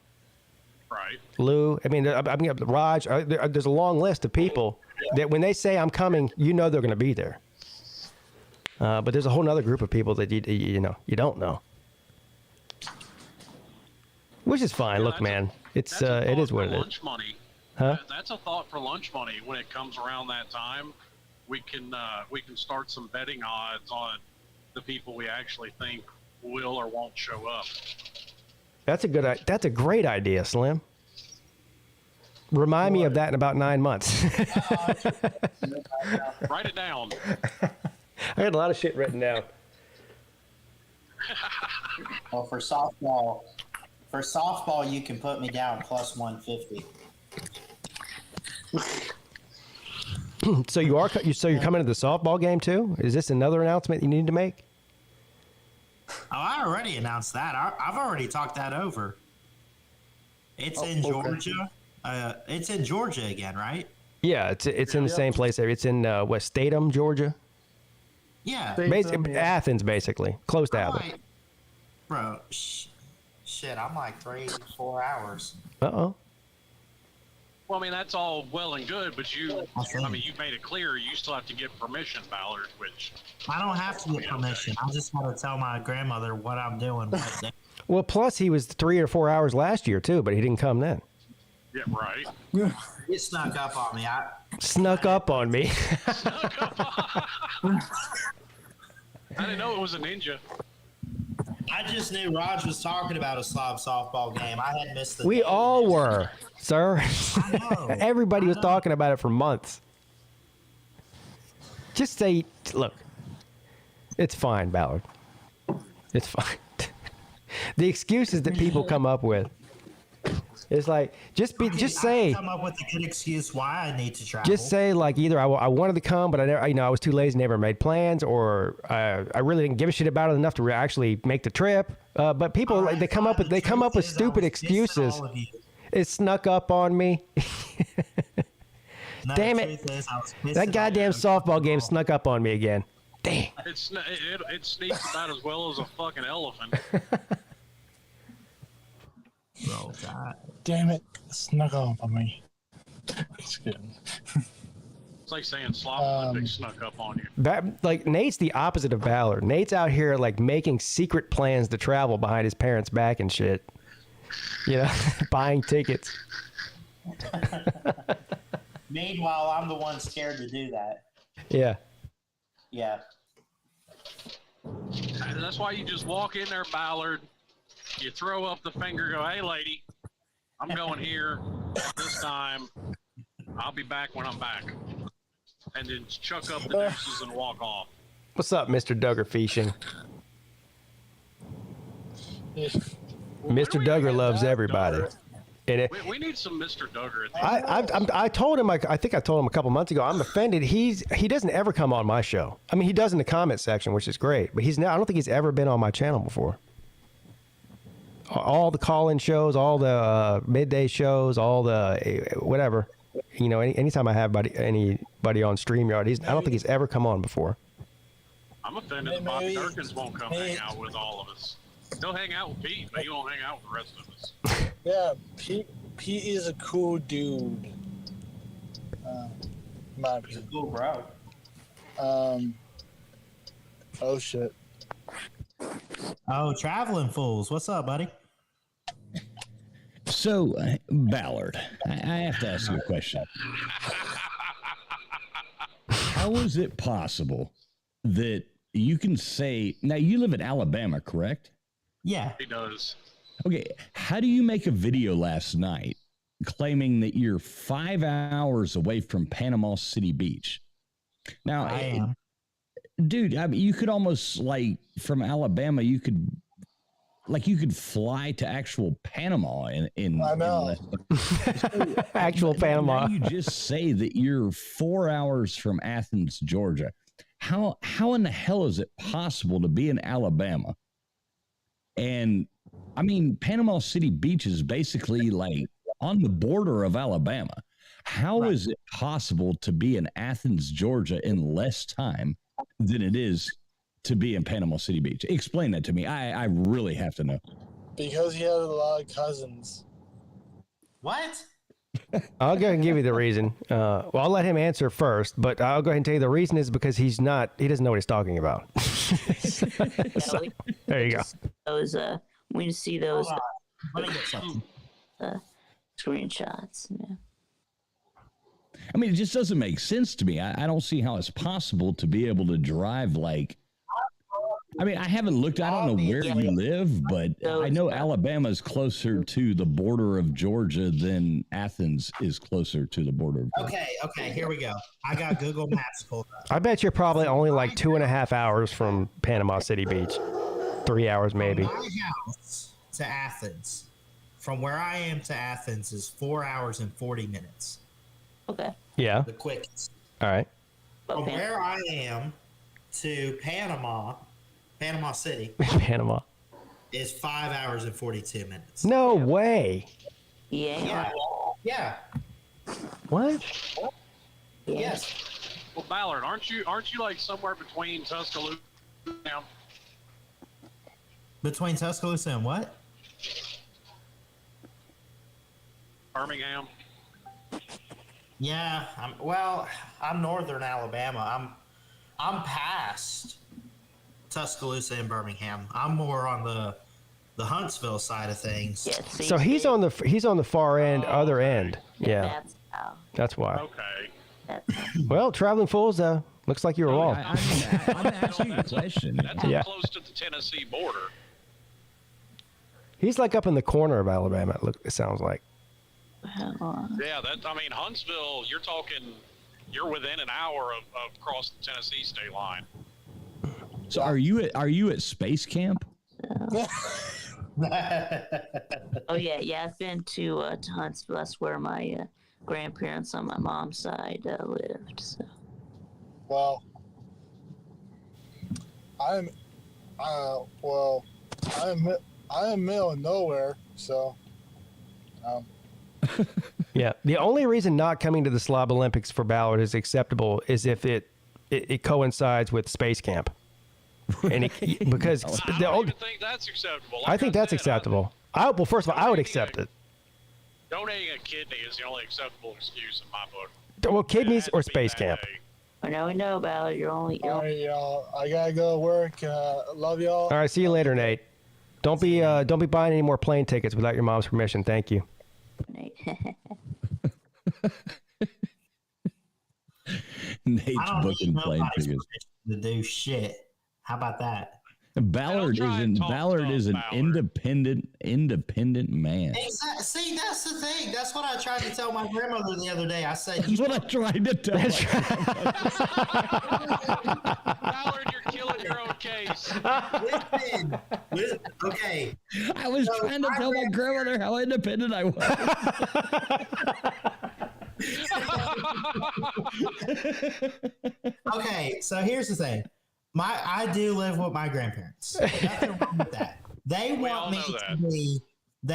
[SPEAKER 6] Right.
[SPEAKER 3] Lou, I mean, Raj, there's a long list of people that when they say I'm coming, you know they're going to be there. But there's a whole other group of people that you don't know. Which is fine. Look, man, it is what it is.
[SPEAKER 6] Lunch money.
[SPEAKER 3] Huh?
[SPEAKER 6] That's a thought for lunch money. When it comes around that time, we can start some betting odds on the people we actually think will or won't show up.
[SPEAKER 3] That's a great idea, Slim. Remind me of that in about 9 months.
[SPEAKER 6] Write it down.
[SPEAKER 3] I had a lot of shit written down.
[SPEAKER 9] Well, for softball, you can put me down plus 150.
[SPEAKER 3] So you're coming to the softball game too? Is this another announcement you need to make?
[SPEAKER 9] Oh, I already announced that. I've already talked that over. It's in Georgia. It's in Georgia again, right?
[SPEAKER 3] Yeah, it's in the same place. It's in West Statham, Georgia.
[SPEAKER 9] Yeah.
[SPEAKER 3] Athens, basically. Close to Athens.
[SPEAKER 9] Bro, shit, I'm like 3-4 hours.
[SPEAKER 3] Uh-oh.
[SPEAKER 6] Well, I mean, that's all well and good, but you made it clear you still have to get permission, Ballard, which...
[SPEAKER 9] I don't have to get permission. I just want to tell my grandmother what I'm doing.
[SPEAKER 3] Well, plus he was 3 or 4 hours last year, too, but he didn't come then.
[SPEAKER 6] Yeah, right.
[SPEAKER 9] It snuck up on me.
[SPEAKER 3] Snuck up on me.
[SPEAKER 6] I didn't know it was a ninja.
[SPEAKER 9] I just knew Raj was talking about a Slob softball game. I had missed the
[SPEAKER 3] We all were, sir.
[SPEAKER 9] I know.
[SPEAKER 3] Everybody was talking about it for months. Just say, look, it's fine, Ballard. It's fine. The excuses that people come up with. It's like, just say.
[SPEAKER 9] Come up with a good excuse why I need to travel.
[SPEAKER 3] Just say like either I wanted to come, but I was too lazy, never made plans, or I really didn't give a shit about it enough to actually make the trip. But people they come up with stupid excuses. It snuck up on me. Damn it! That goddamn softball game snuck up on me again. Damn.
[SPEAKER 6] It sneaks about as well as a fucking elephant.
[SPEAKER 9] Oh, God.
[SPEAKER 10] Damn it, snuck up on me. Just kidding.
[SPEAKER 6] It's like saying Slob Olympics snuck up on you.
[SPEAKER 3] Like Nate's the opposite of Ballard. Nate's out here like making secret plans to travel behind his parents' back and shit. You know, buying tickets.
[SPEAKER 9] Meanwhile, I'm the one scared to do that.
[SPEAKER 3] Yeah.
[SPEAKER 9] Yeah.
[SPEAKER 6] And that's why you just walk in there, Ballard. You throw up the finger, go, hey, lady, I'm going here this time. I'll be back when I'm back. And then chuck up the deuces and walk off.
[SPEAKER 3] What's up, Mr. Duggar Fishing? Mr. Duggar loves everybody. And
[SPEAKER 6] we need some Mr. Duggar.
[SPEAKER 3] I told him, I think I told him a couple months ago, I'm offended. He doesn't ever come on my show. I mean, he does in the comment section, which is great. But I don't think he's ever been on my channel before. All the call-in shows, all the midday shows, all the whatever. You know, anytime I have anybody on StreamYard, I don't think he's ever come on before.
[SPEAKER 6] I'm offended that Bobby Durkins won't come hang out with all of us. He'll hang out with Pete, but he won't hang out with the rest of us.
[SPEAKER 10] Yeah, Pete is a cool dude. My opinion.
[SPEAKER 9] Cool, bro.
[SPEAKER 10] Oh shit.
[SPEAKER 9] Oh, traveling fools. What's up, buddy?
[SPEAKER 11] So, Ballard, I have to ask you a question. How is it possible that you can say, now you live in Alabama, correct?
[SPEAKER 9] Yeah.
[SPEAKER 6] He does.
[SPEAKER 11] Okay, how do you make a video last night claiming that you're 5 hours away from Panama City Beach? Now,
[SPEAKER 9] I am.
[SPEAKER 11] Dude, I mean, you could almost like from Alabama, you could fly to actual Panama in
[SPEAKER 10] I know.
[SPEAKER 3] Actual Panama.
[SPEAKER 11] You just say that you're 4 hours from Athens, Georgia. How in the hell is it possible to be in Alabama? And I mean, Panama City Beach is basically like on the border of Alabama. How is it possible to be in Athens, Georgia in less time than it is to be in Panama City Beach? Explain that to me. I really have to know.
[SPEAKER 10] Because he has a lot of cousins.
[SPEAKER 9] What?
[SPEAKER 3] I'll go ahead and give you the reason. Well, I'll let him answer first, but I'll go ahead and tell you the reason is because he doesn't know what he's talking about. So, there you go.
[SPEAKER 8] Those, we need to see those
[SPEAKER 9] Let me get something.
[SPEAKER 8] screenshots. Yeah.
[SPEAKER 11] I mean, it just doesn't make sense to me. I don't see how it's possible to be able to drive like. I mean, I haven't looked. I don't know where you live, but I know Alabama is closer to the border of Georgia than Athens is closer to the border of Georgia.
[SPEAKER 9] Okay, here we go. I got Google Maps pulled up.
[SPEAKER 3] I bet you're probably only like 2.5 hours from Panama City Beach. 3 hours maybe.
[SPEAKER 9] From my house to Athens, from where I am to Athens, is 4 hours and 40 minutes.
[SPEAKER 8] Okay.
[SPEAKER 3] Yeah.
[SPEAKER 9] The quickest.
[SPEAKER 3] All right.
[SPEAKER 9] From where I am to Panama City,
[SPEAKER 3] Panama,
[SPEAKER 9] is 5 hours and 42 minutes.
[SPEAKER 3] No way.
[SPEAKER 8] Yeah.
[SPEAKER 9] Yeah.
[SPEAKER 3] What?
[SPEAKER 9] Yes.
[SPEAKER 6] Well, Ballard, aren't you like somewhere between Tuscaloosa and
[SPEAKER 9] Between Tuscaloosa and what?
[SPEAKER 6] Birmingham?
[SPEAKER 9] Yeah. I'm northern Alabama. I'm past Tuscaloosa and Birmingham. I'm more on the Huntsville side of things.
[SPEAKER 8] Yeah,
[SPEAKER 3] So he's on the far end, other end. Yeah. That's why.
[SPEAKER 6] Okay.
[SPEAKER 3] Well, traveling fools, looks like you were wrong.
[SPEAKER 11] I'm asking a question.
[SPEAKER 6] That's up close to the Tennessee border.
[SPEAKER 3] He's like up in the corner of Alabama. It sounds like.
[SPEAKER 6] Yeah, Huntsville. You're within an hour of crossing the Tennessee state line.
[SPEAKER 11] So are you at Space Camp?
[SPEAKER 8] Oh yeah. I've been to Huntsville. That's where my grandparents on my mom's side lived. So.
[SPEAKER 10] Well, I'm middle of nowhere, so.
[SPEAKER 3] Yeah. The only reason not coming to the Slob Olympics for Ballard is acceptable is if it coincides with Space Camp. And because
[SPEAKER 6] I don't even think that's acceptable.
[SPEAKER 3] I think that's acceptable. Well, first of all, I would accept it.
[SPEAKER 6] Donating a kidney is the only acceptable excuse in my book.
[SPEAKER 3] Well, kidneys or Space Camp.
[SPEAKER 8] I know about it. You're only.
[SPEAKER 10] All right, y'all. I gotta go to work. Love y'all.
[SPEAKER 3] All right. See you later, Nate. Don't be buying any more plane tickets without your mom's permission. Thank you.
[SPEAKER 11] Nate's booking plane tickets
[SPEAKER 9] to do shit. How about that?
[SPEAKER 11] Ballard is an independent man.
[SPEAKER 9] Exactly. See, that's the thing. That's what I tried to tell my grandmother the other day. I said,
[SPEAKER 11] That's what I tried to tell
[SPEAKER 6] Ballard, you're killing your own case.
[SPEAKER 9] Listen, okay.
[SPEAKER 11] I was trying to tell my grandmother how independent I was.
[SPEAKER 9] Okay, so here's the thing. I do live with my grandparents. Nothing wrong with that. They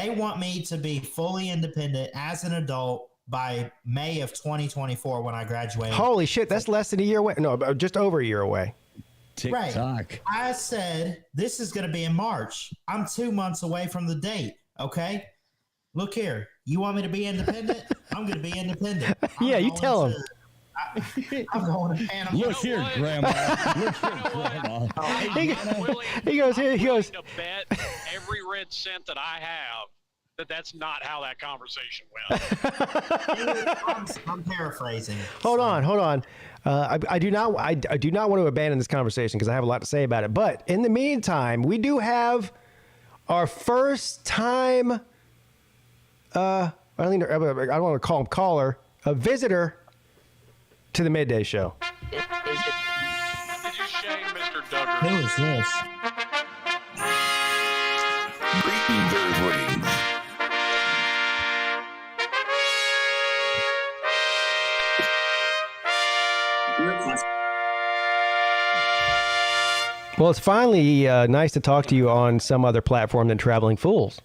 [SPEAKER 9] want me to be fully independent as an adult by May of 2024 when I graduate.
[SPEAKER 3] Holy shit, that's less than a year away. No, just over a year away.
[SPEAKER 11] TikTok.
[SPEAKER 9] Right. I said this is going to be in March. I'm 2 months away from the date. Okay. look here. You want me to be independent? I'm going to be independent.
[SPEAKER 3] Yeah, you tell him.
[SPEAKER 9] I'm going to Panama.
[SPEAKER 11] Look here, Grandma. Look here, Grandma.
[SPEAKER 3] He goes,
[SPEAKER 6] to bet every red cent that I have that's not how that conversation went.
[SPEAKER 9] I'm paraphrasing.
[SPEAKER 3] Hold on. I do not want to abandon this conversation because I have a lot to say about it. But in the meantime, we do have our first time. I don't want to call him caller, a visitor to the Midday Show.
[SPEAKER 6] Did you shame Mr. Duggar?
[SPEAKER 9] Who is this?
[SPEAKER 12] Greetings, Earthlings.
[SPEAKER 3] Well, it's finally nice to talk to you on some other platform than Traveling Fools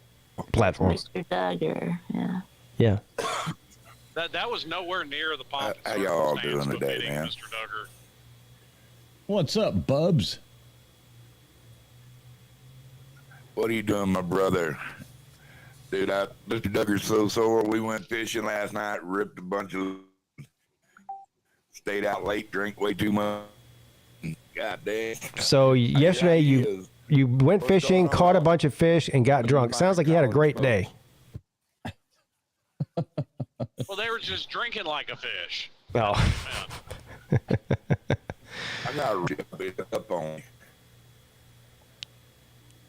[SPEAKER 3] platform.
[SPEAKER 8] Mr. Duggar, yeah.
[SPEAKER 3] Yeah.
[SPEAKER 6] That was nowhere near the pomp.
[SPEAKER 12] How y'all all doing today, man?
[SPEAKER 6] Mr. Duggar.
[SPEAKER 11] What's up, Bubs?
[SPEAKER 12] What are you doing, my brother? Dude, Mr. Duggar's so sore. We went fishing last night, ripped a bunch of, stayed out late, drank way too much. God damn.
[SPEAKER 3] So yesterday you went fishing, caught a bunch of fish, and got drunk. Sounds like you had a great day.
[SPEAKER 6] Well, they were just drinking like a fish.
[SPEAKER 3] Oh.
[SPEAKER 12] I got up on.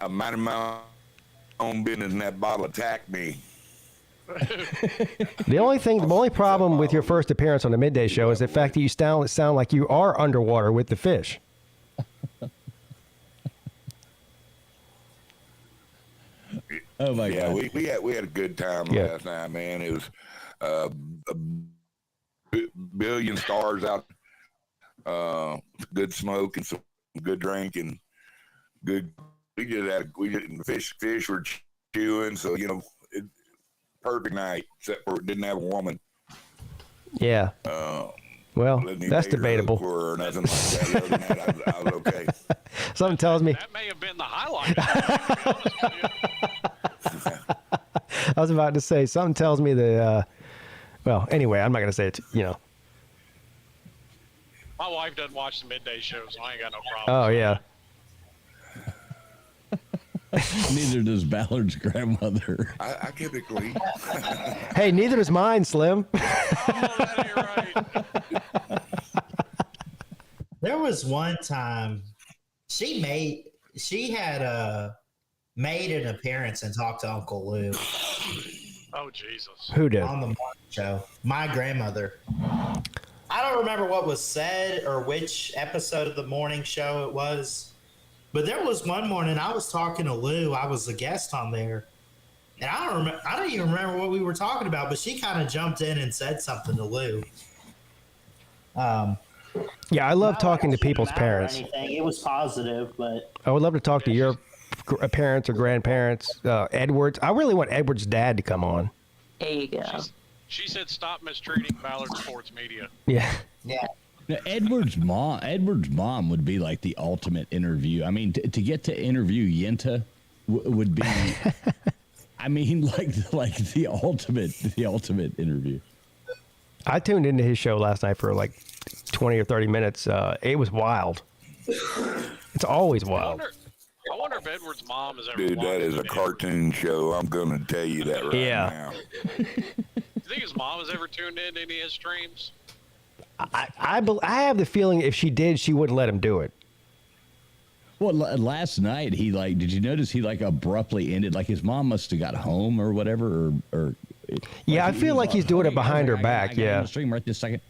[SPEAKER 12] I'm minding my own business, and that bottle attacked me.
[SPEAKER 3] The only problem with your first appearance on the Midday Show is the fact that you sound like you are underwater with the fish.
[SPEAKER 11] Oh my God!
[SPEAKER 12] We had a good time last night, man. It was a billion stars out, good smoke and some good drink and good. We did fish were chewing, so perfect night except for it didn't have a woman.
[SPEAKER 3] Yeah. Well, that's debatable.
[SPEAKER 12] Or nothing like that. Other than that, I was okay.
[SPEAKER 3] Something tells me.
[SPEAKER 6] That may have been the highlight.
[SPEAKER 3] I was about to say, something tells me that, well, anyway, I'm not going to say it,
[SPEAKER 6] My wife doesn't watch the Midday Show, so I ain't got no problem.
[SPEAKER 3] Oh, yeah.
[SPEAKER 11] Neither does Ballard's grandmother.
[SPEAKER 12] I typically.
[SPEAKER 3] Hey, neither does mine, Slim.
[SPEAKER 9] There was one time she had made an appearance and talked to Uncle Lou.
[SPEAKER 6] Oh, Jesus.
[SPEAKER 3] Who did?
[SPEAKER 9] On the morning show. My grandmother. I don't remember what was said or which episode of the morning show it was. But there was one morning I was talking to Lou. I was a guest on there. And I don't even remember what we were talking about, but she kind of jumped in and said something to Lou.
[SPEAKER 3] Yeah, I love talking to people's parents.
[SPEAKER 9] It was positive, but
[SPEAKER 3] I would love to talk to your parents or grandparents. Edwards. I really want Edward's dad to come on.
[SPEAKER 8] There you go.
[SPEAKER 6] She said stop mistreating Ballard Sports Media.
[SPEAKER 3] Yeah.
[SPEAKER 9] Yeah.
[SPEAKER 11] Now, Edward's mom would be like the ultimate interview. I mean, to get to interview Yenta would be, I mean, like the ultimate interview.
[SPEAKER 3] I tuned into his show last night for like 20 or 30 minutes. It was wild. It's always wild.
[SPEAKER 6] I wonder if Edward's mom is ever.
[SPEAKER 12] Dude, that is a cartoon show. I'm going to tell you that right now.
[SPEAKER 6] Do you think his mom has ever tuned in to any of his streams?
[SPEAKER 3] I have the feeling if she did, she wouldn't let him do it.
[SPEAKER 11] Well, last night did you notice he abruptly ended? Like his mom must have got home or whatever, or
[SPEAKER 3] yeah, I feel like he's doing it behind her back. Yeah.
[SPEAKER 11] Stream right this second.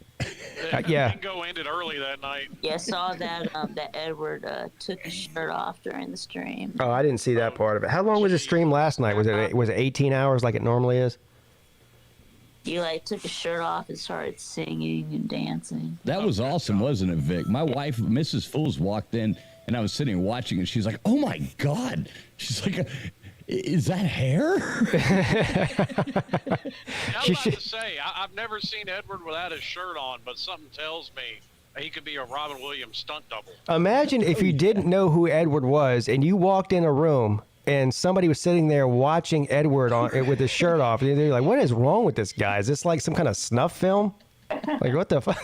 [SPEAKER 3] Yeah.
[SPEAKER 6] Bingo ended early that night.
[SPEAKER 8] Yeah, I saw that that Edward took his shirt off during the stream.
[SPEAKER 3] Oh, I didn't see that part of it. How long was the stream last night? Was it 18 hours like it normally is?
[SPEAKER 8] He took his shirt off and started singing and dancing.
[SPEAKER 11] That was awesome, wasn't it, Vic? My wife, Mrs. Fools, walked in and I was sitting watching and she's like, "Oh my God!" She's like, "Is that hair?"
[SPEAKER 6] I was about to say, I've never seen Edward without his shirt on, but something tells me he could be a Robin Williams stunt double.
[SPEAKER 3] Imagine if you didn't know who Edward was and you walked in a room and somebody was sitting there watching Edward with his shirt off. And they're like, "What is wrong with this guy? Is this like some kind of snuff film? Like what the fuck?"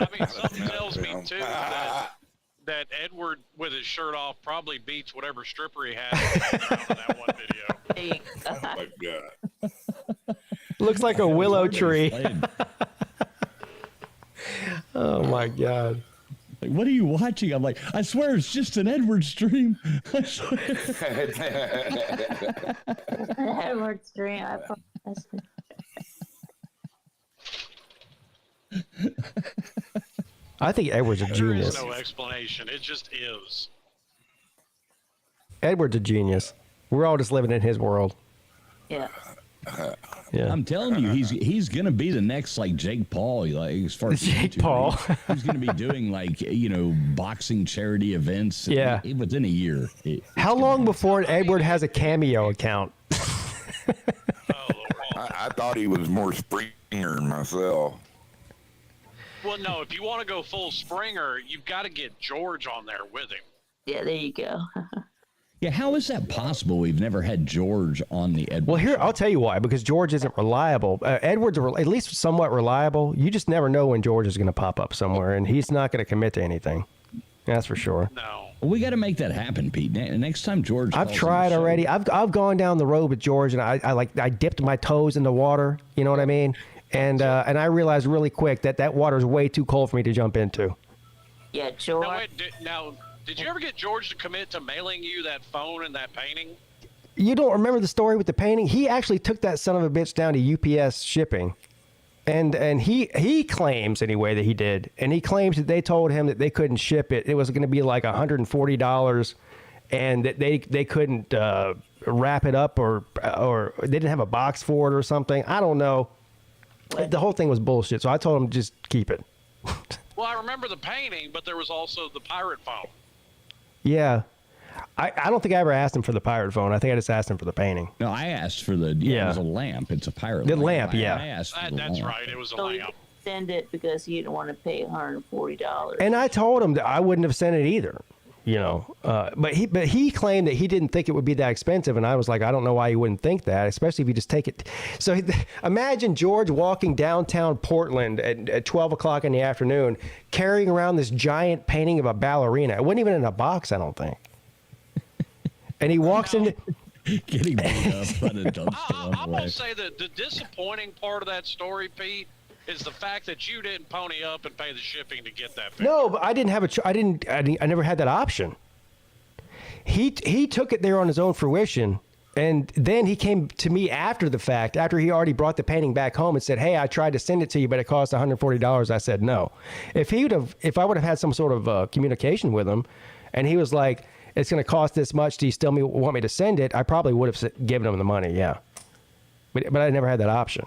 [SPEAKER 6] I mean, something tells me too that Edward with his shirt off probably beats whatever stripper he had in that one video.
[SPEAKER 12] Oh my god!
[SPEAKER 3] Looks like a willow tree. Oh my god!
[SPEAKER 11] Like, what are you watching? I'm like, I swear it's just an Edward stream. I swear.
[SPEAKER 8] Edward stream.
[SPEAKER 3] I think Edward's a
[SPEAKER 6] There
[SPEAKER 3] genius.
[SPEAKER 6] is no explanation. It just is.
[SPEAKER 3] Edward's a genius. We're all just living in his world.
[SPEAKER 8] Yeah.
[SPEAKER 3] Yeah.
[SPEAKER 11] I'm telling you, he's gonna be the next like Jake Paul, like as far as
[SPEAKER 3] Jake
[SPEAKER 11] YouTube,
[SPEAKER 3] Paul.
[SPEAKER 11] He's gonna be doing like boxing charity events.
[SPEAKER 3] Yeah.
[SPEAKER 11] Within a year.
[SPEAKER 3] How long before Edward has a Cameo account?
[SPEAKER 12] I thought he was more Springer than myself.
[SPEAKER 6] Well, no, if you want to go full Springer, you've got to get George on there with him.
[SPEAKER 8] Yeah, there you go.
[SPEAKER 11] Yeah, how is that possible? We've never had George on the Edward.
[SPEAKER 3] Well, here, I'll tell you why. Because George isn't reliable. Edward's at least somewhat reliable. You just never know when George is going to pop up somewhere, and he's not going to commit to anything. That's for sure.
[SPEAKER 6] No.
[SPEAKER 11] We got to make that happen, Pete. Next time George
[SPEAKER 3] I've
[SPEAKER 11] calls
[SPEAKER 3] tried
[SPEAKER 11] in the show-
[SPEAKER 3] already. I've gone down the road with George, and I dipped my toes in the water. You know what I mean? And I realized really quick that water is way too cold for me to jump into.
[SPEAKER 8] Yeah, George.
[SPEAKER 6] Did you ever get George to commit to mailing you that phone and that painting?
[SPEAKER 3] You don't remember the story with the painting? He actually took that son of a bitch down to UPS shipping. And he claims anyway that he did. And he claims that they told him that they couldn't ship it. It was going to be like $140 and that they couldn't wrap it up or they didn't have a box for it or something. I don't know. The whole thing was bullshit. So I told him just keep it.
[SPEAKER 6] Well, I remember the painting, but there was also the pirate phone.
[SPEAKER 3] Yeah. I don't think I ever asked him for the pirate phone. I think I just asked him for the painting.
[SPEAKER 11] No, I asked for the it was a lamp. It's a pirate
[SPEAKER 3] The lamp, yeah.
[SPEAKER 11] I asked for the
[SPEAKER 6] That's
[SPEAKER 11] lamp.
[SPEAKER 6] right. It was a
[SPEAKER 8] So
[SPEAKER 6] lamp.
[SPEAKER 8] send it because you didn't want to pay $140.
[SPEAKER 3] And I told him that I wouldn't have sent it either. You know, but he claimed that he didn't think it would be that expensive, and I was like, I don't know why you wouldn't think that, especially if you just take it. So imagine George walking downtown Portland at 12 o'clock in the afternoon, carrying around this giant painting of a ballerina. It wasn't even in a box, I don't think. And he walks into
[SPEAKER 11] getting beat up on a dumpster.
[SPEAKER 6] I'm gonna say that the disappointing part of that story, Pete, is the fact that you didn't pony up and pay the shipping to get that picture.
[SPEAKER 3] No, but I didn't have I never had that option. He took it there on his own fruition, and then he came to me after the fact, after he already brought the painting back home and said, "Hey, I tried to send it to you, but it cost $140." I said no. If I would have had some sort of communication with him, and he was like, "It's going to cost this much. Do you still want me to send it?" I probably would have given him the money. Yeah, but I never had that option.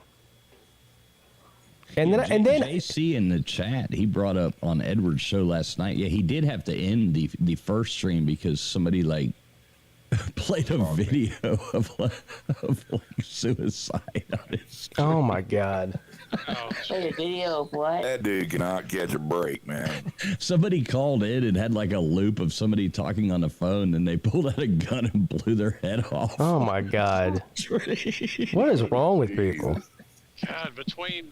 [SPEAKER 3] And then
[SPEAKER 11] JC in the chat, he brought up on Edward's show last night. Yeah, he did have to end the first stream because somebody like played a video of suicide on his stream.
[SPEAKER 3] Oh my god!
[SPEAKER 8] Played a video of what?
[SPEAKER 12] That dude cannot catch a break, man.
[SPEAKER 11] Somebody called in and had like a loop of somebody talking on the phone, and they pulled out a gun and blew their head off.
[SPEAKER 3] Oh my god! What is wrong with people?
[SPEAKER 6] God, between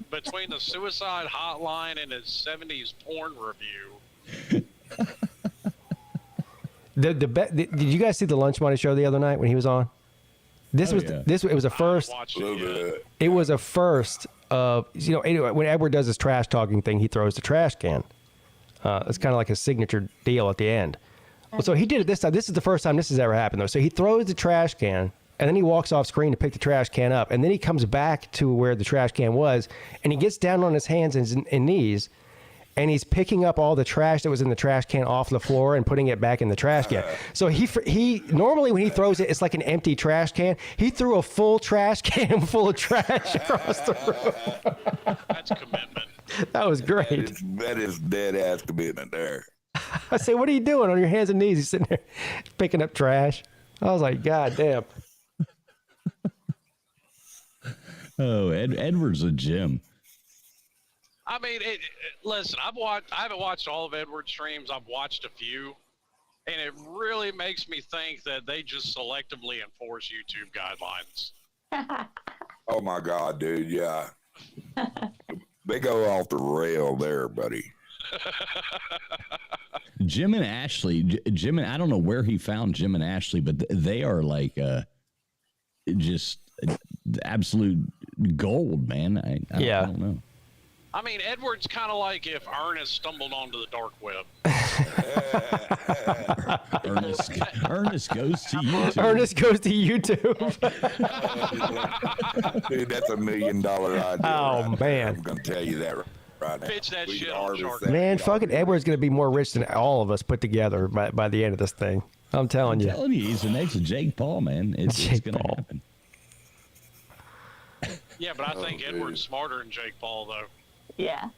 [SPEAKER 6] the suicide hotline and his 70s porn review.
[SPEAKER 3] Did you guys see the Lunch Money show the other night when he was on? It was a first. It was a first of anyway, when Edward does his trash talking thing, he throws the trash can. It's kind of like a signature deal at the end. Well, so he did it this time. This is the first time this has ever happened though. So he throws the trash can. And then he walks off screen to pick the trash can up. And then he comes back to where the trash can was. And he gets down on his hands and knees. And he's picking up all the trash that was in the trash can off the floor and putting it back in the trash can. So he normally when he throws it, it's like an empty trash can. He threw a full trash can full of trash across the room.
[SPEAKER 6] That's commitment.
[SPEAKER 3] That was great.
[SPEAKER 12] That is dead-ass commitment there.
[SPEAKER 3] I say, what are you doing on your hands and knees? He's sitting there picking up trash. I was like, God damn.
[SPEAKER 11] Oh, Edward's a gem.
[SPEAKER 6] I mean, listen, I haven't watched all of Edward's streams. I've watched a few, And it really makes me think that they just selectively enforce YouTube guidelines.
[SPEAKER 12] Oh my God, dude! Yeah, they go off the rail there, buddy.
[SPEAKER 11] Jim and Ashley, Jim and I don't know where he found Jim and Ashley, but they are like just absolute gold, man. I don't know.
[SPEAKER 6] I mean, Edward's kind of like if Ernest stumbled onto the dark web.
[SPEAKER 11] Ernest goes to YouTube.
[SPEAKER 3] Ernest goes to YouTube.
[SPEAKER 12] Dude, that's $1 million idea.
[SPEAKER 3] Oh, man.
[SPEAKER 12] I'm gonna tell you that right now.
[SPEAKER 6] Pitch that
[SPEAKER 12] We
[SPEAKER 6] shit
[SPEAKER 12] can
[SPEAKER 6] on
[SPEAKER 12] harvest
[SPEAKER 6] Shark
[SPEAKER 12] that.
[SPEAKER 3] Man, fucking Edward's going to be more rich than all of us put together by the end of this thing. I'm telling you.
[SPEAKER 11] He's the next Jake Paul, man. It's going to happen.
[SPEAKER 6] Yeah, but I think Edward's smarter than Jake Paul, though.
[SPEAKER 8] Yeah.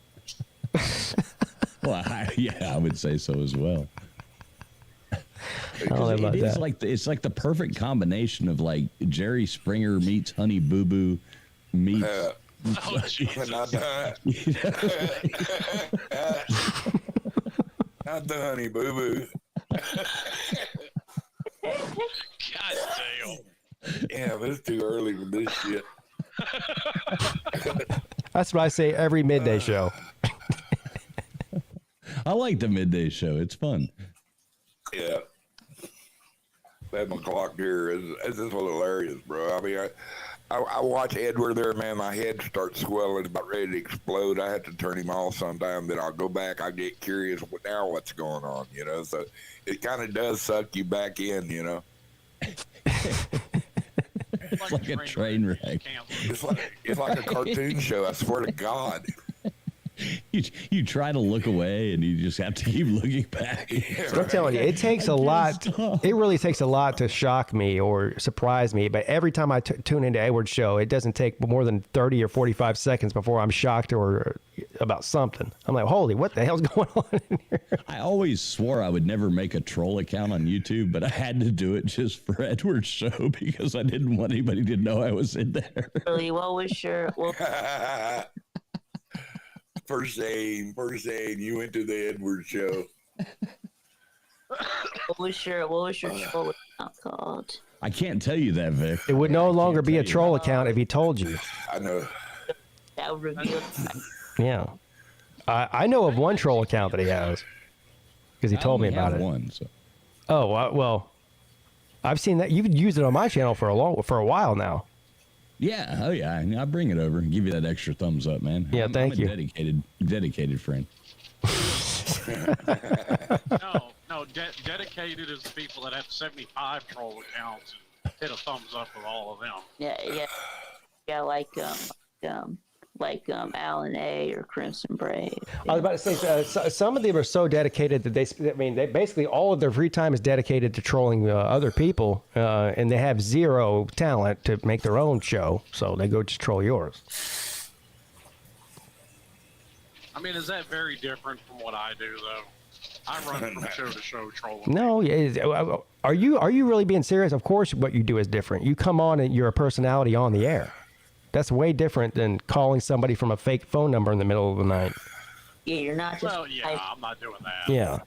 [SPEAKER 11] Well, I would say so as well. It's like the perfect combination of like Jerry Springer meets Honey Boo Boo meets.
[SPEAKER 6] Oh, Jesus.
[SPEAKER 12] Not the Honey Boo Boo.
[SPEAKER 6] God damn.
[SPEAKER 12] Yeah, but it's too early for this shit.
[SPEAKER 3] That's what I say every midday show.
[SPEAKER 11] I like the midday show. It's fun.
[SPEAKER 12] Yeah. 7 o'clock here is just hilarious, bro. I mean, I watch Edward there, man. My head starts swelling, about ready to explode. I have to turn him off sometime. Then I'll go back. I get curious. Now what's going on? You know, so it kind of does suck you back in. You know.
[SPEAKER 11] It's like a train wreck.
[SPEAKER 12] It's like a cartoon show. I swear to God.
[SPEAKER 11] You try to look away and you just have to keep looking back.
[SPEAKER 12] Yeah,
[SPEAKER 3] I'm telling you, it takes a lot.
[SPEAKER 11] Stop.
[SPEAKER 3] It really takes a lot to shock me or surprise me. But every time I tune into Edward's show, it doesn't take more than 30 or 45 seconds before I'm shocked or about something. I'm like, holy, what the hell's going on in here?
[SPEAKER 11] I always swore I would never make a troll account on YouTube, but I had to do it just for Edward's show because I didn't want anybody to know I was in there.
[SPEAKER 8] Really, what was your...
[SPEAKER 12] First aid, you went to the Edward show.
[SPEAKER 8] What was your troll account called?
[SPEAKER 11] I can't tell you that, Vic.
[SPEAKER 3] It would no longer be a troll account if he told you.
[SPEAKER 12] I know.
[SPEAKER 8] That would reveal.
[SPEAKER 3] Yeah. I know of one troll account that he has because he told me about it.
[SPEAKER 11] One, so.
[SPEAKER 3] Oh, well, I've seen that. You've used it on my channel for a while now.
[SPEAKER 11] Yeah, oh yeah, I bring it over and give you that extra thumbs up, man.
[SPEAKER 3] Yeah, thank you.
[SPEAKER 11] Dedicated friend.
[SPEAKER 6] No, dedicated is the people that have 75 troll accounts and hit a thumbs up with all of them.
[SPEAKER 8] Yeah, like Alan A or Crimson Brave.
[SPEAKER 3] I was about to say some of them are so dedicated that they basically all of their free time is dedicated to trolling other people, and they have zero talent to make their own show, so they go just troll yours.
[SPEAKER 6] I mean, is that very different from what I do, though? I run from show to show trolling.
[SPEAKER 3] No, are you really being serious? Of course, what you do is different. You come on and you're a personality on the air. That's way different than calling somebody from a fake phone number in the middle of the night.
[SPEAKER 8] Yeah, you're not just...
[SPEAKER 6] Well, yeah, I'm not doing that.
[SPEAKER 3] Yeah.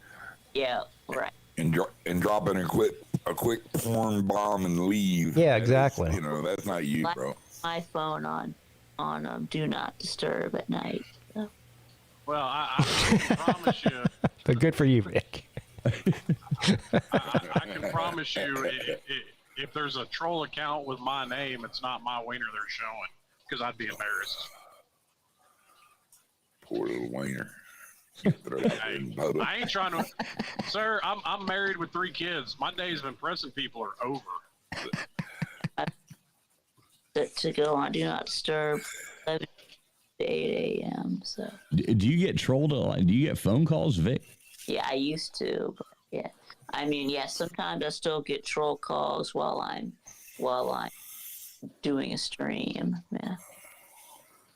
[SPEAKER 8] Yeah, right.
[SPEAKER 12] And dropping a quick porn bomb and leave.
[SPEAKER 3] Yeah, exactly.
[SPEAKER 12] That's not you, bro.
[SPEAKER 8] My phone on do not disturb at night. So.
[SPEAKER 6] Well, I can promise you...
[SPEAKER 3] But good for you, Vic.
[SPEAKER 6] I can promise you, if there's a troll account with my name, it's not my wiener they're showing, because I'd be embarrassed.
[SPEAKER 12] Poor little wiener.
[SPEAKER 6] I ain't trying to... Sir, I'm married with 3 kids. My days of impressing people are over.
[SPEAKER 8] To go on do not disturb 11 to 8 a.m. So.
[SPEAKER 11] Do you get trolled? Do you get phone calls, Vic?
[SPEAKER 8] Yeah, I used to. But yeah, I mean, yeah. Sometimes I still get troll calls while I'm doing a stream. Yeah.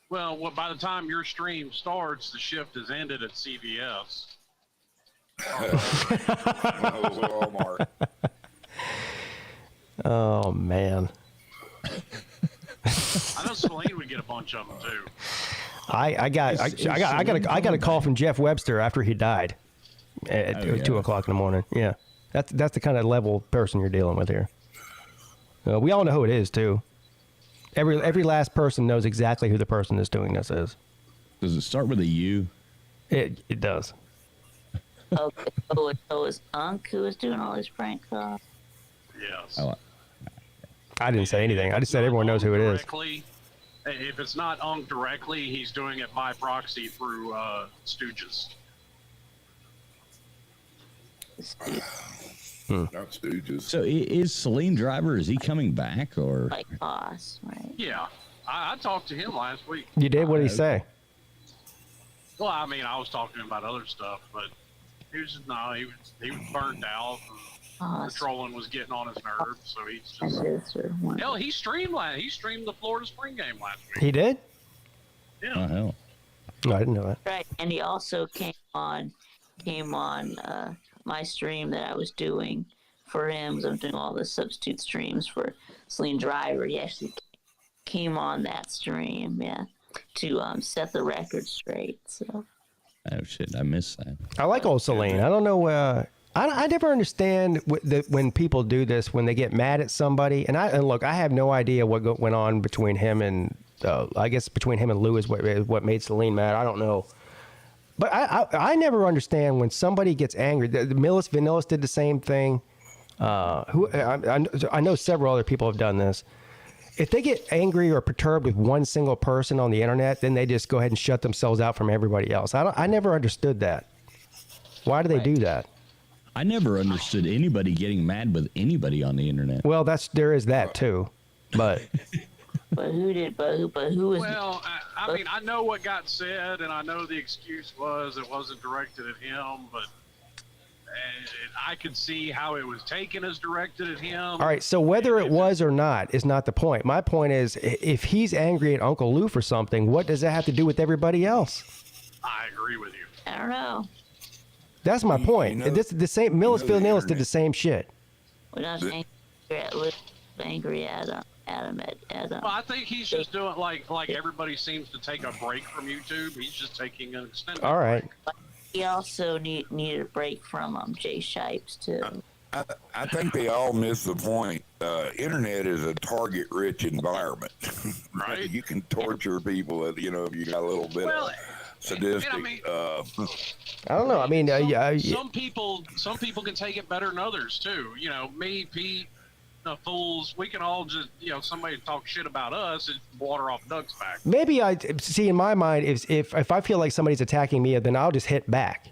[SPEAKER 6] Well, by the time your stream starts, the shift is ended at CVS.
[SPEAKER 12] Walmart.
[SPEAKER 3] Oh man.
[SPEAKER 6] I know Celine would get a bunch of them too.
[SPEAKER 3] I got a call from Jeff Webster after he died at 2 o'clock in the morning. Yeah, That's the kind of level person you're dealing with here. We all know who it is too. Every last person knows exactly who the person that's doing this is.
[SPEAKER 11] Does it start with a U?
[SPEAKER 3] It does.
[SPEAKER 8] Okay, so it was Unc who was doing all these prank calls?
[SPEAKER 6] Yes.
[SPEAKER 3] I didn't say anything. I just said everyone knows who it is.
[SPEAKER 6] If it's not Unk directly, he's doing it by proxy through Stooges.
[SPEAKER 12] Not Stooges.
[SPEAKER 11] So is Celine Driver, is he coming back or?
[SPEAKER 8] Like boss, right?
[SPEAKER 6] Yeah. I talked to him last week.
[SPEAKER 3] You did? What did he say?
[SPEAKER 6] Well, I mean, I was talking about other stuff, but he was burnt out. The trolling was getting on his nerves, so he's just. Hell, he streamed the Florida spring game last week.
[SPEAKER 3] He did?
[SPEAKER 6] Yeah.
[SPEAKER 11] Oh, hell.
[SPEAKER 3] No, I didn't know that.
[SPEAKER 8] Right, and he also came on my stream that I was doing for him. So I'm doing all the substitute streams for Celine Driver. He actually came on that stream, to set the record straight. So.
[SPEAKER 11] Oh shit, I missed that.
[SPEAKER 3] I like old Celine. I don't know. I never understand when people do this, when they get mad at somebody. And look, I have no idea what went on between him and I guess between him and Lou is what made Celine mad. I don't know. But I never understand when somebody gets angry. Vanillis did the same thing. I know several other people have done this. If they get angry or perturbed with one single person on the internet, then they just go ahead and shut themselves out from everybody else. I never understood that. Why do they do that?
[SPEAKER 11] I never understood anybody getting mad with anybody on the internet.
[SPEAKER 3] Well, there is that too, but.
[SPEAKER 8] But who was?
[SPEAKER 6] Well, I mean, I know what got said, and I know the excuse was it wasn't directed at him, but I could see how it was taken as directed at him.
[SPEAKER 3] All right, so whether it was or not is not the point. My point is, if he's angry at Uncle Lou for something, what does that have to do with everybody else?
[SPEAKER 6] I agree with you.
[SPEAKER 8] I don't know.
[SPEAKER 3] That's my point. This the same. Vanillis did the same shit.
[SPEAKER 8] We're not angry at him.
[SPEAKER 6] Well, I think he's just doing like everybody seems to take a break from YouTube. He's just taking an extended.
[SPEAKER 3] All right.
[SPEAKER 8] Break. He also needed a break from Jay Shipes too.
[SPEAKER 12] I think they all miss the point. Internet is a target-rich environment.
[SPEAKER 6] Right.
[SPEAKER 12] You can torture people. If you got a little bit of sadistic.
[SPEAKER 3] I don't know. I mean,
[SPEAKER 6] some people can take it better than others too. Me, Pete. Fools, we can all just, somebody talk shit about us, it's water off duck's back.
[SPEAKER 3] Maybe I see in my mind if I feel like somebody's attacking me, then I'll just hit back.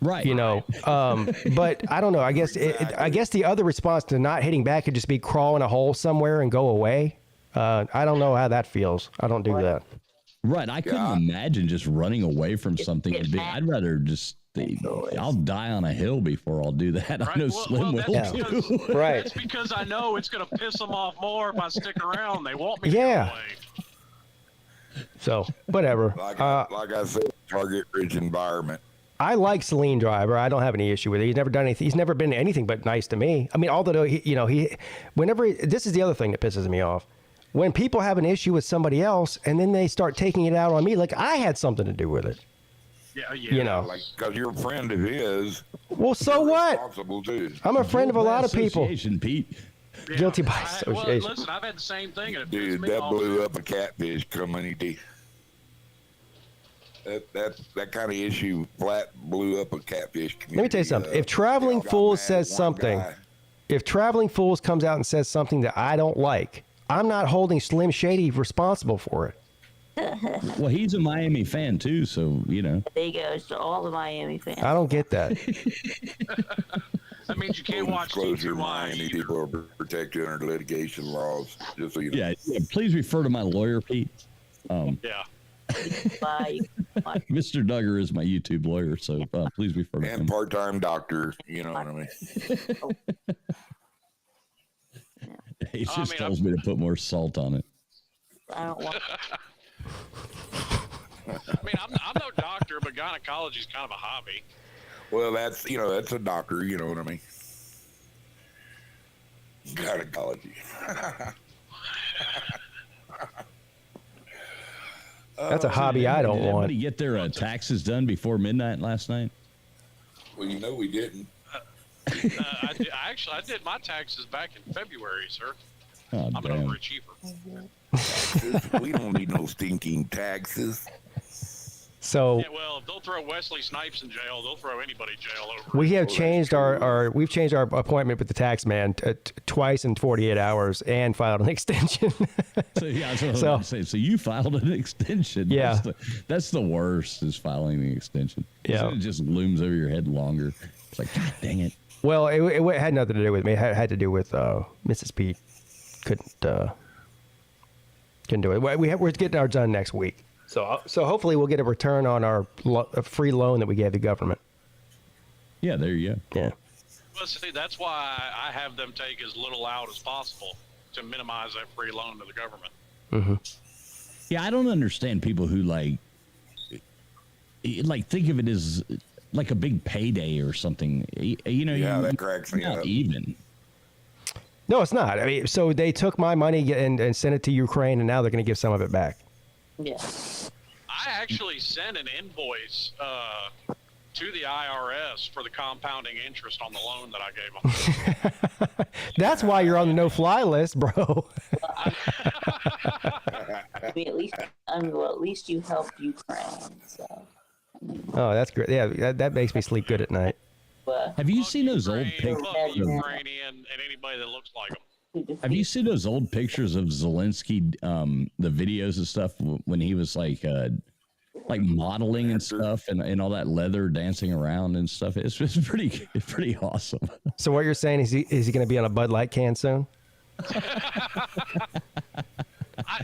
[SPEAKER 11] Right.
[SPEAKER 3] But I don't know. I guess I guess the other response to not hitting back could just be crawl in a hole somewhere and go away. I don't know how that feels. I don't do that.
[SPEAKER 11] Right. I couldn't imagine just running away from something. I'd rather just. I'll die on a hill before I'll do that.
[SPEAKER 6] Right.
[SPEAKER 11] I know Slim will too.
[SPEAKER 3] Right.
[SPEAKER 6] That's because I know it's going to piss them off more if I stick around. They want me to go away.
[SPEAKER 3] So, whatever.
[SPEAKER 12] Like I said, target-rich environment.
[SPEAKER 3] I like Celine Driver. I don't have any issue with it. He's never done anything. He's never been anything but nice to me. I mean, although this is the other thing that pisses me off. When people have an issue with somebody else and then they start taking it out on me, like I had something to do with it.
[SPEAKER 6] Yeah.
[SPEAKER 12] Like, because you're a friend of his.
[SPEAKER 3] Well, so what?
[SPEAKER 12] Responsible too.
[SPEAKER 3] I'm a friend of a lot of people.
[SPEAKER 11] Pete.
[SPEAKER 6] Yeah.
[SPEAKER 3] Guilty by association.
[SPEAKER 6] Well, listen, I've had the same thing. And
[SPEAKER 12] Dude, that blew up a catfish community. That kind of issue flat blew up a catfish community.
[SPEAKER 3] Let me tell you something. If Traveling Fools says something, if Traveling Fools comes out and says something that I don't like, I'm not holding Slim Shady responsible for it.
[SPEAKER 11] Well, he's a Miami fan too, so
[SPEAKER 8] There he goes to all the Miami fans.
[SPEAKER 3] I don't get that.
[SPEAKER 6] That means you can't watch
[SPEAKER 12] Disclosure, Miami people are protected under litigation laws. Just so you know.
[SPEAKER 11] Yeah. Please refer to my lawyer, Pete.
[SPEAKER 6] Yeah.
[SPEAKER 11] Mr. Duggar is my YouTube lawyer, so please refer to him.
[SPEAKER 12] And part-time doctor, you know what I mean.
[SPEAKER 11] He just tells me to put more salt on it.
[SPEAKER 8] I don't want.
[SPEAKER 6] I mean, I'm no doctor, but gynecology is kind of a hobby.
[SPEAKER 12] Well, that's a doctor, you know what I mean. Gynecology.
[SPEAKER 3] That's a hobby I don't
[SPEAKER 11] Did
[SPEAKER 3] want.
[SPEAKER 11] anybody get their taxes done before midnight last night?
[SPEAKER 12] Well, we didn't.
[SPEAKER 6] I did my taxes back in February, sir.
[SPEAKER 11] Oh,
[SPEAKER 6] I'm
[SPEAKER 11] damn.
[SPEAKER 6] an overachiever.
[SPEAKER 12] We don't need no stinking taxes.
[SPEAKER 3] So
[SPEAKER 6] Yeah, well, if they'll throw Wesley Snipes in jail, they'll throw anybody in jail over.
[SPEAKER 3] we have changed we've changed our appointment with the tax man twice in 48 hours and filed an extension.
[SPEAKER 11] So yeah, that's what I was about to say. So you filed an extension.
[SPEAKER 3] Yeah.
[SPEAKER 11] That's the worst, is filing the extension.
[SPEAKER 3] Yeah.
[SPEAKER 11] It just looms over your head longer. It's like, God dang it.
[SPEAKER 3] Well, it had nothing to do with me. It had to do with Mrs. Peete. Couldn't do it. We're getting ours done next week. So hopefully we'll get a return on our free loan that we gave the government.
[SPEAKER 11] Yeah, there you go.
[SPEAKER 3] Yeah.
[SPEAKER 6] Well, see, that's why I have them take as little out as possible to minimize that free loan to the government.
[SPEAKER 3] Mm-hmm.
[SPEAKER 11] Yeah, I don't understand people who like think of it as like a big payday or something. You know,
[SPEAKER 12] Yeah, that cracks me
[SPEAKER 11] not
[SPEAKER 12] up.
[SPEAKER 11] even.
[SPEAKER 3] No, it's not. I mean, so they took my money and sent it to Ukraine, and now they're going to give some of it back.
[SPEAKER 8] Yeah.
[SPEAKER 6] I actually sent an invoice to the IRS for the compounding interest on the loan that I gave them.
[SPEAKER 3] That's why you're on the no-fly list, bro.
[SPEAKER 8] I mean, at least you helped Ukraine. So.
[SPEAKER 3] Oh, that's great. Yeah, that makes me sleep good at night.
[SPEAKER 11] Have you seen those old pictures?
[SPEAKER 6] Ukrainian and anybody that looks like them.
[SPEAKER 11] Have you seen those old pictures of Zelensky, the videos and stuff when he was like modeling and stuff and all that leather dancing around and stuff? It's pretty awesome.
[SPEAKER 3] So what you're saying is he going to be on a Bud Light can soon?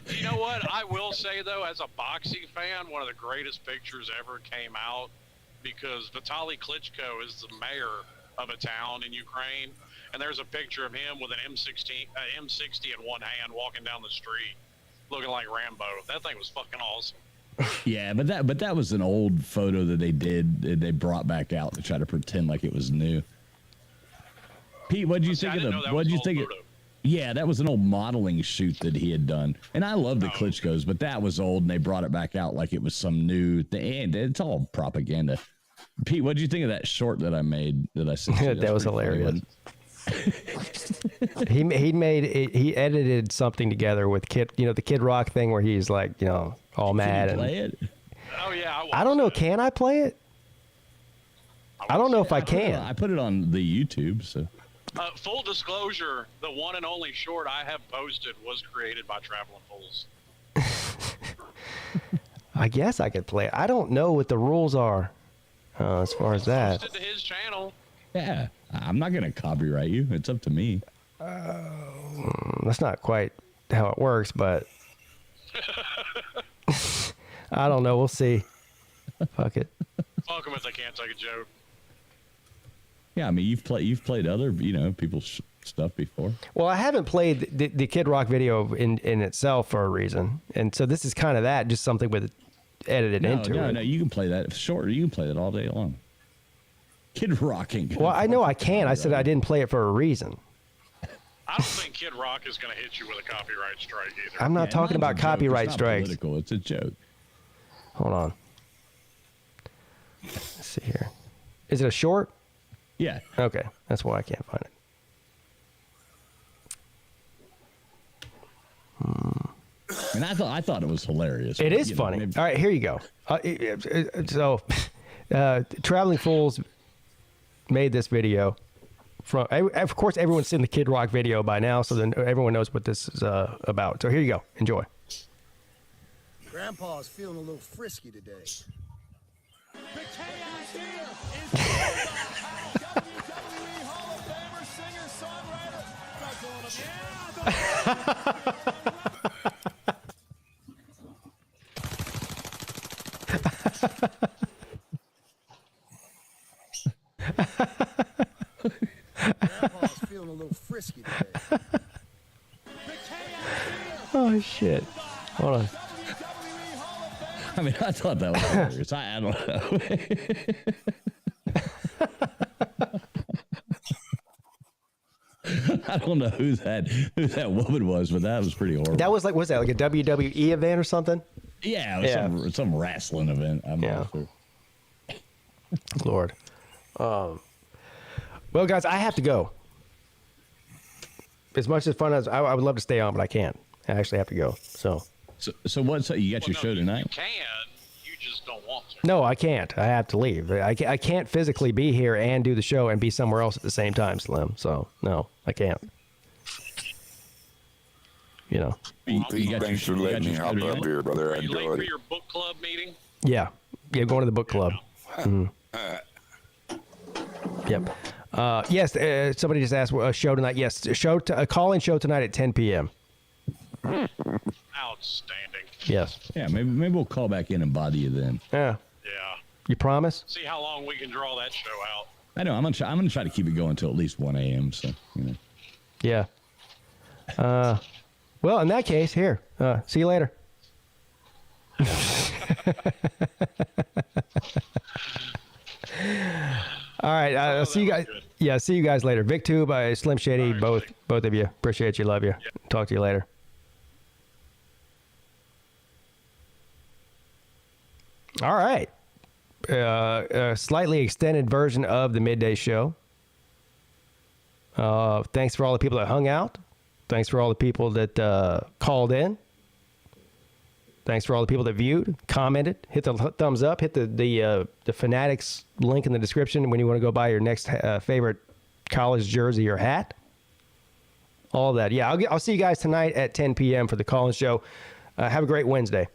[SPEAKER 6] You know what? I will say, though, as a boxing fan, one of the greatest pictures ever came out because Vitaly Klitschko is the mayor of a town in Ukraine, and there's a picture of him with an M60 in one hand walking down the street looking like Rambo. That thing was fucking awesome.
[SPEAKER 11] Yeah, but that was an old photo that they brought back out to try to pretend like it was new. Pete, what'd you think of the? What'd you think? Yeah, that was an old modeling shoot that he had done, and I love the Klitschko's, but that was old, and they brought it back out like it was some new thing. And it's all propaganda. Pete, what'd you think of that short that I made that I sent you?
[SPEAKER 3] That was hilarious. He edited something together with the Kid Rock thing where he's like, all mad.
[SPEAKER 11] Can you play it?
[SPEAKER 6] Oh yeah,
[SPEAKER 3] I don't know. Can I play it? I don't know if I can.
[SPEAKER 11] I put it on the YouTube. So,
[SPEAKER 6] full disclosure: the one and only short I have posted was created by Traveling Fools.
[SPEAKER 3] I guess I could play it. I don't know what the rules are as far as that.
[SPEAKER 6] Posted to his channel.
[SPEAKER 11] Yeah, I'm not gonna copyright you. It's up to me.
[SPEAKER 3] That's not quite how it works, but I don't know. We'll see. Fuck it.
[SPEAKER 6] Fuck them if they can't take a joke.
[SPEAKER 11] Yeah, I mean, you've played other people's stuff before.
[SPEAKER 3] Well, I haven't played the Kid Rock video in itself for a reason, and so this is kind of that, just something with edited into it.
[SPEAKER 11] No, you can play that short. You can play that all day long. Kid Rocking.
[SPEAKER 3] Well, I know I can. I said I didn't play it for a reason.
[SPEAKER 6] I don't think Kid Rock is going to hit you with a copyright strike either.
[SPEAKER 3] I'm not talking about copyright strikes.
[SPEAKER 11] It's a joke.
[SPEAKER 3] Hold on. Let's see here. Is it a short?
[SPEAKER 11] Yeah.
[SPEAKER 3] Okay, that's why I can't find it.
[SPEAKER 11] And I thought it was hilarious.
[SPEAKER 3] It is funny. All right, here you go. Traveling Fools made this video. Of course, everyone's seen the Kid Rock video by now, so then everyone knows what this is about. So here you go. Enjoy.
[SPEAKER 13] Grandpa's feeling a little frisky today.
[SPEAKER 2] The chaos here is WWE Hall of Famer, singer,
[SPEAKER 13] Grandpa's feeling a little frisky today.
[SPEAKER 3] Oh shit! Hold on.
[SPEAKER 11] I mean, I thought that was hilarious. I don't know. I don't know who that woman was, but that was pretty horrible.
[SPEAKER 3] That was like, was that like a WWE event or something?
[SPEAKER 11] Yeah, it was some wrestling event. I'm not sure.
[SPEAKER 3] Lord. Well, guys, I have to go. As much as fun as I would love to stay on, but I can't. I actually have to go. So
[SPEAKER 11] what's you got your show tonight?
[SPEAKER 6] You can. You just don't want to.
[SPEAKER 3] No, I can't. I have to leave. I can't physically be here and do the show and be somewhere else at the same time, Slim. So no, I can't. You know.
[SPEAKER 12] Thanks for letting me hop up here, brother. I
[SPEAKER 6] Are you late
[SPEAKER 12] enjoyed
[SPEAKER 6] for
[SPEAKER 12] it.
[SPEAKER 6] your book club meeting?
[SPEAKER 3] Yeah, going to the book club. Mhm. Yep. Yes. Somebody just asked a show tonight. Yes, a call-in show tonight at 10 p.m.
[SPEAKER 6] Outstanding.
[SPEAKER 3] Yes.
[SPEAKER 11] Yeah, maybe we'll call back in and bother you then.
[SPEAKER 3] Yeah.
[SPEAKER 6] Yeah.
[SPEAKER 3] You promise?
[SPEAKER 6] See how long we can draw that show out.
[SPEAKER 11] I know. I'm gonna try to keep it going until at least 1 a.m. So
[SPEAKER 3] Yeah. Well, in that case, here. See you later. All right. I'll see you guys. Yeah, see you guys later. VicTube, Slim Shady, right, both of you. Appreciate you. Love you. Yep. Talk to you later. All right. A slightly extended version of the midday show. Thanks for all the people that hung out. Thanks for all the people that called in. Thanks for all the people that viewed, commented, hit the thumbs up, hit the Fanatics link in the description when you want to go buy your next favorite college jersey or hat. All of that. Yeah, I'll see you guys tonight at 10 p.m. for the call-in show. Have a great Wednesday.